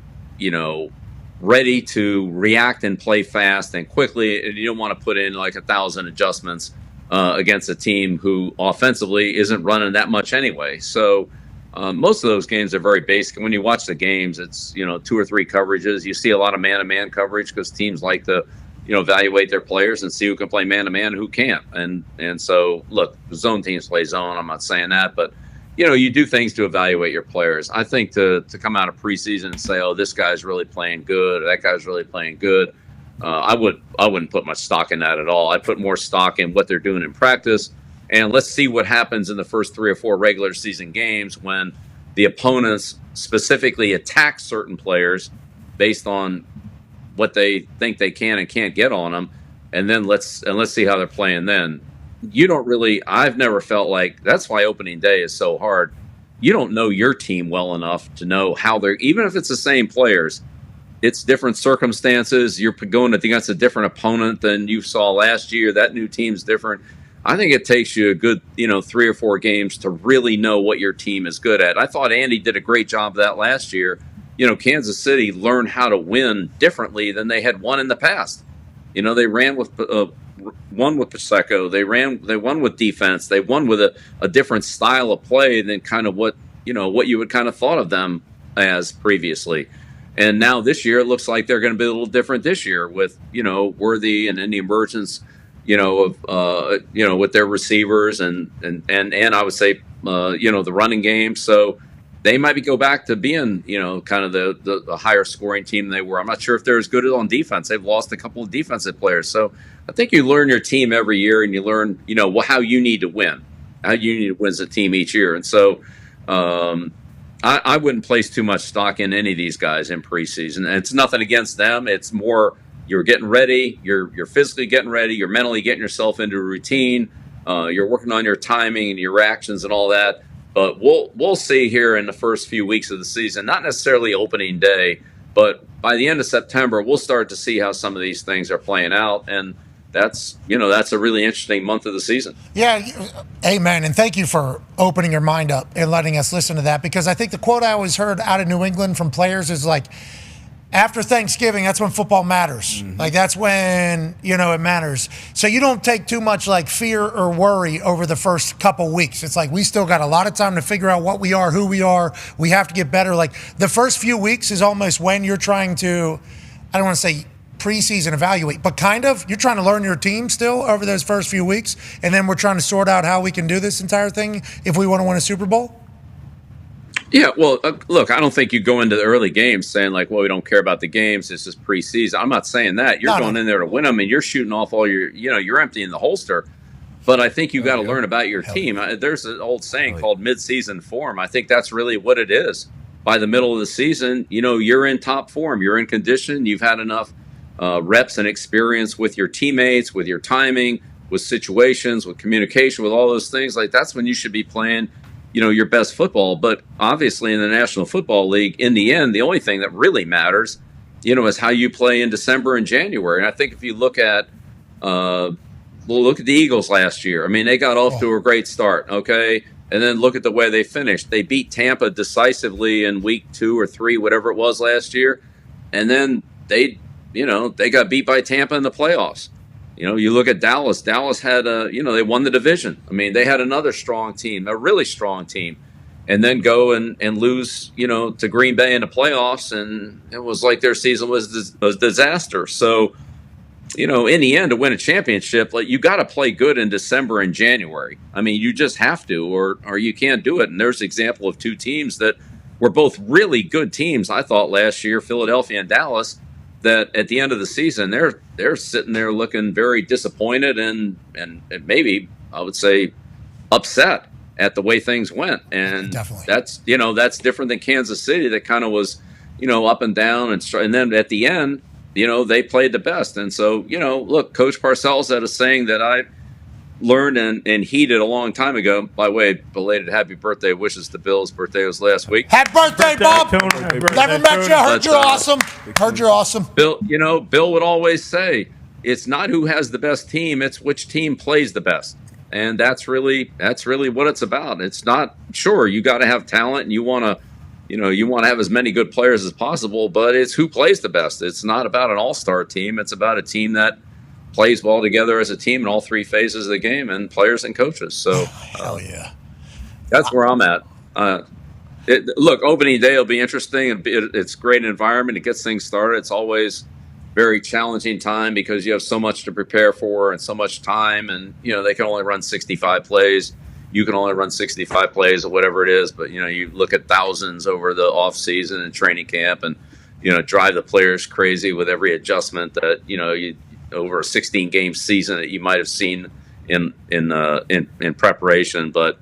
ready to react and play fast and quickly. And you don't want to put in 1,000 adjustments against a team who offensively isn't running that much anyway. So most of those games are very basic. And when you watch the games, it's 2 or 3 coverages. You see a lot of man-to-man coverage because teams like to evaluate their players and see who can play man-to-man and who can't. And so, look, zone teams play zone. I'm not saying that, but you do things to evaluate your players. I think to come out of preseason and say, oh, this guy's really playing good, or that guy's really playing good, I wouldn't put much stock in that at all. I'd put more stock in what they're doing in practice, and let's see what happens in the first 3 or 4 regular season games when the opponents specifically attack certain players based on what they think they can and can't get on them, and then let's see how they're playing then. you don't really. I've never felt like that's why opening day is so hard. You don't know your team well enough to know how they're. Even if it's the same players, it's different circumstances. You're going against a different opponent than you saw last year. That new team's different. I think it takes you a good, 3 or 4 games to really know what your team is good at. I thought Andy did a great job of that last year. Kansas City learned how to win differently than they had won in the past. They won with Pacheco. They won with defense. They won with a different style of play than kind of what you would kind of thought of them as previously. And now this year, it looks like they're going to be a little different this year with, Worthy and in the emergence, with their receivers and I would say, the running game. So they might go back to being, kind of the higher scoring team than they were. I'm not sure if they're as good on defense. They've lost a couple of defensive players. So I think you learn your team every year and you learn, how you need to win, how you need to win as a team each year. And so, I wouldn't place too much stock in any of these guys in preseason. And it's nothing against them. It's more you're getting ready, you're physically getting ready, you're mentally getting yourself into a routine, you're working on your timing and your reactions and all that. But we'll see here in the first few weeks of the season, not necessarily opening day, but by the end of September, we'll start to see how some of these things are playing out. And that's a really interesting month of the season. Yeah, amen. And thank you for opening your mind up and letting us listen to that, because I think the quote I always heard out of New England from players is like, after Thanksgiving, that's when football matters. Mm-hmm. Like that's when, it matters. So you don't take too much like fear or worry over the first couple weeks. It's like we still got a lot of time to figure out what we are, who we are. We have to get better. Like the first few weeks is almost when you're trying to, I don't want to say preseason evaluate, but kind of you're trying to learn your team still over those first few weeks, and then we're trying to sort out how we can do this entire thing if we want to win a Super Bowl. Yeah, well, look, I don't think you go into the early games saying like, well, we don't care about the games. This is preseason. I'm not saying that. You're going in there to win them, and you're shooting off all your, you're emptying the holster. But I think you got to learn about your team. There's an old saying called mid-season form. I think that's really what it is. By the middle of the season, you're in top form. You're in condition. You've had enough reps and experience with your teammates, with your timing, with situations, with communication, with all those things. Like that's when you should be playing, your best football. But obviously in the National Football League, in the end, the only thing that really matters, is how you play in December and January. And I think if you look at the Eagles last year, I mean, they got off to a great start. Okay. And then look at the way they finished. They beat Tampa decisively in week 2 or 3, whatever it was last year. And then they got beat by Tampa in the playoffs. You look at Dallas. Dallas had they won the division. I mean, they had another strong team, a really strong team, and then go and lose, to Green Bay in the playoffs, and it was like their season was a disaster. So, in the end, to win a championship, like you got to play good in December and January. I mean, you just have to, or you can't do it. And there's an example of 2 teams that were both really good teams, I thought, last year, Philadelphia and Dallas, that at the end of the season, they're sitting there looking very disappointed and maybe, I would say, upset at the way things went. And that's different than Kansas City that kind of was, up and down. And then at the end, they played the best. And so, look, Coach Parcells had a saying that I learned and heeded a long time ago. By the way, belated happy birthday wishes to Bill. His birthday was last week. Happy birthday, Bob! Never met you. Heard you're awesome. Heard you're awesome. Bill, Bill would always say, it's not who has the best team, it's which team plays the best. And that's really what it's about. It's not, sure, you got to have talent and you want to have as many good players as possible, but it's who plays the best. It's not about an all-star team. It's about a team that plays well together as a team in all 3 phases of the game, and players and coaches. So, hell yeah, that's where I'm at. Look, opening day will be interesting. It's a great environment. It gets things started. It's always very challenging time because you have so much to prepare for and so much time. And they can only run 65 plays. You can only run 65 plays or whatever it is. But you look at thousands over the off season and training camp, and drive the players crazy with every adjustment that you. Over a 16-game season that you might have seen in preparation. But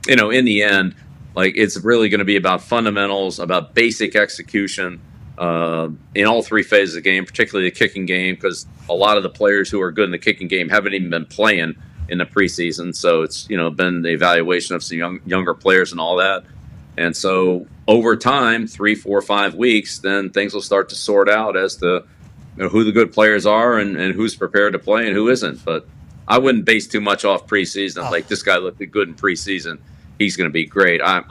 in the end, like it's really going to be about fundamentals, about basic execution in all 3 phases of the game, particularly the kicking game, because a lot of the players who are good in the kicking game haven't even been playing in the preseason. So it's been the evaluation of some younger players and all that. And so over time, 3, 4, 5 weeks, then things will start to sort out as to who the good players are and who's prepared to play and who isn't. But I wouldn't base too much off preseason. Like, this guy looked good in preseason, he's going to be great. I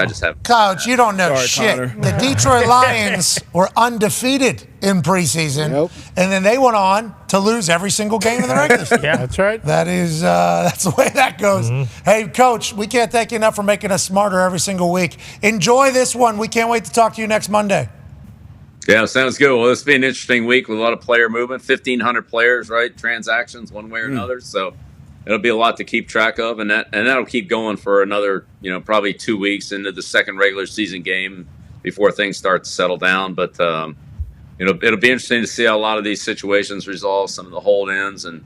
just have. Coach, you don't know Sorry, shit. Connor. The Detroit Lions were undefeated in preseason, and then they went on to lose every single game in the regular season. Yeah, that's right. That's the way that goes. Hey, Coach, we can't thank you enough for making us smarter every single week. Enjoy this one. We can't wait to talk to you next Monday. Yeah, sounds good. Well, this will be an interesting week with a lot of player movement, 1,500 players, right? Transactions one way or another. So it'll be a lot to keep track of, and that'll keep going for another, probably 2 weeks into the second regular season game before things start to settle down. But it'll be interesting to see how a lot of these situations resolve, some of the hold-ins and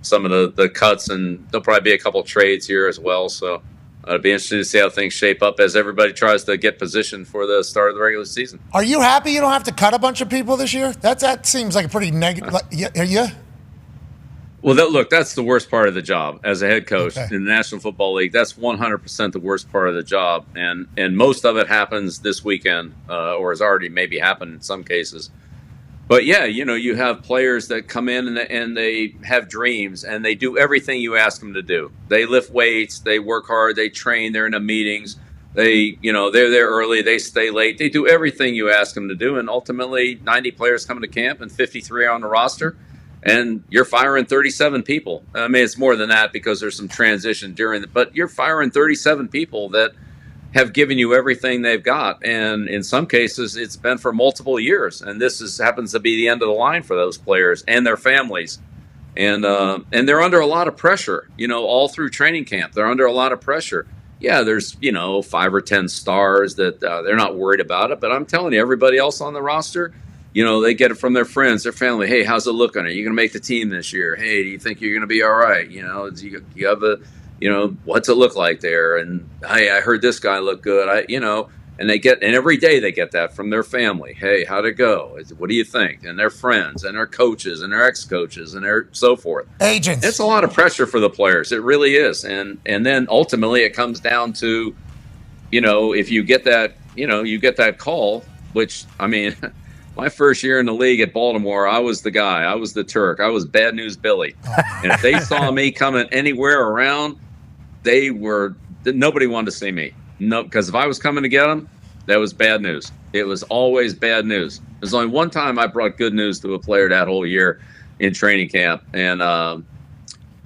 some of the cuts, and there'll probably be a couple trades here as well. So it'll be interesting to see how things shape up as everybody tries to get positioned for the start of the regular season. Are you happy you don't have to cut a bunch of people this year? That seems like a pretty negative. Are you? Well, that's the worst part of the job as a head coach in the National Football League. That's 100% the worst part of the job, and most of it happens this weekend, or has already maybe happened in some cases. But yeah, you have players that come in and they have dreams and they do everything you ask them to do. They lift weights, they work hard, they train, they're in the meetings, they're there early, they stay late, they do everything you ask them to do, and ultimately 90 players come to camp and 53 are on the roster. And you're firing 37 people. I mean, it's more than that because there's some transition but you're firing 37 people that have given you everything they've got. And in some cases, it's been for multiple years. And this happens to be the end of the line for those players and their families. And they're under a lot of pressure, all through training camp. They're under a lot of pressure. Yeah, there's, 5 or 10 stars that they're not worried about it. But I'm telling you, everybody else on the roster, they get it from their friends, their family. Hey, how's it looking? Are you going to make the team this year? Hey, do you think you're going to be all right? You have what's it look like there? And hey, I heard this guy look good. And every day they get that from their family. Hey, how'd it go? What do you think? And their friends and their coaches and their ex-coaches and their so forth. Agents. It's a lot of pressure for the players. It really is. And then ultimately it comes down to, if you get that, you get that call, which, I mean, my first year in the league at Baltimore, I was the guy. I was the Turk. I was Bad News Billy. And if they saw me coming anywhere around, nobody wanted to see me. No, because if I was coming to get them, that was bad news. It was always bad news. There's only one time I brought good news to a player that whole year in training camp. And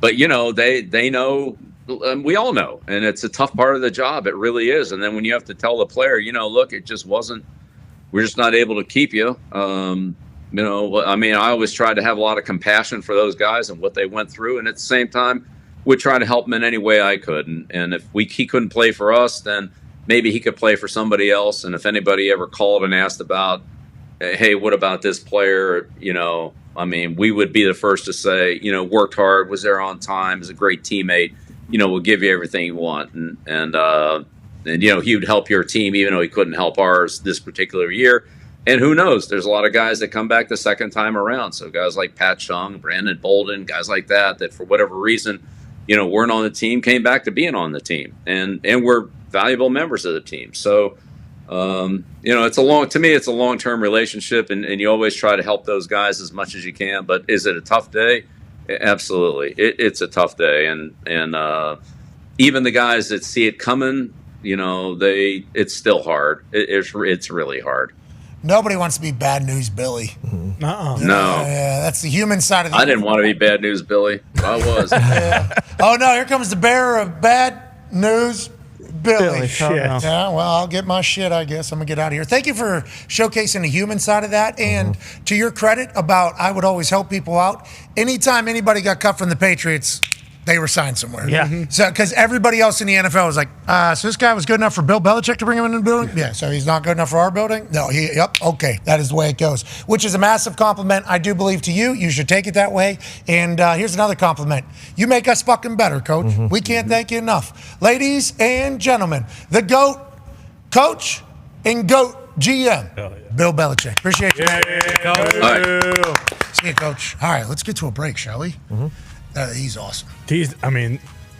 but they know, we all know, and it's a tough part of the job. It really is. And then when you have to tell the player, look, it just wasn't. We're just not able to keep you. I always tried to have a lot of compassion for those guys and what they went through. And at the same time, would try to help him in any way I could. And if he couldn't play for us, then maybe he could play for somebody else. And if anybody ever called and asked about, hey, what about this player? We would be the first to say, worked hard, was there on time, is a great teammate, we'll give you everything you want. And he would help your team even though he couldn't help ours this particular year. And who knows? There's a lot of guys that come back the second time around. So guys like Pat Chung, Brandon Bolden, guys like that for whatever reason, weren't on the team, came back to being on the team, and we're valuable members of the team. So, it's a long-term relationship, and you always try to help those guys as much as you can. But is it a tough day? Absolutely, it's a tough day, and even the guys that see it coming, it's still hard. It's really hard. Nobody wants to be Bad News Billy. No. Yeah, that's the human side of the. I didn't want to be Bad News Billy. I was. Yeah. Oh no! Here comes the bearer of Bad News Billy. Shit. Yeah, well, I'll get my shit, I guess. I'm going to get out of here. Thank you for showcasing the human side of that. And to your credit about I would always help people out. Anytime anybody got cut from the Patriots, they were signed somewhere. Yeah. So, because everybody else in the NFL was like, so this guy was good enough for Bill Belichick to bring him into the building? Yeah, so he's not good enough for our building? No, okay, that is the way it goes, which is a massive compliment, I do believe, to you. You should take it that way. And here's another compliment. You make us fucking better, Coach. We can't thank you enough. Ladies and gentlemen, the GOAT, Coach and GOAT GM, Bill Belichick. Appreciate you. All right. See you, Coach. All right, let's get to a break, shall we? He's awesome.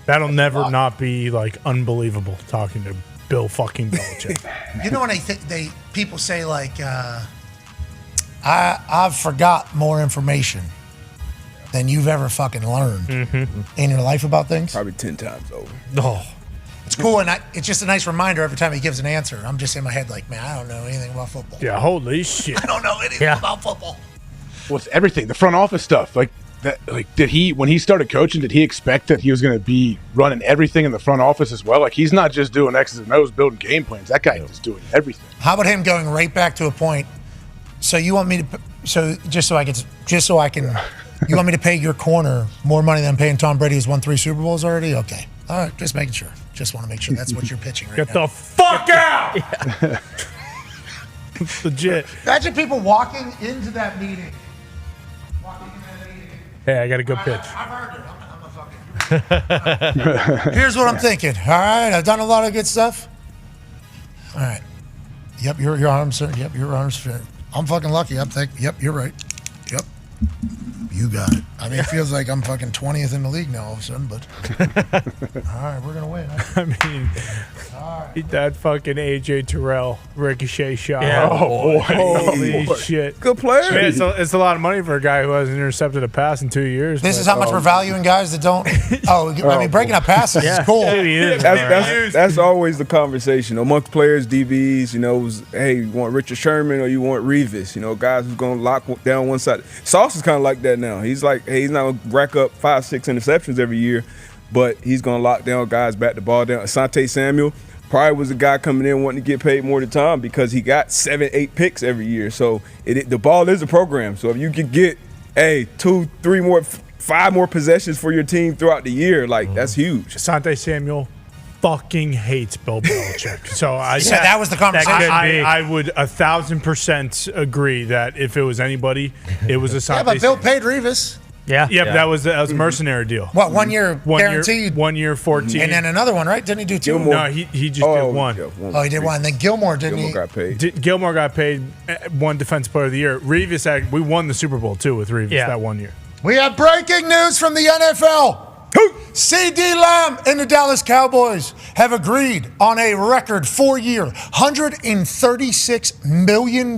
That'll never not be like unbelievable talking to Bill fucking Belichick. You know when people say like, I've forgot more information than you've ever fucking learned in your life about things? Probably 10 times over. Oh. It's cool, and it's just a nice reminder every time he gives an answer. I'm just in my head like, man, I don't know anything about football. Yeah, holy shit. I don't know anything about football. Well, it's everything. The front office stuff. Like that. Like, when he started coaching, did he expect that he was going to be running everything in the front office as well? Like, he's not just doing X's and O's, building game plans. That guy is doing everything. How about him going right back to a point? So you want me to? So just so I can. You want me to pay your corner more money than paying Tom Brady, who's won 3 Super Bowls already? Okay. All right, just making sure. Just want to make sure that's what you're pitching right now. Get the fuck out! It's legit. Imagine people walking into that meeting. Hey, I got a good pitch. I've heard it. Here's what I'm thinking. All right, I've done a lot of good stuff. All right. Yep, your arms, sir. Yep, your arms, sir. I'm fucking lucky. Yep, you're right. Yep. You got it. I mean, it feels like I'm fucking 20th in the league now all of a sudden, but all right, we're going to win. I mean, eat that fucking AJ Terrell ricochet shot. Yeah. Oh, boy. Holy shit. Good player. Man, it's a lot of money for a guy who hasn't intercepted a pass in 2 years. This is how much we're valuing guys that don't. Breaking up passes is cool. That's always the conversation amongst players, DBs. Hey, you want Richard Sherman or you want Revis? Guys who's going to lock down one side. Sauce is kind of like that now. He's like, hey, he's not going to rack up 5-6 interceptions every year, but he's going to lock down guys, back the ball down. Asante Samuel probably was a guy coming in wanting to get paid more than Tom because he got 7-8 picks every year. So the ball is a program. So if you could get 2, 3 more, 5 more possessions for your team throughout the year, that's huge. Asante Samuel fucking hates Bill Belichick. So that was the conversation. I would 1,000% agree that if it was anybody, it was Asante. Yeah, but Bill paid Revis. Yeah, but that was a mercenary deal. What, 1 year guaranteed? 1 year, 14. And then another one, right? Didn't he do 2? No, he just did one. He did one. And then Gilmore, didn't he? Gilmore got paid one Defensive Player of the Year. Revis, we won the Super Bowl, too, with Revis that 1 year. We have breaking news from the NFL. CeeDee Lamb and the Dallas Cowboys have agreed on a record 4-year, $136 million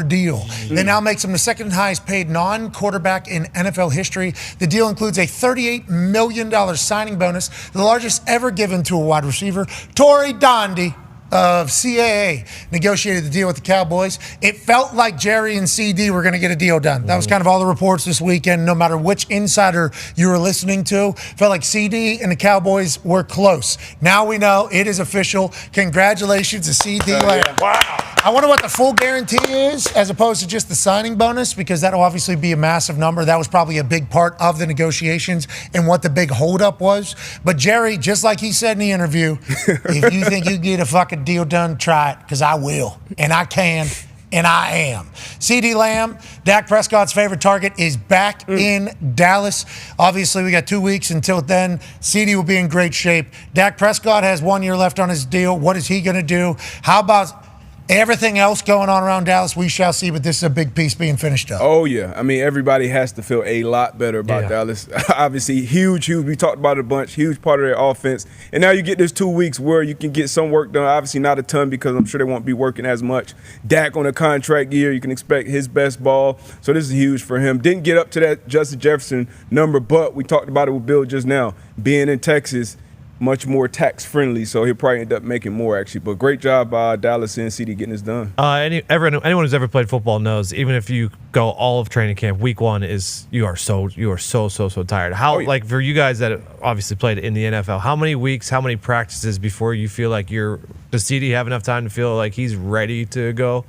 deal. That now makes him the second highest paid non-quarterback in NFL history. The deal includes a $38 million signing bonus, the largest ever given to a wide receiver. Torrey Dondy of CAA negotiated the deal with the Cowboys. It felt like Jerry and CD were going to get a deal done. That was kind of all the reports this weekend, no matter which insider you were listening to. Felt like CD and the Cowboys were close. Now we know it is official. Congratulations to CeeDee Lamb. Yeah. Wow. I wonder what the full guarantee is as opposed to just the signing bonus, because that'll obviously be a massive number. That was probably a big part of the negotiations and what the big holdup was. But Jerry, just like he said in the interview, if you think you can get a fucking deal done, try it, because I will, and I can, and I am. CeeDee Lamb, Dak Prescott's favorite target, is back in Dallas. Obviously, we got 2 weeks until then. CeeDee will be in great shape. Dak Prescott has 1 year left on his deal. What is he going to do? How about everything else going on around Dallas? We shall see, but this is a big piece being finished up. Oh, yeah. I mean, everybody has to feel a lot better about Dallas. Obviously, huge. We talked about it a bunch. Huge part of their offense. And now you get this 2 weeks where you can get some work done. Obviously, not a ton because I'm sure they won't be working as much. Dak on a contract year. You can expect his best ball. So this is huge for him. Didn't get up to that Justin Jefferson number, but we talked about it with Bill just now. Being in Texas, much more tax friendly, so he'll probably end up making more actually. But great job by Dallas and CeeDee getting this done. Anyone who's ever played football knows, even if you go all of training camp, week 1 is you are so tired. How like for you guys that obviously played in the NFL, how many weeks, how many practices before you feel like does CeeDee have enough time to feel like he's ready to go?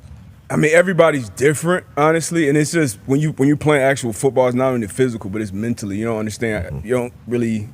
I mean, everybody's different, honestly, and it's just when you're playing actual football, it's not only physical, but it's mentally. You don't understand. You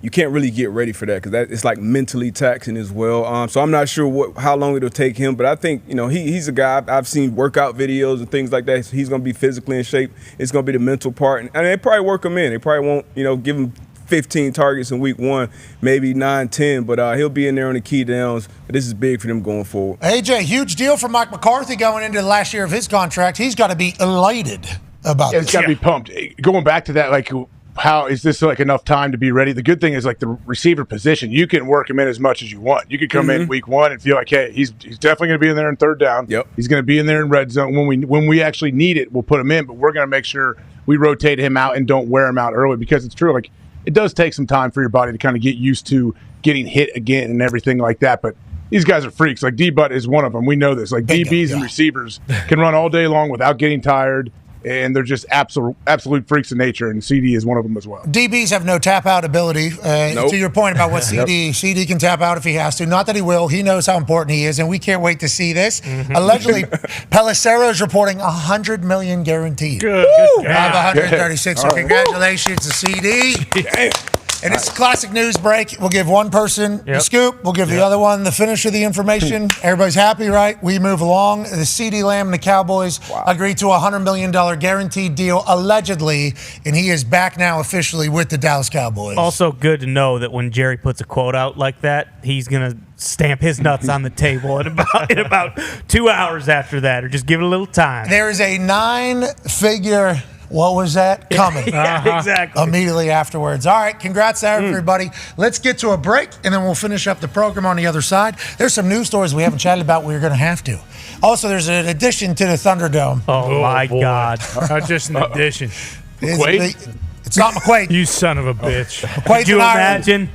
can't really get ready for that because it's like mentally taxing as well. So I'm not sure how long it'll take him, but I think he's a guy I've seen workout videos and things like that. So he's going to be physically in shape. It's going to be the mental part, and they probably work him in. They probably won't give him 15 targets in week 1, maybe 9, 10, but he'll be in there on the key downs. But this is big for them going forward. AJ, huge deal for Mike McCarthy going into the last year of his contract. He's got to be elated about this. He's got to be pumped. Going back to that, like how is this like enough time to be ready? The good thing is like the receiver position, you can work him in as much as you want. You could come in week 1 and feel like, hey, he's definitely going to be in there in third down. Yep. He's going to be in there in red zone. When we actually need it, we'll put him in, but we're going to make sure we rotate him out and don't wear him out early, because it's true. Like, it does take some time for your body to kind of get used to getting hit again and everything like that. But these guys are freaks. Like D-Butt is one of them. We know this. Like DBs and receivers can run all day long without getting tired. And they're just absolute freaks of nature, and CeeDee is one of them as well. DBs have no tap-out ability. To your point about what CeeDee can tap out if he has to. Not that he will. He knows how important he is, and we can't wait to see this. Allegedly, Pelissero is reporting $100 million guaranteed. Good. Out of 136. So congratulations to CeeDee. And it's a classic news break. We'll give one person the scoop. We'll give the other one the finish of the information. Everybody's happy, right? We move along. The CeeDee Lamb and the Cowboys agreed to a $100 million guaranteed deal, allegedly, and he is back now officially with the Dallas Cowboys. Also good to know that when Jerry puts a quote out like that, he's going to stamp his nuts on the table in about 2 hours after that, or just give it a little time. There is a 9-figure... What was that? Coming. Exactly. Immediately afterwards. All right, congrats to everybody. Let's get to a break, and then we'll finish up the program on the other side. There's some news stories we haven't chatted about. We're going to have to. Also, there's an addition to the Thunderdome. Oh my God. Not just an addition. It's not McQuaid. You son of a bitch. McQuaid's Could you imagine?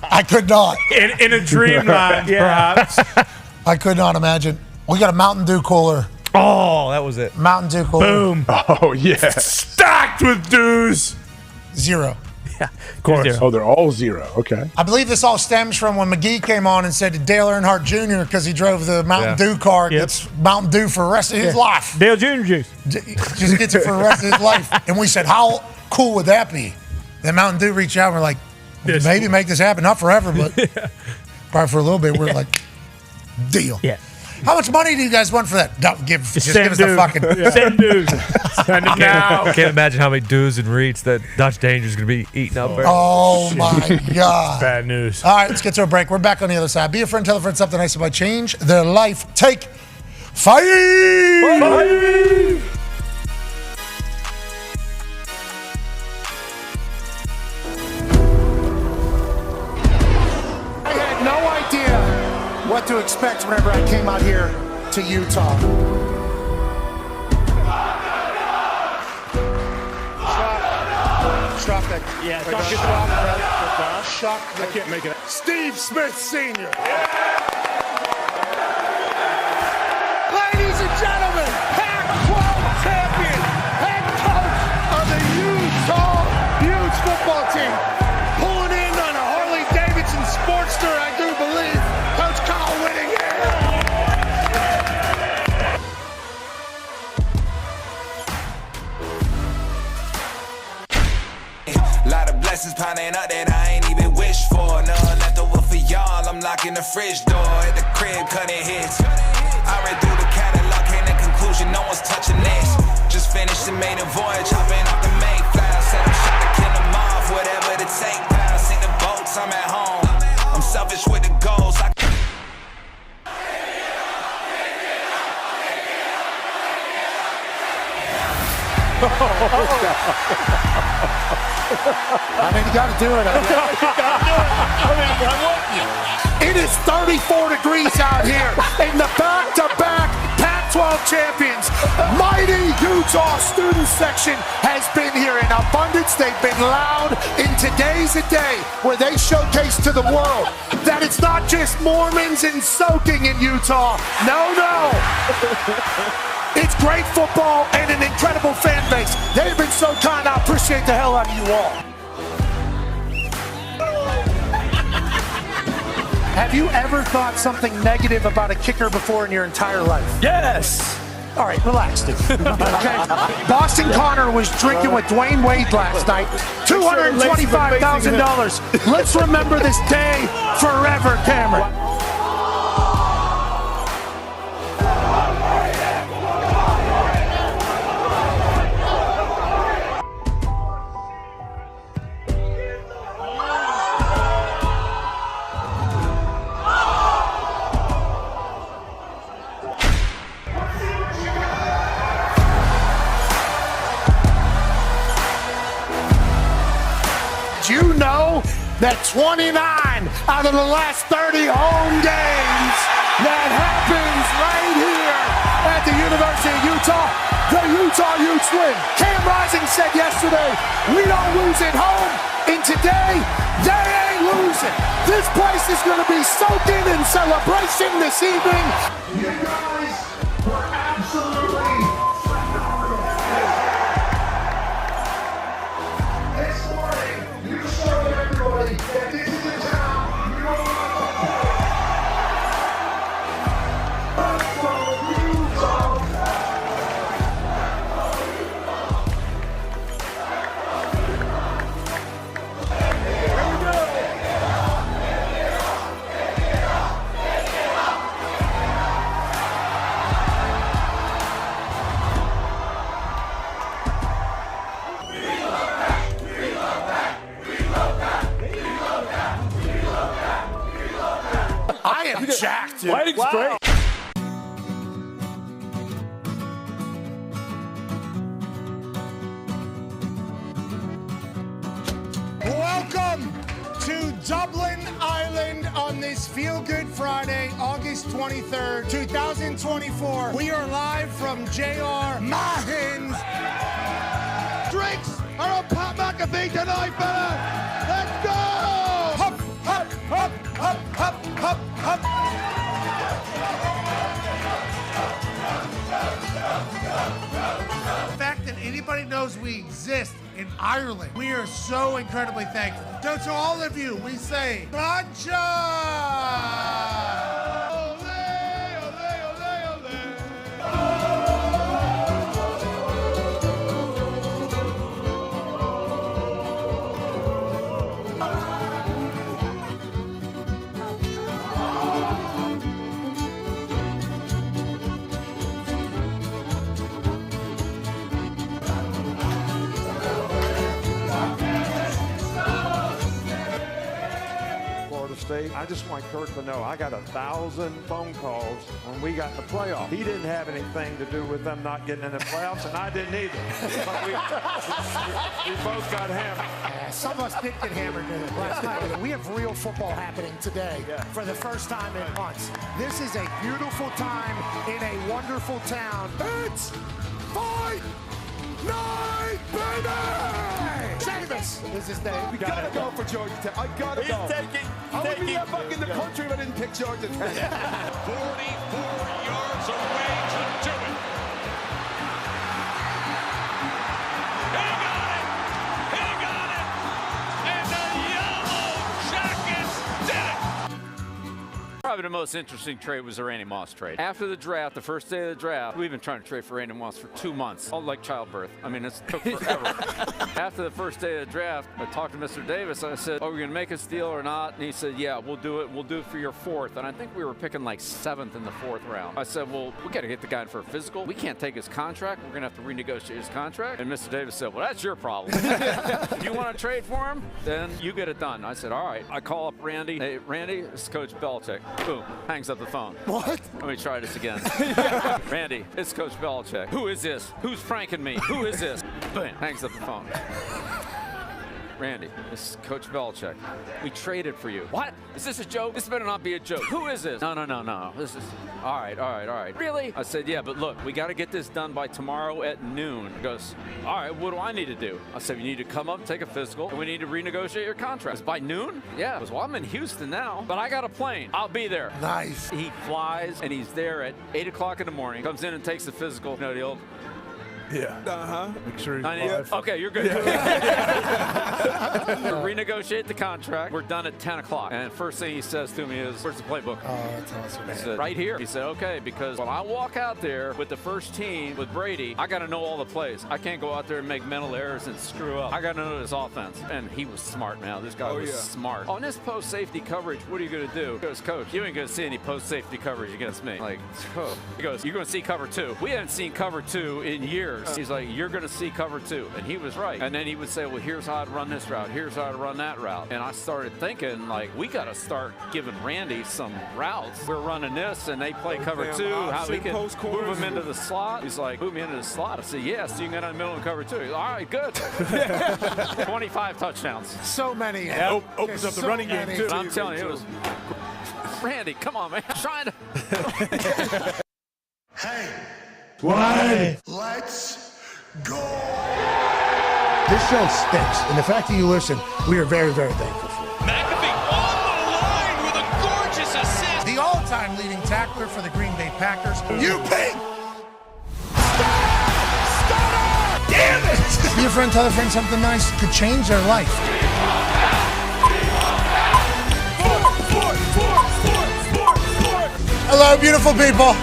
I could not. In a dreamland, perhaps. I could not imagine. We got a Mountain Dew cooler. Oh, that was it. Mountain Dew cooler. Boom. Oh, yeah. Stacked with dues. 0. Yeah, of course. Oh, they're all 0. Okay. I believe this all stems from when McGee came on and said to Dale Earnhardt Jr., because he drove the Mountain Dew car, gets Mountain Dew for the rest of his life. Dale Jr. juice. Just gets it for the rest of his life. And we said, how cool would that be? Then Mountain Dew reached out and we're like, maybe make this happen. Not forever, but probably for a little bit. We're like, deal. Yeah. How much money do you guys want for that? Don't just give us dude. the fucking... Send dudes. Send them now. I can't imagine how many dues and reads that Dutch Danger's going to be eating up there. Oh, my God. Bad news. All right, let's get to a break. We're back on the other side. Be a friend, tell a friend something nice about change their life. Take 5. I had no idea what to expect whenever I came out here to Utah. Shock that. Yeah, Shock. I can't make it. Steve Smith Sr. Ladies and gentlemen, Pac-12 champion, head coach of the Utah Utes football team, pulling in on a Harley-Davidson Sportster, I do believe, Coach Kyle Whittingham. Lot of blessings piling up that I ain't even wished for. None left over for y'all. I'm locking the fridge door at the crib, cutting hits. I read through the catalog, came to conclusion, no one's touching this. Just finished the maiden voyage, hopping off the Mayflower. Said I'm trying to kill them off, whatever the take down. Sing the boats, I'm at home. I'm selfish with the goals. I mean, you got to do it. It is 34 degrees out here in the back-to-back Pac-12 champions. Mighty Utah student section has been here in abundance. They've been loud. In today's a day where they showcase to the world that it's not just Mormons and soaking in Utah. No. It's great football and an incredible fan base. They've been so kind. I appreciate the hell out of you all. Have you ever thought something negative about a kicker before in your entire life? Yes. All right, relax, dude. Okay. Boston Connor was drinking with Dwayne Wade last night. $225,000. Let's remember this day forever, Cameron. that 29 out of the last 30 home games that happens right here at the University of Utah, the Utah Utes win. Cam Rising said yesterday, we don't lose at home, and today, they ain't losing. This place is going to be soaking in celebration this evening. You guys were absolutely phenomenal. This morning, you showed everybody that this is a town you don't want to play. I am jacked, dude. Lighting's great. Welcome to Dublin, Ireland on this Feel Good Friday, August 23rd, 2024. We are live from J.R. Mahin's. Drinks are on Pat McAfee tonight, fella. Let's go! Hop, hop, hop, hop, hop, hop, hop. The fact that anybody knows we exist in Ireland, we are so incredibly thankful. So to all of you, we say, Bracha! State. I just want Kirk to know I got 1,000 phone calls when we got in the playoffs. He didn't have anything to do with them not getting in the playoffs, and I didn't either. But we both got hammered. Some of us did get hammered last night. We have real football happening today for the first time in months. This is a beautiful time in a wonderful town. It's fight night, baby! Davis is his name. We gotta go for Georgia Tech. I gotta go. I would be back in the country if I didn't pick Georgia Tech. 44 yards away to do it. He got it! He got it! And the Yellow Jackets did it! Probably the most interesting trade was the Randy Moss trade. After the draft, the first day of the draft, we've been trying to trade for Randy Moss for 2 months. All like childbirth. I mean, it took forever. After the first day of the draft, I talked to Mr. Davis. I said, are we going to make this deal or not? And he said, yeah, we'll do it. We'll do it for your 4th. And I think we were picking like 7th in the 4th round. I said, well, we got to get the guy for a physical. We can't take his contract. We're going to have to renegotiate his contract. And Mr. Davis said, well, that's your problem. If you want to trade for him, then you get it done. I said, all right. I call up Randy. Hey, Randy, it's Coach Belichick. Boom. Hangs up the phone. What? Let me try this again. Randy, it's Coach Belichick. Who is this? Who's pranking me? Who is this? Bam. Hangs up the phone. Randy, this is Coach Belichick. We traded for you. What? Is this a joke? This better not be a joke. Who is this? No. This is, all right. Really? I said, yeah, but look, we got to get this done by tomorrow at noon. He goes, all right, what do I need to do? I said, you need to come up, take a physical, and we need to renegotiate your contract. It's by noon? Yeah. He goes, well, I'm in Houston now, but I got a plane. I'll be there. Nice. He flies, and he's there at 8 o'clock in the morning, comes in and takes the physical. You know, the old, Yeah. Make sure he's alive. Okay, you're good. Renegotiate the contract. We're done at 10 o'clock. And first thing he says to me is, where's the playbook? Oh, that's awesome. I said, right here. He said, okay, because when I walk out there with the first team with Brady, I got to know all the plays. I can't go out there and make mental errors and screw up. I got to know his offense. And he was smart, man. This guy was smart. On this post-safety coverage, what are you going to do? He goes, Coach, you ain't going to see any post-safety coverage against me. Like, oh. He goes, you're going to see cover 2. We haven't seen cover 2 in years. receivers. He's like, you're going to see cover 2. And he was right. And then he would say, well, here's how I'd run this route. Here's how I'd run that route. And I started thinking, like, we got to start giving Randy some routes. We're running this, and they play cover 2. How we can move him into the slot. He's like, move me into the slot. I said, yes, so you can get in the middle and cover 2. He's like, all right, good. 25 touchdowns. So many. Yeah. Opens up the running game, too. I'm telling you, it was Randy, come on, man. I'm trying to. Hey. Why? Let's go. This show stinks, and the fact that you listen, we are very, very thankful for. McAfee on the line with a gorgeous assist. The all-time leading tackler for the Green Bay Packers, UP. Damn it! Your friend tell a friend something nice could change their life. Hello, beautiful people,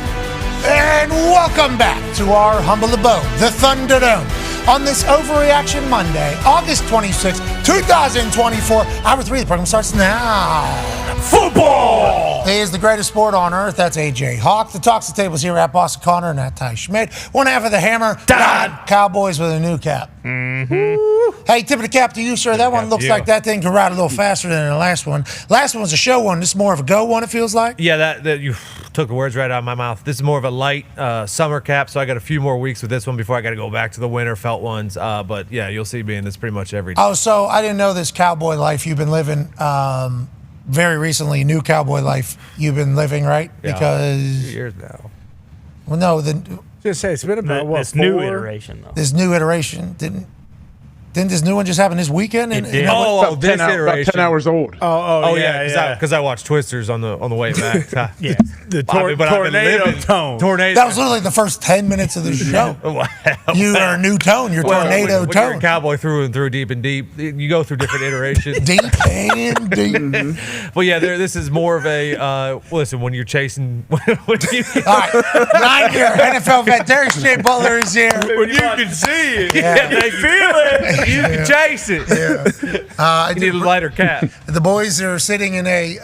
and welcome back to our humble abode, the Thunderdome, on this Overreaction Monday, August 26, 2024. Hour 3 of the program starts now. Football! It is the greatest sport on earth. That's AJ Hawk. The Talks the Tables here at Boston Connor and at Ty Schmidt. One half of the hammer, Dahn. Cowboys with a new cap. Mm-hmm. Hey, tip of the cap to you, sir. That one looks like that thing can ride a little faster than the last one. Last one was a show one. This is more of a go one, it feels like. Yeah, that you took the words right out of my mouth. This is more of a light summer cap, so I got a few more weeks with this one before I got to go back to the winter felt ones. But yeah, you'll see me in this pretty much every day. Oh, so I didn't know this cowboy life you've been living very recently. New cowboy life you've been living, right? Yeah, because years now. Well, no, just say it's been about this new iteration though. This new iteration didn't this new one just happen this weekend? This about iteration. 10 hours old. Oh yeah, because I watched Twisters on the way back. Yeah, the tornado tone. Tornado. That was literally the first 10 minutes of the show. You are a new tone. You're tornado when tone. You're a cowboy through and through, deep and deep. You go through different iterations. Deep and deep. But yeah, this is more of a listen when you're chasing. All right, 9-year NFL vet Darius J. Butler is here. When you can see it, Yeah. they feel it. You can chase it. Yeah. You need a lighter cap. The boys are sitting in a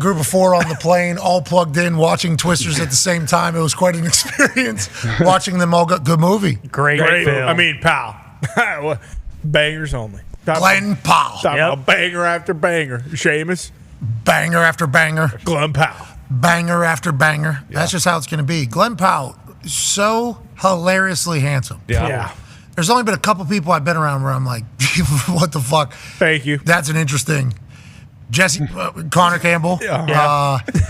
group of 4 on the plane, all plugged in, watching Twisters at the same time. It was quite an experience watching them all go. Good movie. Great film. I mean, pal. Bangers only. Glenn Powell. Talking about banger after banger. Sheamus. Banger after banger. Glenn Powell. Banger after banger. Yeah. That's just how it's going to be. Glenn Powell, so hilariously handsome. Yeah. There's only been a couple people I've been around where I'm like, what the fuck? Thank you. That's an interesting. Connor Campbell.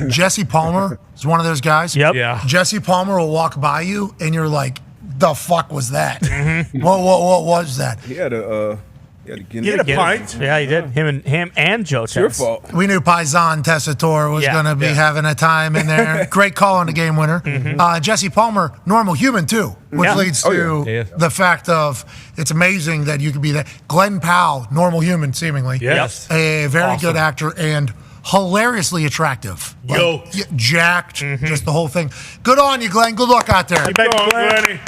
Jesse Palmer is one of those guys. Yep. Yeah. Jesse Palmer will walk by you and you're like, the fuck was that? Mm-hmm. What was that? He had a pint. Yeah, he did. Him and Joe. It's your fault. We knew Paisan Tessitore was going to be having a time in there. Great call on the game winner. Mm-hmm. Jesse Palmer, normal human too, which leads to the fact of it's amazing that you could be that. Glenn Powell, normal human seemingly. Yes. A very good actor and hilariously attractive. Jacked, just the whole thing. Good on you, Glenn. Good luck out there. Go on, Glenny.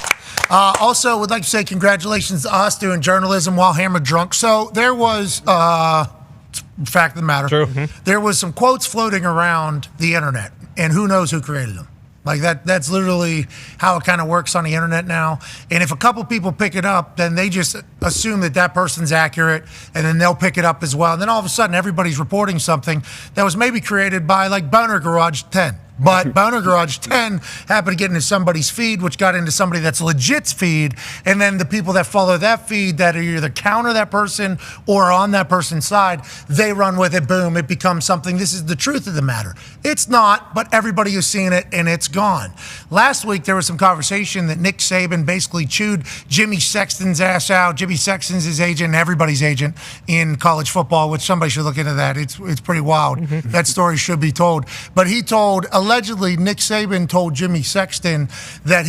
Also, would like to say congratulations to us doing journalism while hammered drunk. So there was, fact of the matter, there was some quotes floating around the internet, and who knows who created them. Like that's literally how it kind of works on the internet now. And if a couple people pick it up, then they just assume that person's accurate, and then they'll pick it up as well. And then all of a sudden, everybody's reporting something that was maybe created by like Boner Garage 10. But Boner Garage 10 happened to get into somebody's feed, which got into somebody that's legit's feed. And then the people that follow that feed that are either counter that person or are on that person's side, they run with it. Boom, it becomes something. This is the truth of the matter. It's not, but everybody has seen it and it's gone. Last week, there was some conversation that Nick Saban basically chewed Jimmy Sexton's ass out. Jimmy Sexton's his agent, everybody's agent in college football, which somebody should look into that. It's pretty wild. That story should be told. But he told, allegedly, Nick Saban told Jimmy Sexton that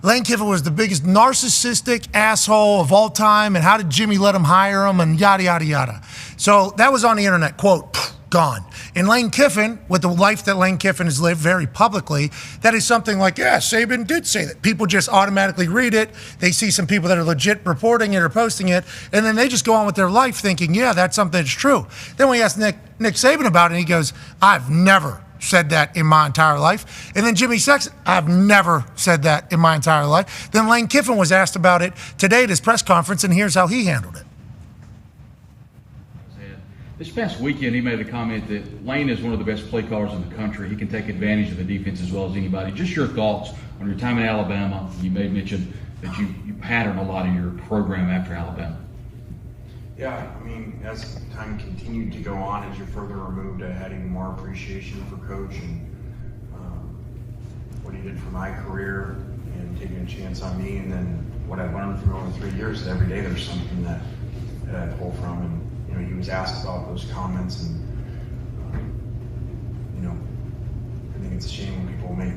Lane Kiffin was the biggest narcissistic asshole of all time, and how did Jimmy let him hire him, and yada, yada, yada. So that was on the internet, quote, gone. And Lane Kiffin, with the life that Lane Kiffin has lived very publicly, that is something like, yeah, Saban did say that. People just automatically read it. They see some people that are legit reporting it or posting it, and then they just go on with their life thinking, yeah, that's something that's true. Then we asked Nick Saban about it, and he goes, I've never said that in my entire life. And then Jimmy Sexton, I've never said that in my entire life. Then Lane Kiffin was asked about it today at his press conference, and here's how he handled it. This past weekend, he made a comment that Lane is one of the best play callers in the country. He can take advantage of the defense as well as anybody. Just your thoughts on your time in Alabama. You made mention that you pattern a lot of your program after Alabama. Yeah, I mean, as time continued to go on, as you're further removed, I had even more appreciation for Coach and what he did for my career and taking a chance on me. And then what I learned from over 3 years is every day there's something that I pull from. And he was asked about those comments, and I think it's a shame when people make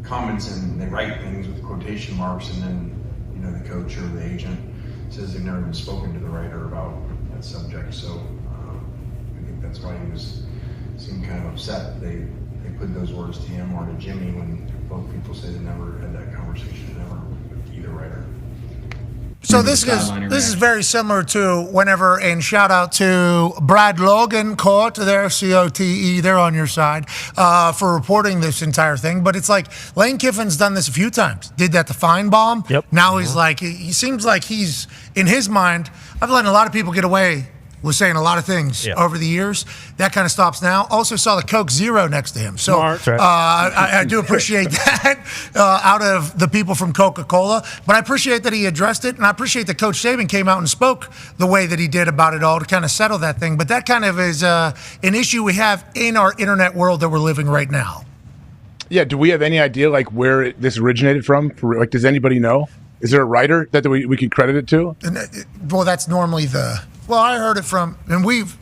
comments and they write things with quotation marks, and then the coach or the agent says they've never even spoken to the writer about that subject. So I think that's why he seemed kind of upset. They put those words to him or to Jimmy when both people say they never had that conversation, never with either writer. So this is very similar to whenever, and shout out to Brad Logan, Cote, there, C-O-T-E, they're on your side, for reporting this entire thing. But it's like Lane Kiffin's done this a few times. Did that to Feinbaum. Yep. Now he's like, he seems like he's, in his mind, I've let a lot of people get away with saying a lot of things over the years. That kind of stops now. Also saw the Coke Zero next to him. So I do appreciate that out of the people from Coca-Cola. But I appreciate that he addressed it, and I appreciate that Coach Saban came out and spoke the way that he did about it all to kind of settle that thing. But that kind of is an issue we have in our internet world that we're living right now. Yeah, do we have any idea where this originated from? Does anybody know? Is there a writer that we can credit it to? Well, that's normally Well, I heard it from, and we've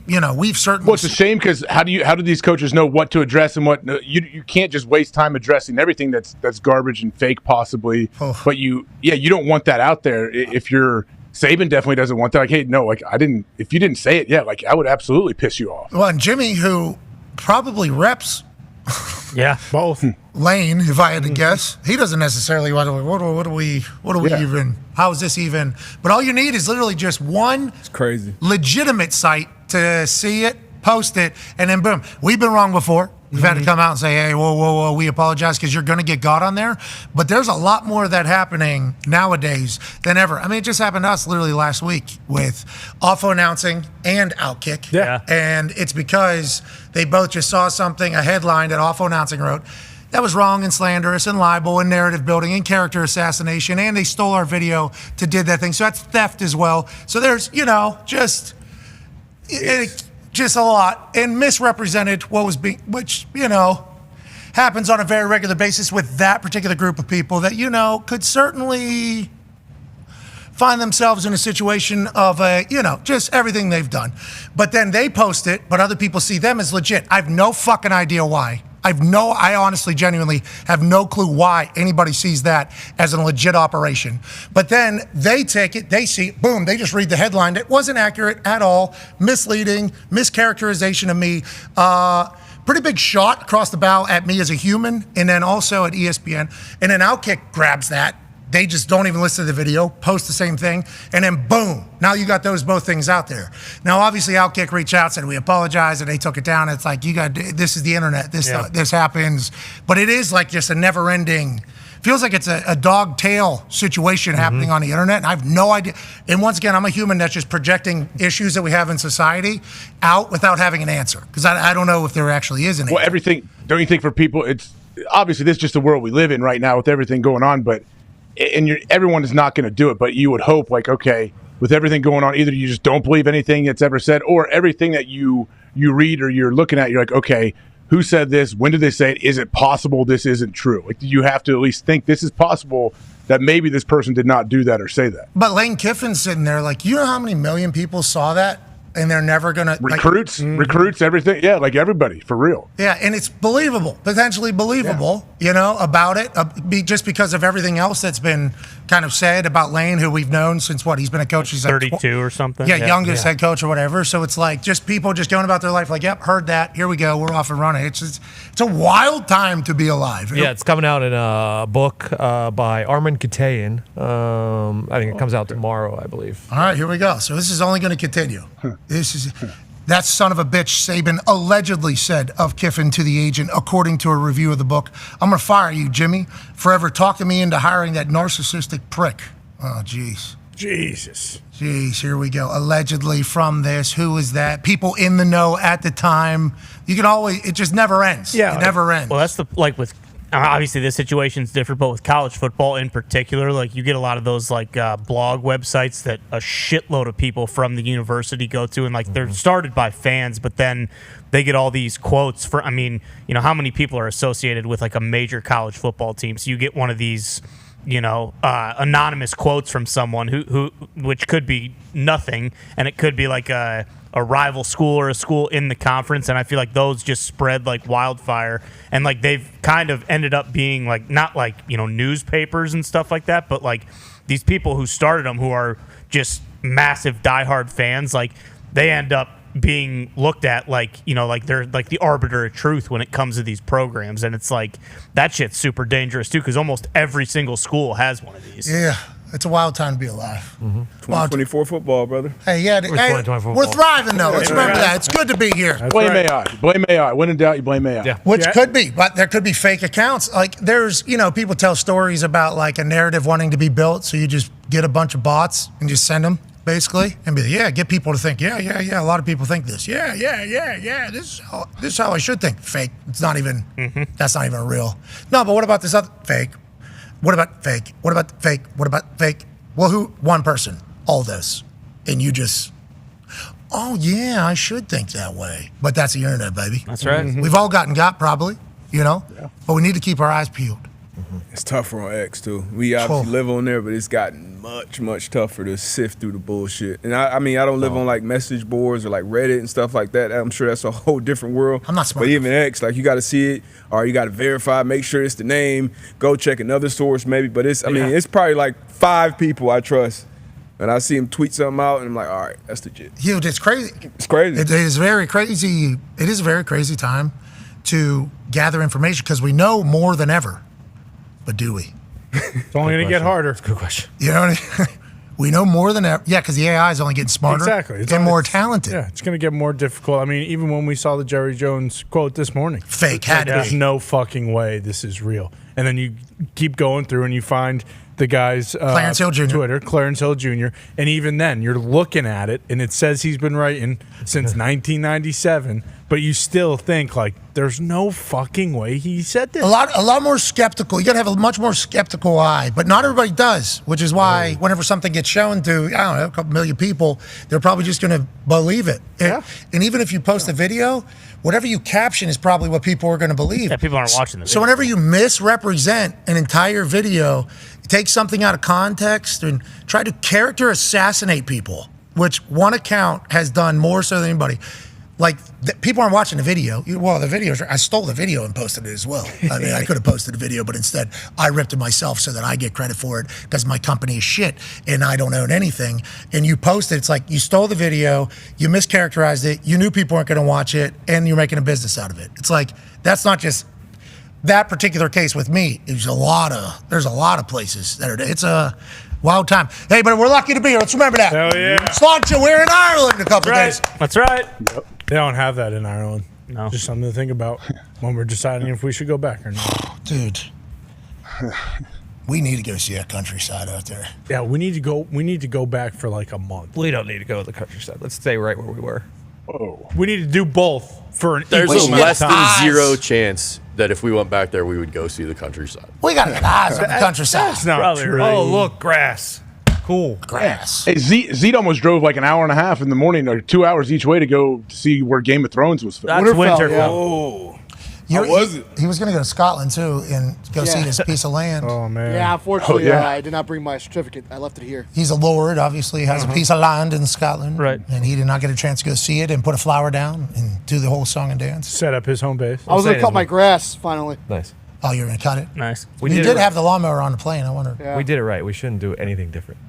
certainly. Well, it's a shame because how do these coaches know what to address and what you can't just waste time addressing everything that's garbage and fake possibly. Oh. But you don't want that out there. If you're Saban, definitely doesn't want that. Hey, no, I didn't. If you didn't say it, I would absolutely piss you off. Well, and Jimmy, who probably reps. Yeah, both. Lane, if I had to guess, he doesn't necessarily. What do we even? How is this even? But all you need is literally just one. It's crazy. Legitimate site to see it, post it, and then boom. We've been wrong before. We've had to come out and say, hey, whoa, we apologize because you're going to get got on there. But there's a lot more of that happening nowadays than ever. I mean, it just happened to us literally last week with Awful Announcing and Outkick. Yeah. And it's because they both just saw something, a headline that Awful Announcing wrote, that was wrong and slanderous and libel and narrative building and character assassination, and they stole our video to did that thing. So that's theft as well. So there's, just a lot, and misrepresented what was being, which, happens on a very regular basis with that particular group of people that, could certainly find themselves in a situation of just everything they've done. But then they post it, but other people see them as legit. I have no fucking idea why. I honestly, genuinely have no clue why anybody sees that as a legit operation. But then they take it, they see it, boom, they just read the headline. It wasn't accurate at all, misleading, mischaracterization of me. Pretty big shot across the bow at me as a human, and then also at ESPN. And then Outkick grabs that. They just don't even listen to the video, post the same thing, and then boom, now you got both things out there. Now, obviously, Outkick reached out, said we apologize, and they took it down. It's like, this is the internet. This happens. But it is like just a never-ending, feels like it's a dog tail situation happening on the internet, and I have no idea. And once again, I'm a human that's just projecting issues that we have in society out without having an answer, because I don't know if there actually is an answer. Well, everything, don't you think for people, it's obviously this is just the world we live in right now with everything going on, but everyone is not going to do it, but you would hope, okay, with everything going on, either you just don't believe anything that's ever said, or everything that you read or you're looking at, you're like, okay, who said this? When did they say it? Is it possible this isn't true? You have to at least think this is possible, that maybe this person did not do that or say that. But Lane Kiffin's sitting there like, you know how many million people saw that? And they're never going to... Recruits, everything. Yeah, everybody, for real. Yeah, and it's believable, potentially believable, about it, just because of everything else that's been kind of said about Lane, who we've known since, he's been a coach. He's 32 or something. Yeah, youngest head coach or whatever. So it's like just people just going about their life like, yep, heard that. Here we go. We're off and running. It's a wild time to be alive. Yeah, it's coming out in a book by Armin Katayan. I think it comes out tomorrow, I believe. All right, here we go. So this is only going to continue. This That son of a bitch, Saban, allegedly said of Kiffin to the agent, according to a review of the book, I'm going to fire you, Jimmy, for ever talking me into hiring that narcissistic prick. Oh, jeez. Jesus. Jeez, here we go. Allegedly from this. Who is that? People in the know at the time. You can always, it just never ends. Yeah. It never ends. Well, that's with obviously this situation's different, but with college football in particular, like you get a lot of those like blog websites that a shitload of people from the university go to, and like they're started by fans, but then they get all these quotes for, I mean, you know, how many people are associated with like a major college football team? So you get one of these, you know, anonymous quotes from someone who which could be nothing, and it could be like a rival school or a school in the conference, and I feel like those just spread like wildfire, and like they've kind of ended up being like not like, you know, newspapers and stuff like that, but like these people who started them who are just massive diehard fans, like they end up being looked at like, you know, like they're like the arbiter of truth when it comes to these programs, and it's like that shit's super dangerous too, because almost every single school has one of these. Yeah. It's a wild time to be alive. 2024 football, brother. Hey, yeah, we're thriving though. Let's remember that. It's good to be here. Blame AI. Blame AI. When in doubt, you blame AI. Which could be, but there could be fake accounts. Like there's, you know, people tell stories about like a narrative wanting to be built, so you just get a bunch of bots and just send them basically, and be like, yeah, get people to think, yeah. A lot of people think this. Yeah. This is how I should think. Fake. It's not even. That's not even real. No, but what about this other fake? What about fake? What about fake? What about fake? Well, who? One person. All this. And you just, oh, yeah, I should think that way. But that's the internet, baby. That's right. We've all got probably, you know? Yeah. But we need to keep our eyes peeled. It's tougher on X, too. We obviously live on there, but it's gotten much tougher to sift through the bullshit. And I mean, I don't live on like message boards or like Reddit and stuff like that. I'm sure that's a whole different world. I'm not smart. But even X, like you got to see it, or you got to verify, make sure it's the name, go check another source maybe. But it's, I mean, it's probably like 5 people I trust. And I see him tweet something out, and I'm like, all right, that's legit. Huge. It's crazy. It's crazy. It is very crazy. It is a very crazy time to gather information because we know more than ever. But do we? It's only going to get harder. Good question. You know what I mean? We know more than ever. Yeah, because the AI is only getting smarter. Exactly. It's getting more talented. Yeah, it's going to get more difficult. I mean, even when we saw the Jerry Jones quote this morning. Fake. There's no fucking way this is real. And then you keep going through and you find the guy's Clarence Hill Jr. Twitter, Clarence Hill Jr. And even then, you're looking at it, and it says he's been writing since 1997, but you still think, like, there's no fucking way he said this. A lot more skeptical. You got to have a much more skeptical eye, but not everybody does, which is why whenever something gets shown to, I don't know, a couple million people, they're probably just going to believe it. Yeah. And even if you post a video, whatever you caption is probably what people are going to believe. Yeah, people aren't watching the video. So whenever you misrepresent an entire video, take something out of context and try to character assassinate people, which one account has done more so than anybody. Like, people aren't watching the video. The video, I stole the video and posted it as well. I mean, I could have posted the video, but instead I ripped it myself so that I get credit for it because my company is shit and I don't own anything. And you post it, it's like you stole the video, you mischaracterized it, you knew people weren't going to watch it, and you're making a business out of it. It's like, that's not just that particular case with me. There's a lot of places that are, it's a wild time. Hey, but we're lucky to be here. Let's remember that. Hell yeah. Sláinte, we're in Ireland in a couple days. That's right. Yep. They don't have that in Ireland. No. Just something to think about when we're deciding if we should go back or not. Dude, we need to go see that countryside out there. Yeah, we need to go. We need to go back for like a month. We don't need to go to the countryside. Let's stay right where we were. Oh, we need to do both for an. There's equal a less than eyes. 0 chance that if we went back there, we would go see the countryside. We got to get eyes on the countryside. That's not Probably true. right. Oh, look, grass. Cool. Grass. Hey, Zeke almost drove like an hour and a half in the morning, or 2 hours each way to go see where Game of Thrones was filmed. That's Winterfell. yeah. Oh, how was it? He was going to go to Scotland, too, and go see this piece of land. Oh man. Yeah, unfortunately, yeah. I did not bring my certificate. I left it here. He's a lord, obviously, has a piece of land in Scotland. Right. And he did not get a chance to go see it and put a flower down and do the whole song and dance. Set up his home base. I was going to cut my grass finally. Nice. Oh, you're going to cut it? Nice. We You did did it have the lawnmower on the plane, I wonder. Yeah. We did it right. We shouldn't do anything different.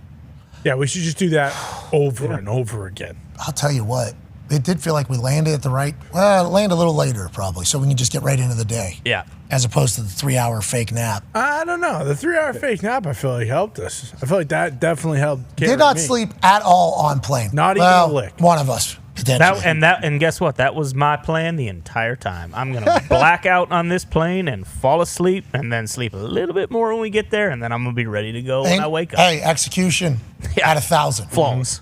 Yeah, we should just do that over and over again. I'll tell you what. It did feel like we landed at the right, land a little later probably, so we can just get right into the day. Yeah. As opposed to the 3-hour fake nap. I don't know. The 3-hour fake nap, I feel like helped us. I feel like that definitely helped. Did not sleep at all on plane. Not even a lick. One of us. And guess what? That was my plan the entire time. I'm gonna black out on this plane and fall asleep, and then sleep a little bit more when we get there, and then I'm gonna be ready to go when I wake up. Hey, execution at 1,000. Flawless.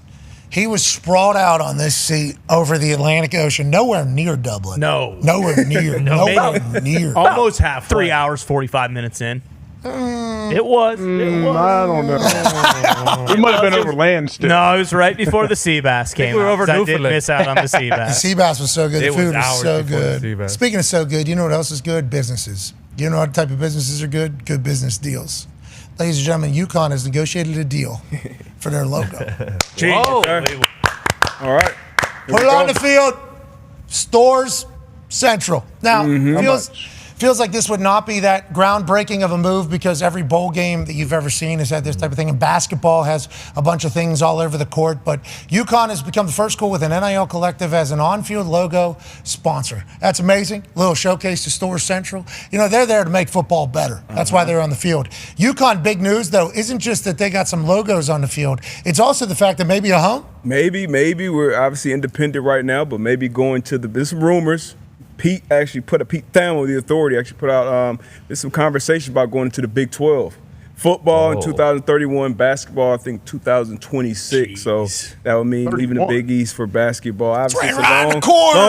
He was sprawled out on this seat over the Atlantic Ocean, nowhere near Dublin. Nowhere near. Nowhere near. Almost half. 3 hours, 45 minutes in. It was. I don't know. We might have been over land still. No, it was right before the sea bass came. we were over I did Newfoundland. miss out on the sea The bass. sea bass was so good. It The food was was so hours before the sea good. bass. Speaking of so good, you know what else is good? Businesses. You know what type of businesses are good? Good business deals. Ladies and gentlemen, UConn has negotiated a deal for their logo. Whoa. All right. Put it on the field. Stores Central. Now, feels like this would not be that groundbreaking of a move because every bowl game that you've ever seen has had this type of thing. And basketball has a bunch of things all over the court. But UConn has become the first school with an NIL collective as an on-field logo sponsor. That's amazing. Little showcase to Stores Central. You know, they're there to make football better. That's why they're on the field. UConn big news, though, isn't just that they got some logos on the field. It's also the fact that maybe a home. Maybe we're obviously independent right now, but maybe going to there's some rumors. Pete Thamel, the authority, actually put out there's some conversation about going to the Big 12. Football in 2031, basketball I think 2026. So that would mean leaving the Big East for basketball. Obviously, it's a long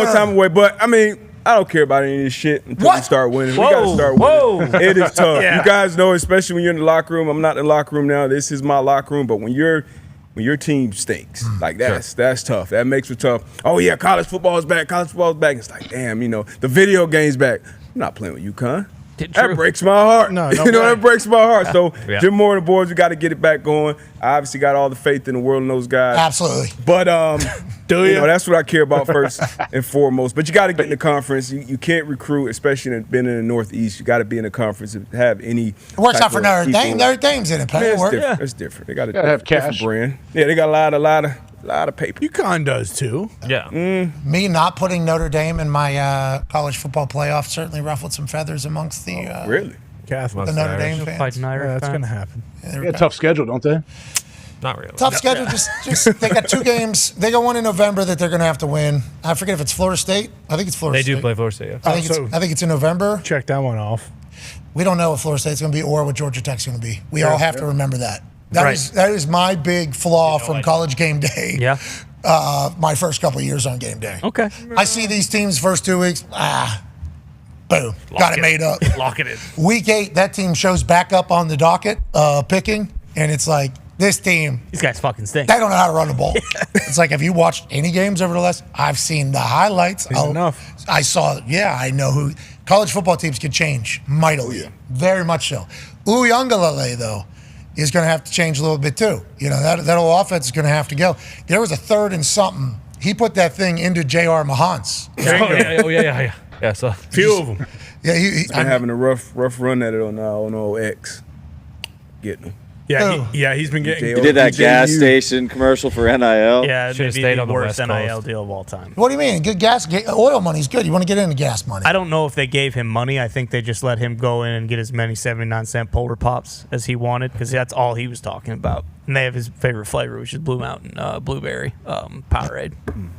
time away. But I mean, I don't care about any of this shit until we start winning. We got to start winning. It is tough. You guys know, especially when you're in the locker room. I'm not in the locker room now. This is my locker room. But when your team stinks, like that's tough. That makes it tough. Oh yeah, college football is back. It's like, damn, the video game's back. I'm not playing with UConn. That breaks my heart. That breaks my heart. So Jim Moore and the boys, we got to get it back going. I obviously got all the faith in the world in those guys. Absolutely. But that's what I care about first and foremost. But you got to get in the conference. You can't recruit, especially being in the Northeast. You got to be in the conference and have any. It works out for Notre Dame. Notre Dame's in it. It's different. They got to have cash. Brand. Yeah, they got a lot of paper. UConn does too. Yeah. Me not putting Notre Dame in my college football playoff certainly ruffled some feathers amongst the really the Notre Dame fans. That's going to happen. Yeah, they got a tough schedule, don't they? Not really. Tough schedule. Just they got 2 games. They got one in November that they're going to have to win. I forget if it's Florida State. I think it's Florida State. They do play Florida State. Yeah. I think it's in November. Check that one off. We don't know what Florida State's going to be or what Georgia Tech's going to be. We all have to remember that. That is my big flaw from college game day. Yeah. My first couple of years on game day. Okay. I see these teams first 2 weeks. Boom. Got it made up. Lock it in. Week 8, that team shows back up on the docket, picking, and it's like, this team. These guys fucking stink. They don't know how to run the ball. It's like, have you watched any games over the last? I've seen the highlights. Enough. I saw, I know who. College football teams can change mightily. Very much so. Uyangalele, though, is going to have to change a little bit, too. That whole offense is going to have to go. There was a 3rd and something. He put that thing into J.R. Mahans. Yeah, so few of them. Yeah, he's been having a rough run at it on old X. Getting them. Yeah, he's been getting. He did that gas station commercial for NIL. Yeah, should have maybe stayed the on the worst West NIL Coast. deal of all time. What do you mean? Good gas, oil money's good. You want to get into gas money. I don't know if they gave him money. I think they just let him go in and get as many 79-cent Polar Pops as he wanted because that's all he was talking about. And they have his favorite flavor, which is Blue Mountain Blueberry Powerade.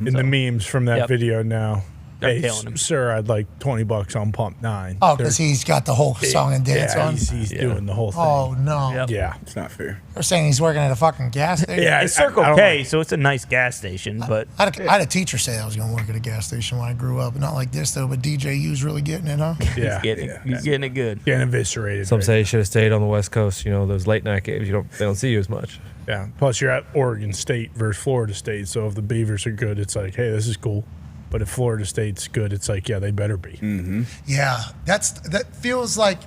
In the memes from that video now. They're killing him. Sir, I'd like $20 on pump 9. Oh, because he's got the whole song and dance on. He's doing the whole thing. Oh, no. Yep. Yeah. It's not fair. They're saying he's working at a fucking gas station. Yeah, It's Circle K, so it's a nice gas station. But I had a teacher say I was going to work at a gas station when I grew up. Not like this, though, but DJU's really getting it, huh? Yeah. he's getting it good. Getting eviscerated. Some say he should have stayed on the West Coast. Those late night games. They don't see you as much. Yeah. Plus, you're at Oregon State versus Florida State. So if the Beavers are good, it's like, hey, this is cool. But if Florida State's good, it's like, yeah, they better be. Mm-hmm. Yeah, that feels like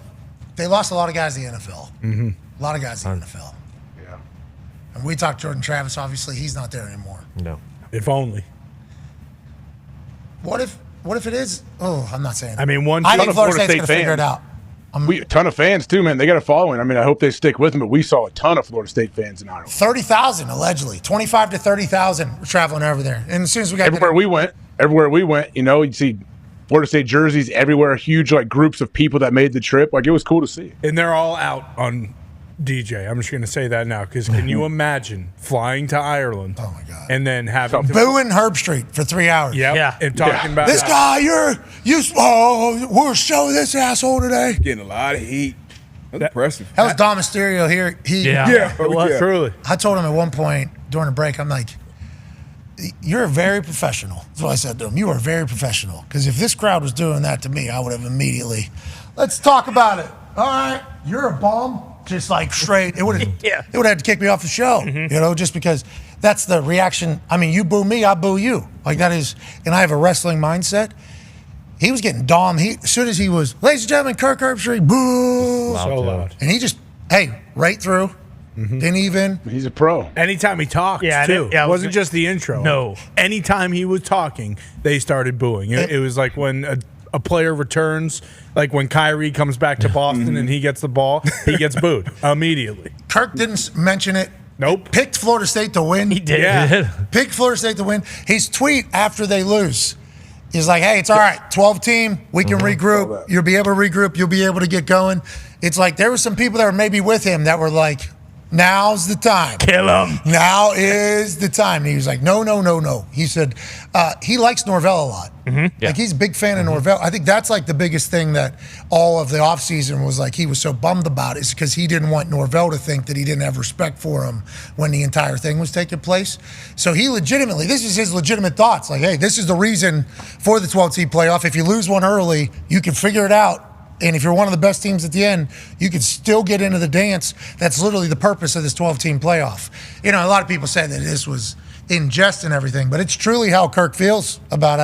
they lost a lot of guys in the NFL. Mm-hmm. A lot of guys in the NFL. Yeah. And we talked Jordan Travis. Obviously, he's not there anymore. No. If only. What if it is? Oh, I'm not saying that. I mean, I think Florida State's going to figure it out. A ton of fans, too, man. They got a following. I mean, I hope they stick with them, but we saw a ton of Florida State fans in Iowa. 30,000, allegedly. 25 to 30,000 were traveling over there. And as soon as we got everywhere we went, you'd see Florida State jerseys everywhere, huge, groups of people that made the trip. It was cool to see. And they're all out on DJ. I'm just going to say that now because can you imagine flying to Ireland? Oh my God! And then having booing Herb Street for 3 hours. Yep. Yeah. And talking about This guy, we're showing this asshole today. Getting a lot of heat. That's impressive. That was Dom Mysterio here. it was truly. I told him at one point during the break, I'm like, you're very professional. That's what I said to him. You are very professional. Because if this crowd was doing that to me, I would have immediately, let's talk about it. All right, you're a bum. Just like straight. It would have it would have had to kick me off the show, just because that's the reaction. I mean, you boo me, I boo you. Like that is, and I have a wrestling mindset. He was getting Dom. As soon as he was, ladies and gentlemen, Kirk Herbstreit, boo. So loud. And he just, right through. Didn't even. He's a pro. Anytime he talks, too. It wasn't just the intro. No. Anytime he was talking, they started booing. It was like when a player returns, like when Kyrie comes back to Boston and he gets the ball, he gets booed immediately. Kirk didn't mention it. Nope. Picked Florida State to win. He did. Yeah. Picked Florida State to win. His tweet after they lose, he's like, hey, it's all right. 12 team. We can regroup. You'll be able to regroup. You'll be able to get going. It's like there were some people that were maybe with him that were like, now's the time. Kill him. Now is the time. And he was like, no. He said he likes Norvell a lot. Like he's a big fan of Norvell. I think that's like the biggest thing that all of the offseason was like he was so bummed about is because he didn't want Norvell to think that he didn't have respect for him when the entire thing was taking place. So he legitimately, this is his legitimate thoughts. Like, hey, this is the reason for the 12-team playoff. If you lose one early, you can figure it out. And if you're one of the best teams at the end, you can still get into the dance. That's literally the purpose of this 12-team playoff. A lot of people say that this was in jest and everything, but it's truly how Kirk feels about,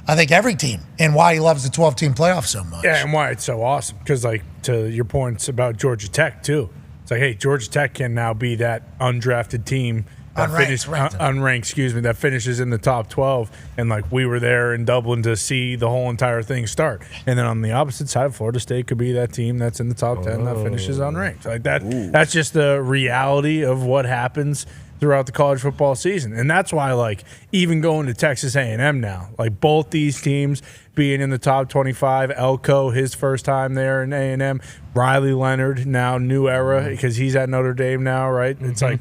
I think, every team and why he loves the 12-team playoff so much. Yeah, and why it's so awesome. Because, like, to your points about Georgia Tech, too. It's like, hey, Georgia Tech can now be that undrafted team that unranked, that finishes in the top 12. And like we were there in Dublin to see the whole entire thing start. And then on the opposite side, Florida State could be that team that's in the top 10 that finishes unranked. Like that. That's just the reality of what happens throughout the college football season. And that's why, like, even going to Texas A&M now, like both these teams being in the top 25, Elko, his first time there in A&M, Riley Leonard, now new era because he's at Notre Dame now, right? It's like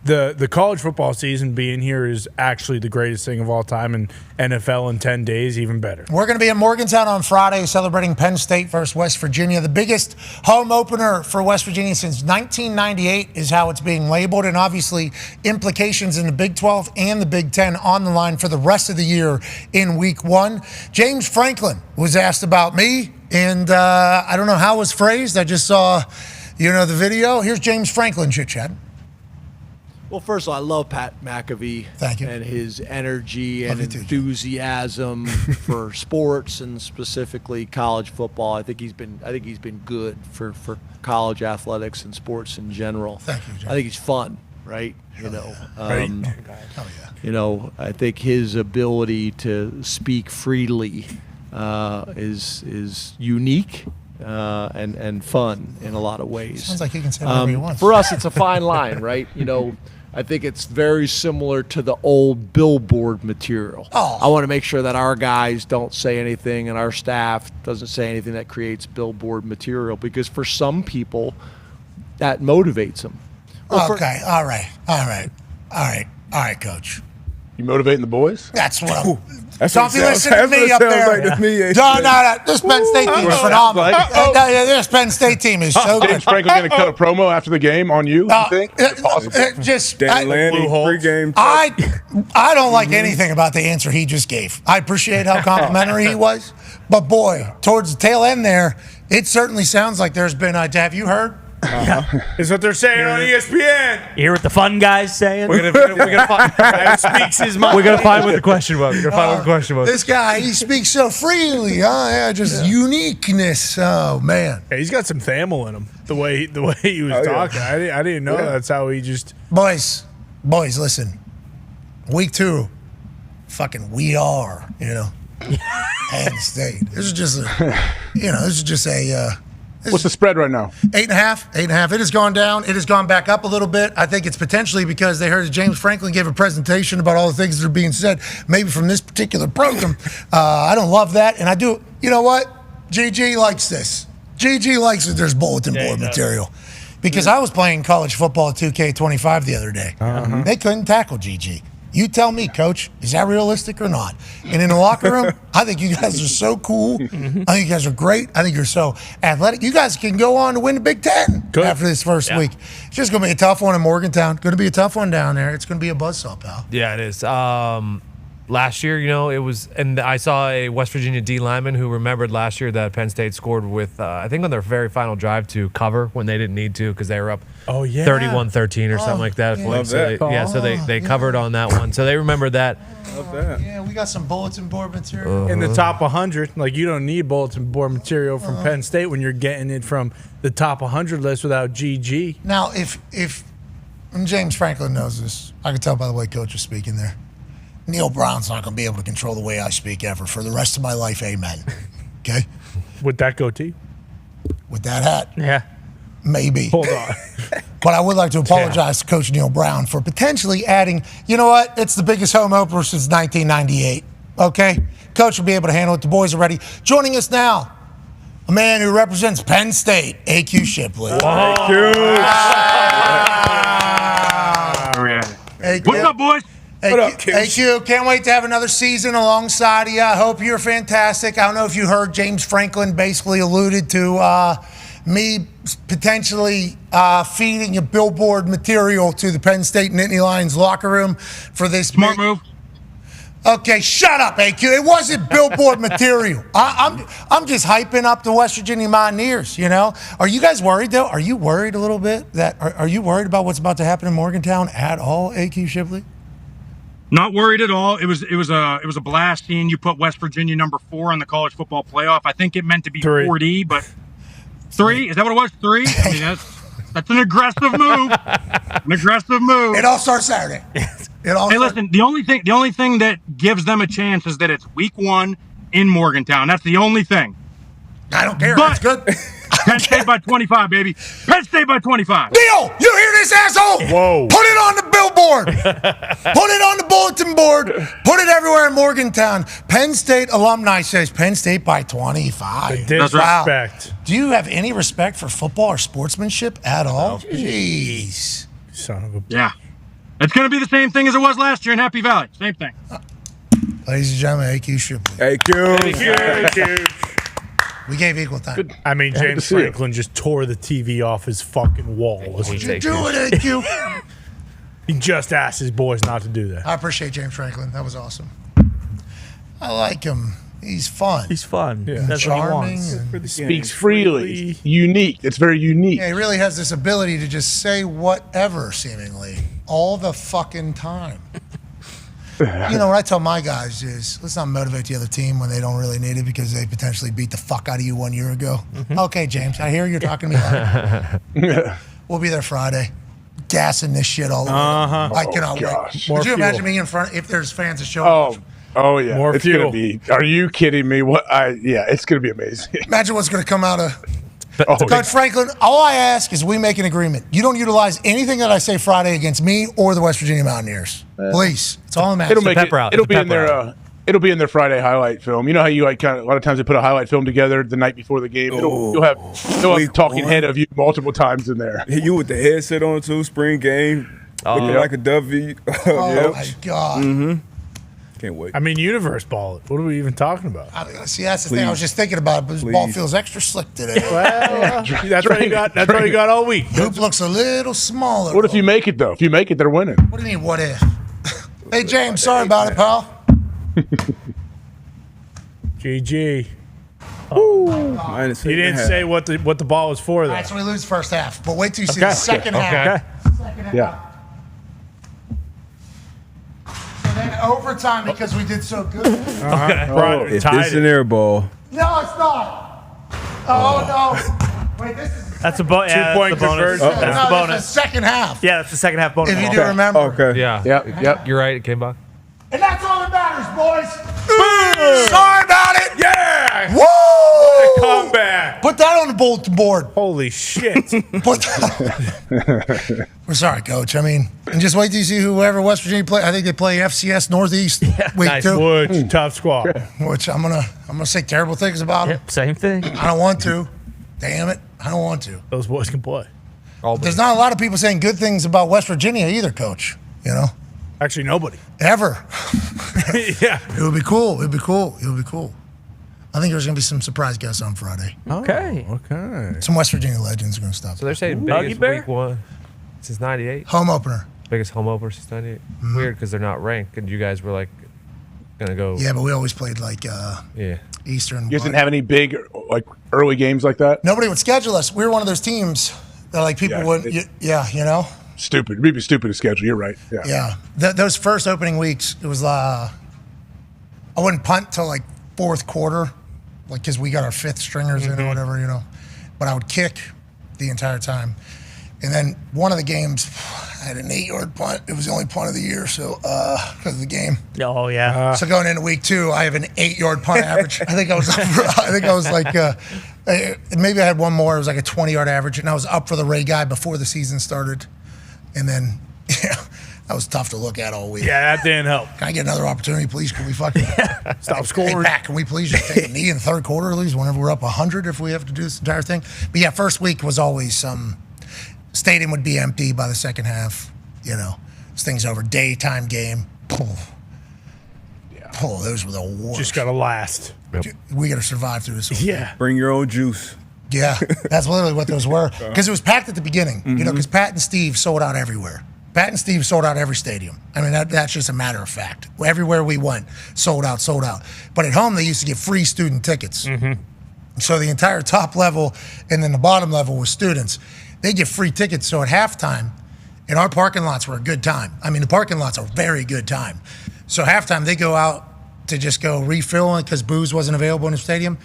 the college football season being here is actually the greatest thing of all time, and NFL in 10 days, even better. We're going to be in Morgantown on Friday celebrating Penn State versus West Virginia. The biggest home opener for West Virginia since 1998 is how it's being labeled, and obviously implications in the Big 12 and the Big 10 on the line for the rest of the year in Week 1. James Franklin was asked about me, and I don't know how it was phrased. I just saw, the video. Here's James Franklin chit-chat. Well, first of all, I love Pat McAfee. Thank you. And his energy and enthusiasm for sports and specifically college football. I think he's been good for college athletics and sports in general. Thank you, James. I think he's fun, right? Right. I think his ability to speak freely is unique and fun in a lot of ways. Sounds like he can say whatever he wants. For us, it's a fine line, right? I think it's very similar to the old billboard material. I want to make sure that our guys don't say anything and our staff doesn't say anything that creates billboard material, because for some people, that motivates them. All right, Coach. You motivating the boys? That's what I'm... That's Don't what be it sounds- listening to me that's up what it sounds there. like to me. No. This Penn State team is phenomenal. This Penn State team is so good. James Franklin going to cut a promo after the game on you think? Dan Lanning, pregame. I don't like anything about the answer he just gave. I appreciate how complimentary he was, but boy, towards the tail end there, it certainly sounds like there's been have you heard? Is what they're saying on ESPN. You hear what the fun guy's saying? We're gonna find. Speaks his mind. We're gonna find what the question was. This guy, he speaks so freely. Just uniqueness. Oh man, Yeah, he's got some Thamel in him. The way he was talking, I didn't know that's how he just. Boys, listen. Week 2, fucking we are. Penn State. This is just a. What's the spread right now? 8.5. It has gone down. It has gone back up a little bit. I think it's potentially because they heard that James Franklin gave a presentation about all the things that are being said, maybe from this particular program. I don't love that. And I do, you know what? GG likes this. GG likes that there's bulletin board material. Because I was playing college football at 2K25 the other day. They couldn't tackle GG. You tell me, Coach, is that realistic or not? And in the locker room, I think you guys are so cool. I think you guys are great. I think you're so athletic. You guys can go on to win the Big Ten after this first week. It's just going to be a tough one in Morgantown. Going to be a tough one down there. It's going to be a buzzsaw, pal. Yeah, it is. Last year, it was, and I saw a West Virginia D lineman who remembered last year that Penn State scored with, I think on their very final drive to cover when they didn't need to because they were up 31-13 or something like that. So they covered on that one. So they remembered that. Love that. Yeah, we got some bulletin board material. In the top 100, like you don't need bulletin board material from Penn State when you're getting it from the top 100 list without GG. Now, if and James Franklin knows this, I can tell by the way Coach was speaking there. Neil Brown's not going to be able to control the way I speak ever for the rest of my life. Amen. Okay? With that goatee? With that hat? Yeah. Maybe. Hold on. But I would like to apologize to Coach Neil Brown for potentially adding, you know what? It's the biggest home opener since 1998. Okay? Coach will be able to handle it. The boys are ready. Joining us now, a man who represents Penn State, AQ Shipley. AQ. What's up, boys? AQ, can't wait to have another season alongside of you. I hope you're fantastic. I don't know if you heard James Franklin basically alluded to me potentially feeding you billboard material to the Penn State Nittany Lions locker room for this. Smart move. Okay, shut up, AQ. It wasn't billboard material. I'm just hyping up the West Virginia Mountaineers, Are you guys worried, though? Are you worried a little bit? Are you worried about what's about to happen in Morgantown at all, AQ Shipley? Not worried at all. It was a blast seeing you put West Virginia number 4 on the college football playoff. I think it meant to be 4D, but 3? Is that what it was? 3? I mean, that's an aggressive move. An aggressive move. It all starts Saturday. Listen, the only thing that gives them a chance is that it's week 1 in Morgantown. That's the only thing. I don't care. But That's good. Penn State by 25, baby. Penn State by 25. Neil, you hear this, asshole? Whoa. Put it on the billboard. Put it on the bulletin board. Put it everywhere in Morgantown. Penn State alumni says Penn State by 25. Disrespect. Wow. Do you have any respect for football or sportsmanship at all? Jeez. Son of a... Yeah. It's going to be the same thing as it was last year in Happy Valley. Same thing. Ladies and gentlemen, AQ Shipley. AQ. We gave equal time. I mean, James Franklin just tore the TV off his fucking wall. What'd you do it, AQ? He just asked his boys not to do that. I appreciate James Franklin. That was awesome. I like him. He's fun. He's fun. Yeah. That's what he charming. wants. Speaks freely. Unique. It's very unique. Yeah, he really has this ability to just say whatever, seemingly, all the fucking time. What I tell my guys is, let's not motivate the other team when they don't really need it because they potentially beat the fuck out of you 1 year ago. Okay, James, I hear you're talking to me. We'll be there Friday, gassing this shit all over. I cannot wait. Would you imagine me in front if there's fans that show up? Oh yeah, more it's fuel. Gonna be. Are you kidding me? It's gonna be amazing. Imagine what's gonna come out of. Coach Franklin, all I ask is we make an agreement. You don't utilize anything that I say Friday against me or the West Virginia Mountaineers. Please. That's all I'm asking. It'll be in their it'll be in their Friday highlight film. You know how you a lot of times they put a highlight film together the night before the game. You'll have talking head of you multiple times in there. You with the headset on too, spring game. Looking like a W. My God. Mm-hmm. Can't wait. I mean, universe ball. What are we even talking about? See, that's the thing. I was just thinking about it, but this ball feels extra slick today. Well, that's what you got. That's what you got all week. Hoop looks a little smaller. What if you make it though? If you make it, they're winning. What do you mean? What if? Hey, James, sorry about it, pal. GG. You didn't say what the ball was for, though. All right, so we lose first half, but wait till you see the second half. Second half. Yeah. So then overtime because we did so good. If it's an air ball. No, it's not. Oh no! Wait, this is. That's a bonus. 2-point conversion. That's the bonus. That's the second half. Yeah, that's the second half bonus. If you do remember. Okay. Yeah. Yep. You're right. It came back. And that's all that matters, boys. Sorry about it. Yeah. Woo! Comeback. Put that on the bulletin board. Holy shit. We're sorry, Coach. I mean, and just wait till you see whoever West Virginia play. I think they play FCS Northeast week 2. Which tough squad. Which I'm gonna say terrible things about them. Same thing. I don't want to. Damn it, I don't want to. Those boys can play. There's not a lot of people saying good things about West Virginia either, Coach. You know? Actually, nobody. Ever. Yeah. It would be cool. It would be cool. It would be cool. I think there's going to be some surprise guests on Friday. Okay. Okay. Some West Virginia legends are going to stop. So they're saying biggest week one since '98. Home opener. Biggest home opener since '98. Weird because they're not ranked, and you guys were like gonna go. Yeah, but we always played like Eastern. You guys didn't have any big like early games like that? Nobody would schedule us. We were one of those teams that like people would. You know. Stupid. It'd be stupid to schedule. You're right. Yeah. Yeah. Those first opening weeks, it was. I wouldn't punt till like fourth quarter, like because we got our fifth stringers in or whatever, you know. But I would kick the entire time, and then one of the games, I had an 8-yard punt. It was the only punt of the year, so because of the game. Oh yeah. So going into week 2, I have an 8-yard punt average. I think I was like, maybe I had one more. It was like a 20-yard average, and I was up for the Ray guy before the season started, and then that was tough to look at all week. Yeah, that didn't help. Can I get another opportunity, please? Can we fucking stop scoring? Hey, Pat, can we please just take a knee in the third quarter at least whenever we're up 100 if we have to do this entire thing? But yeah, first week was always stadium would be empty by the second half. You know, this thing's over. Daytime game. Those were the worst. Just got to last. We got to survive through this. Yeah. Bring your own juice. Yeah, that's literally what those were. Because it was packed at the beginning, you know, because Pat and Steve sold out everywhere. Pat and Steve sold out every stadium. I mean, that's just a matter of fact. Everywhere we went, sold out. But at home, they used to get free student tickets. So the entire top level and then the bottom level was students. They get free tickets. So at halftime, and our parking lots were a good time. I mean, the parking lots are a very good time. So halftime, they go out to just go refill because booze wasn't available in the stadium.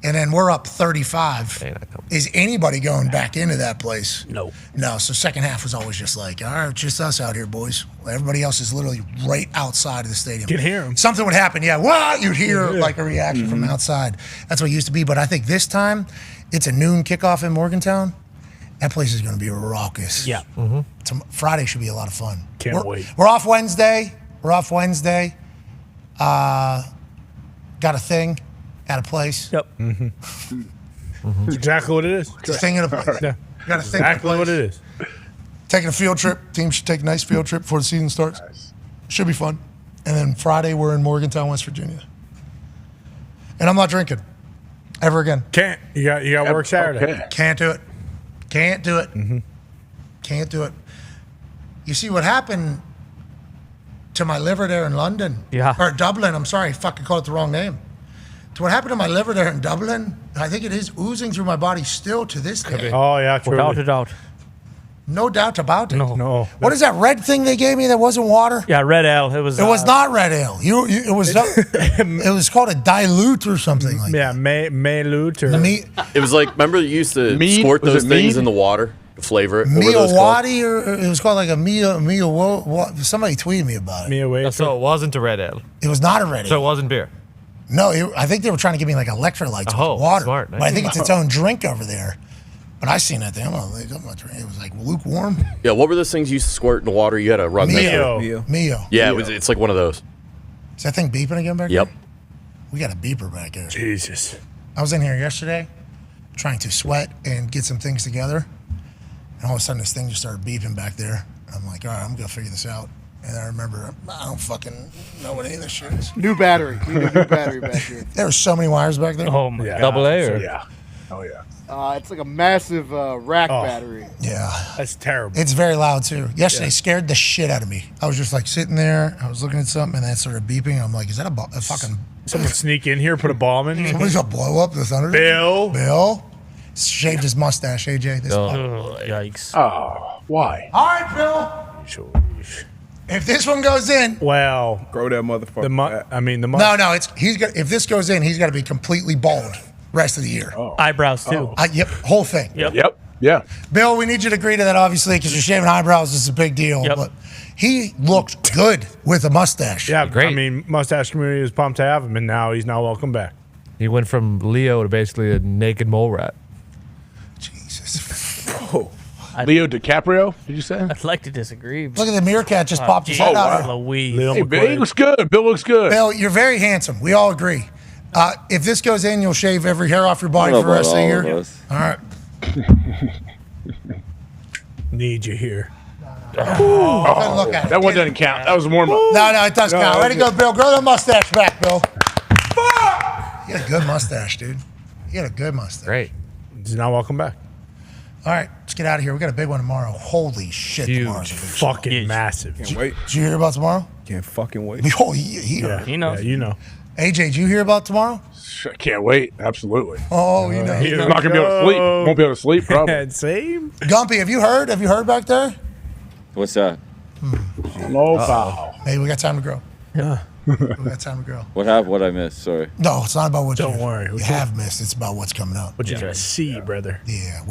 And then we're up 35. Is anybody going back into that place? No. So second half was always just like, all right, just us out here, boys. Everybody else is literally right outside of the stadium. Can hear them. Something would happen, you'd hear like a reaction from outside. That's what it used to be. But I think this time, it's a noon kickoff in Morgantown. That place is going to be raucous. Yeah. Friday should be a lot of fun. Can't wait. We're off Wednesday. Got a thing. At a place. Yep. That's exactly what it is. It's a thing at a place. Yeah. Got to think. Exactly what it is. Taking a field trip. Team should take a nice field trip before the season starts. Should be fun. And then Friday we're in Morgantown, West Virginia. And I'm not drinking ever again. Can't. You got work Saturday. Okay. Can't do it. Can't do it. Can't do it. You see what happened to my liver there in London? Yeah. Or Dublin. I'm sorry. I fucking called it the wrong name. To what happened to my liver there in Dublin, I think it is oozing through my body still to this day. Oh, yeah, true. Without a doubt. No doubt about it. No. What is that red thing they gave me that wasn't water? Yeah, red ale. It was. It was not red ale. It was. It was called a dilute or something like that. Yeah, Maylute or It was like, remember you used to Mead? squirt Was those it things mead? in the water to flavor it? What were those called? Miyawadi, or it was called like a somebody tweeted me about it. So it wasn't a red ale. It was not a red ale. So it wasn't beer. No, I think they were trying to give me like electrolytes with water. Smart. But I think it's its own drink over there. But I seen that thing. I'm not drinking. It was like lukewarm. Yeah, what were those things you used to squirt in the water? You had to run that through. Mio. Yeah, it's like one of those. Is that thing beeping again back Yep. there? We got a beeper back there. Jesus. I was in here yesterday trying to sweat and get some things together. And all of a sudden this thing just started beeping back there. I'm like, all right, I'm going to figure this out. And I remember, I don't fucking know what any of this shit is. New battery. We need a new battery back here. There were so many wires back there. Oh, my God. Double A or? Yeah. Oh, yeah. It's like a massive rack battery. Yeah. That's terrible. It's very loud, too. Yesterday scared the shit out of me. I was just like sitting there. I was looking at something, and then it started beeping. I'm like, is that a fucking... Someone sneak in here, put a bomb in. Somebody's going to blow up the Thunderdome? Bill? Shaved his mustache, AJ. Yikes. Oh, why? All right, Bill. If this one goes in... Well... Grow that motherfucker. No, if this goes in, he's got to be completely bald rest of the year. Eyebrows, too. Yep, whole thing. Yep. Yeah. Bill, we need you to agree to that, obviously, because you're shaving eyebrows. This is a big deal. Yep. But he looked good with a mustache. Yeah, great. I mean, mustache community is pumped to have him, and now he's not welcome back. He went from Leo to basically a naked mole rat. Jesus. Oh. Leo DiCaprio, did you say? I'd like to disagree. Look at the meerkat just popped his head out. Hey, Bill, he looks good. Bill looks good. Bill, you're very handsome. We all agree. If this goes in, you'll shave every hair off your body for the rest of the year. All right. Need you here. Oh, look at it. That one doesn't count. That was a warm up. No, it does count. Ready to go, Bill. Grow that mustache back, Bill. You got a good mustache, dude. You got a good mustache. Great. He's not welcome back. All right, let's get out of here. We got a big one tomorrow. Holy shit, tomorrow's a big show. Fucking massive. Can't wait. Did you hear about tomorrow? Can't fucking wait. Oh, he heard. He knows. Yeah, you know. AJ, did you hear about tomorrow? Can't wait. Absolutely. Oh, you know. He's not gonna be able to sleep. Won't be able to sleep. Probably. Same. Gumpy, have you heard? Have you heard back there? What's that? No foul. Hey, we got time to grow. Yeah. We got time to grow. What I missed? Sorry. No, it's not about what Don't worry. you have missed. It's about what's coming up. What you gonna see, brother? Yeah,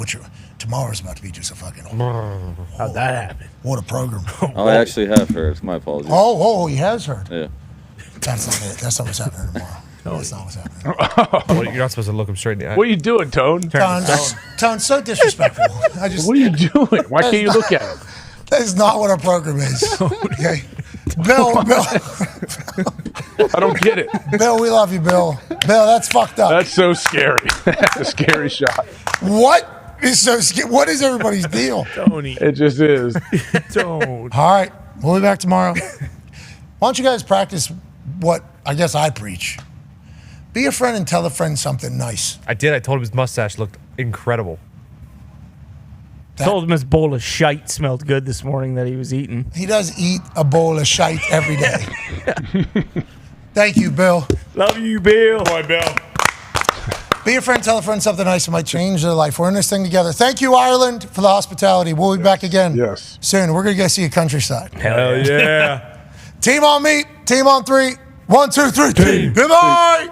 tomorrow's about to be just a fucking. How'd that happen? What a program. Oh, I actually have heard. My apologies. Oh, he has heard. Yeah. That's not it. That's not what's happening tomorrow. That's not what's happening. Well, you're not supposed to look him straight in the eye. What are you doing, Tone? Tone's so disrespectful. What are you doing? Why can't you look at him? That is not what our program is. Okay. Bill. I don't get it. Bill, we love you, Bill. Bill, that's fucked up. That's so scary. That's a scary shot. What is so scary? What is everybody's deal? Tony. It just is. Don't. All right. We'll be back tomorrow. Why don't you guys practice what I guess I preach? Be a friend and tell a friend something nice. I did. I told him his mustache looked incredible. Told him his bowl of shite smelled good this morning that he was eating. He does eat a bowl of shite every day. Thank you, Bill. Love you, Bill. Boy, Bill. Be a friend, tell a friend something nice that might change their life. We're in this thing together. Thank you, Ireland, for the hospitality. We'll be back again soon. We're going to go see a countryside. Hell yeah. Team on me. Team on three. 1, 2, 3. Team. Goodbye.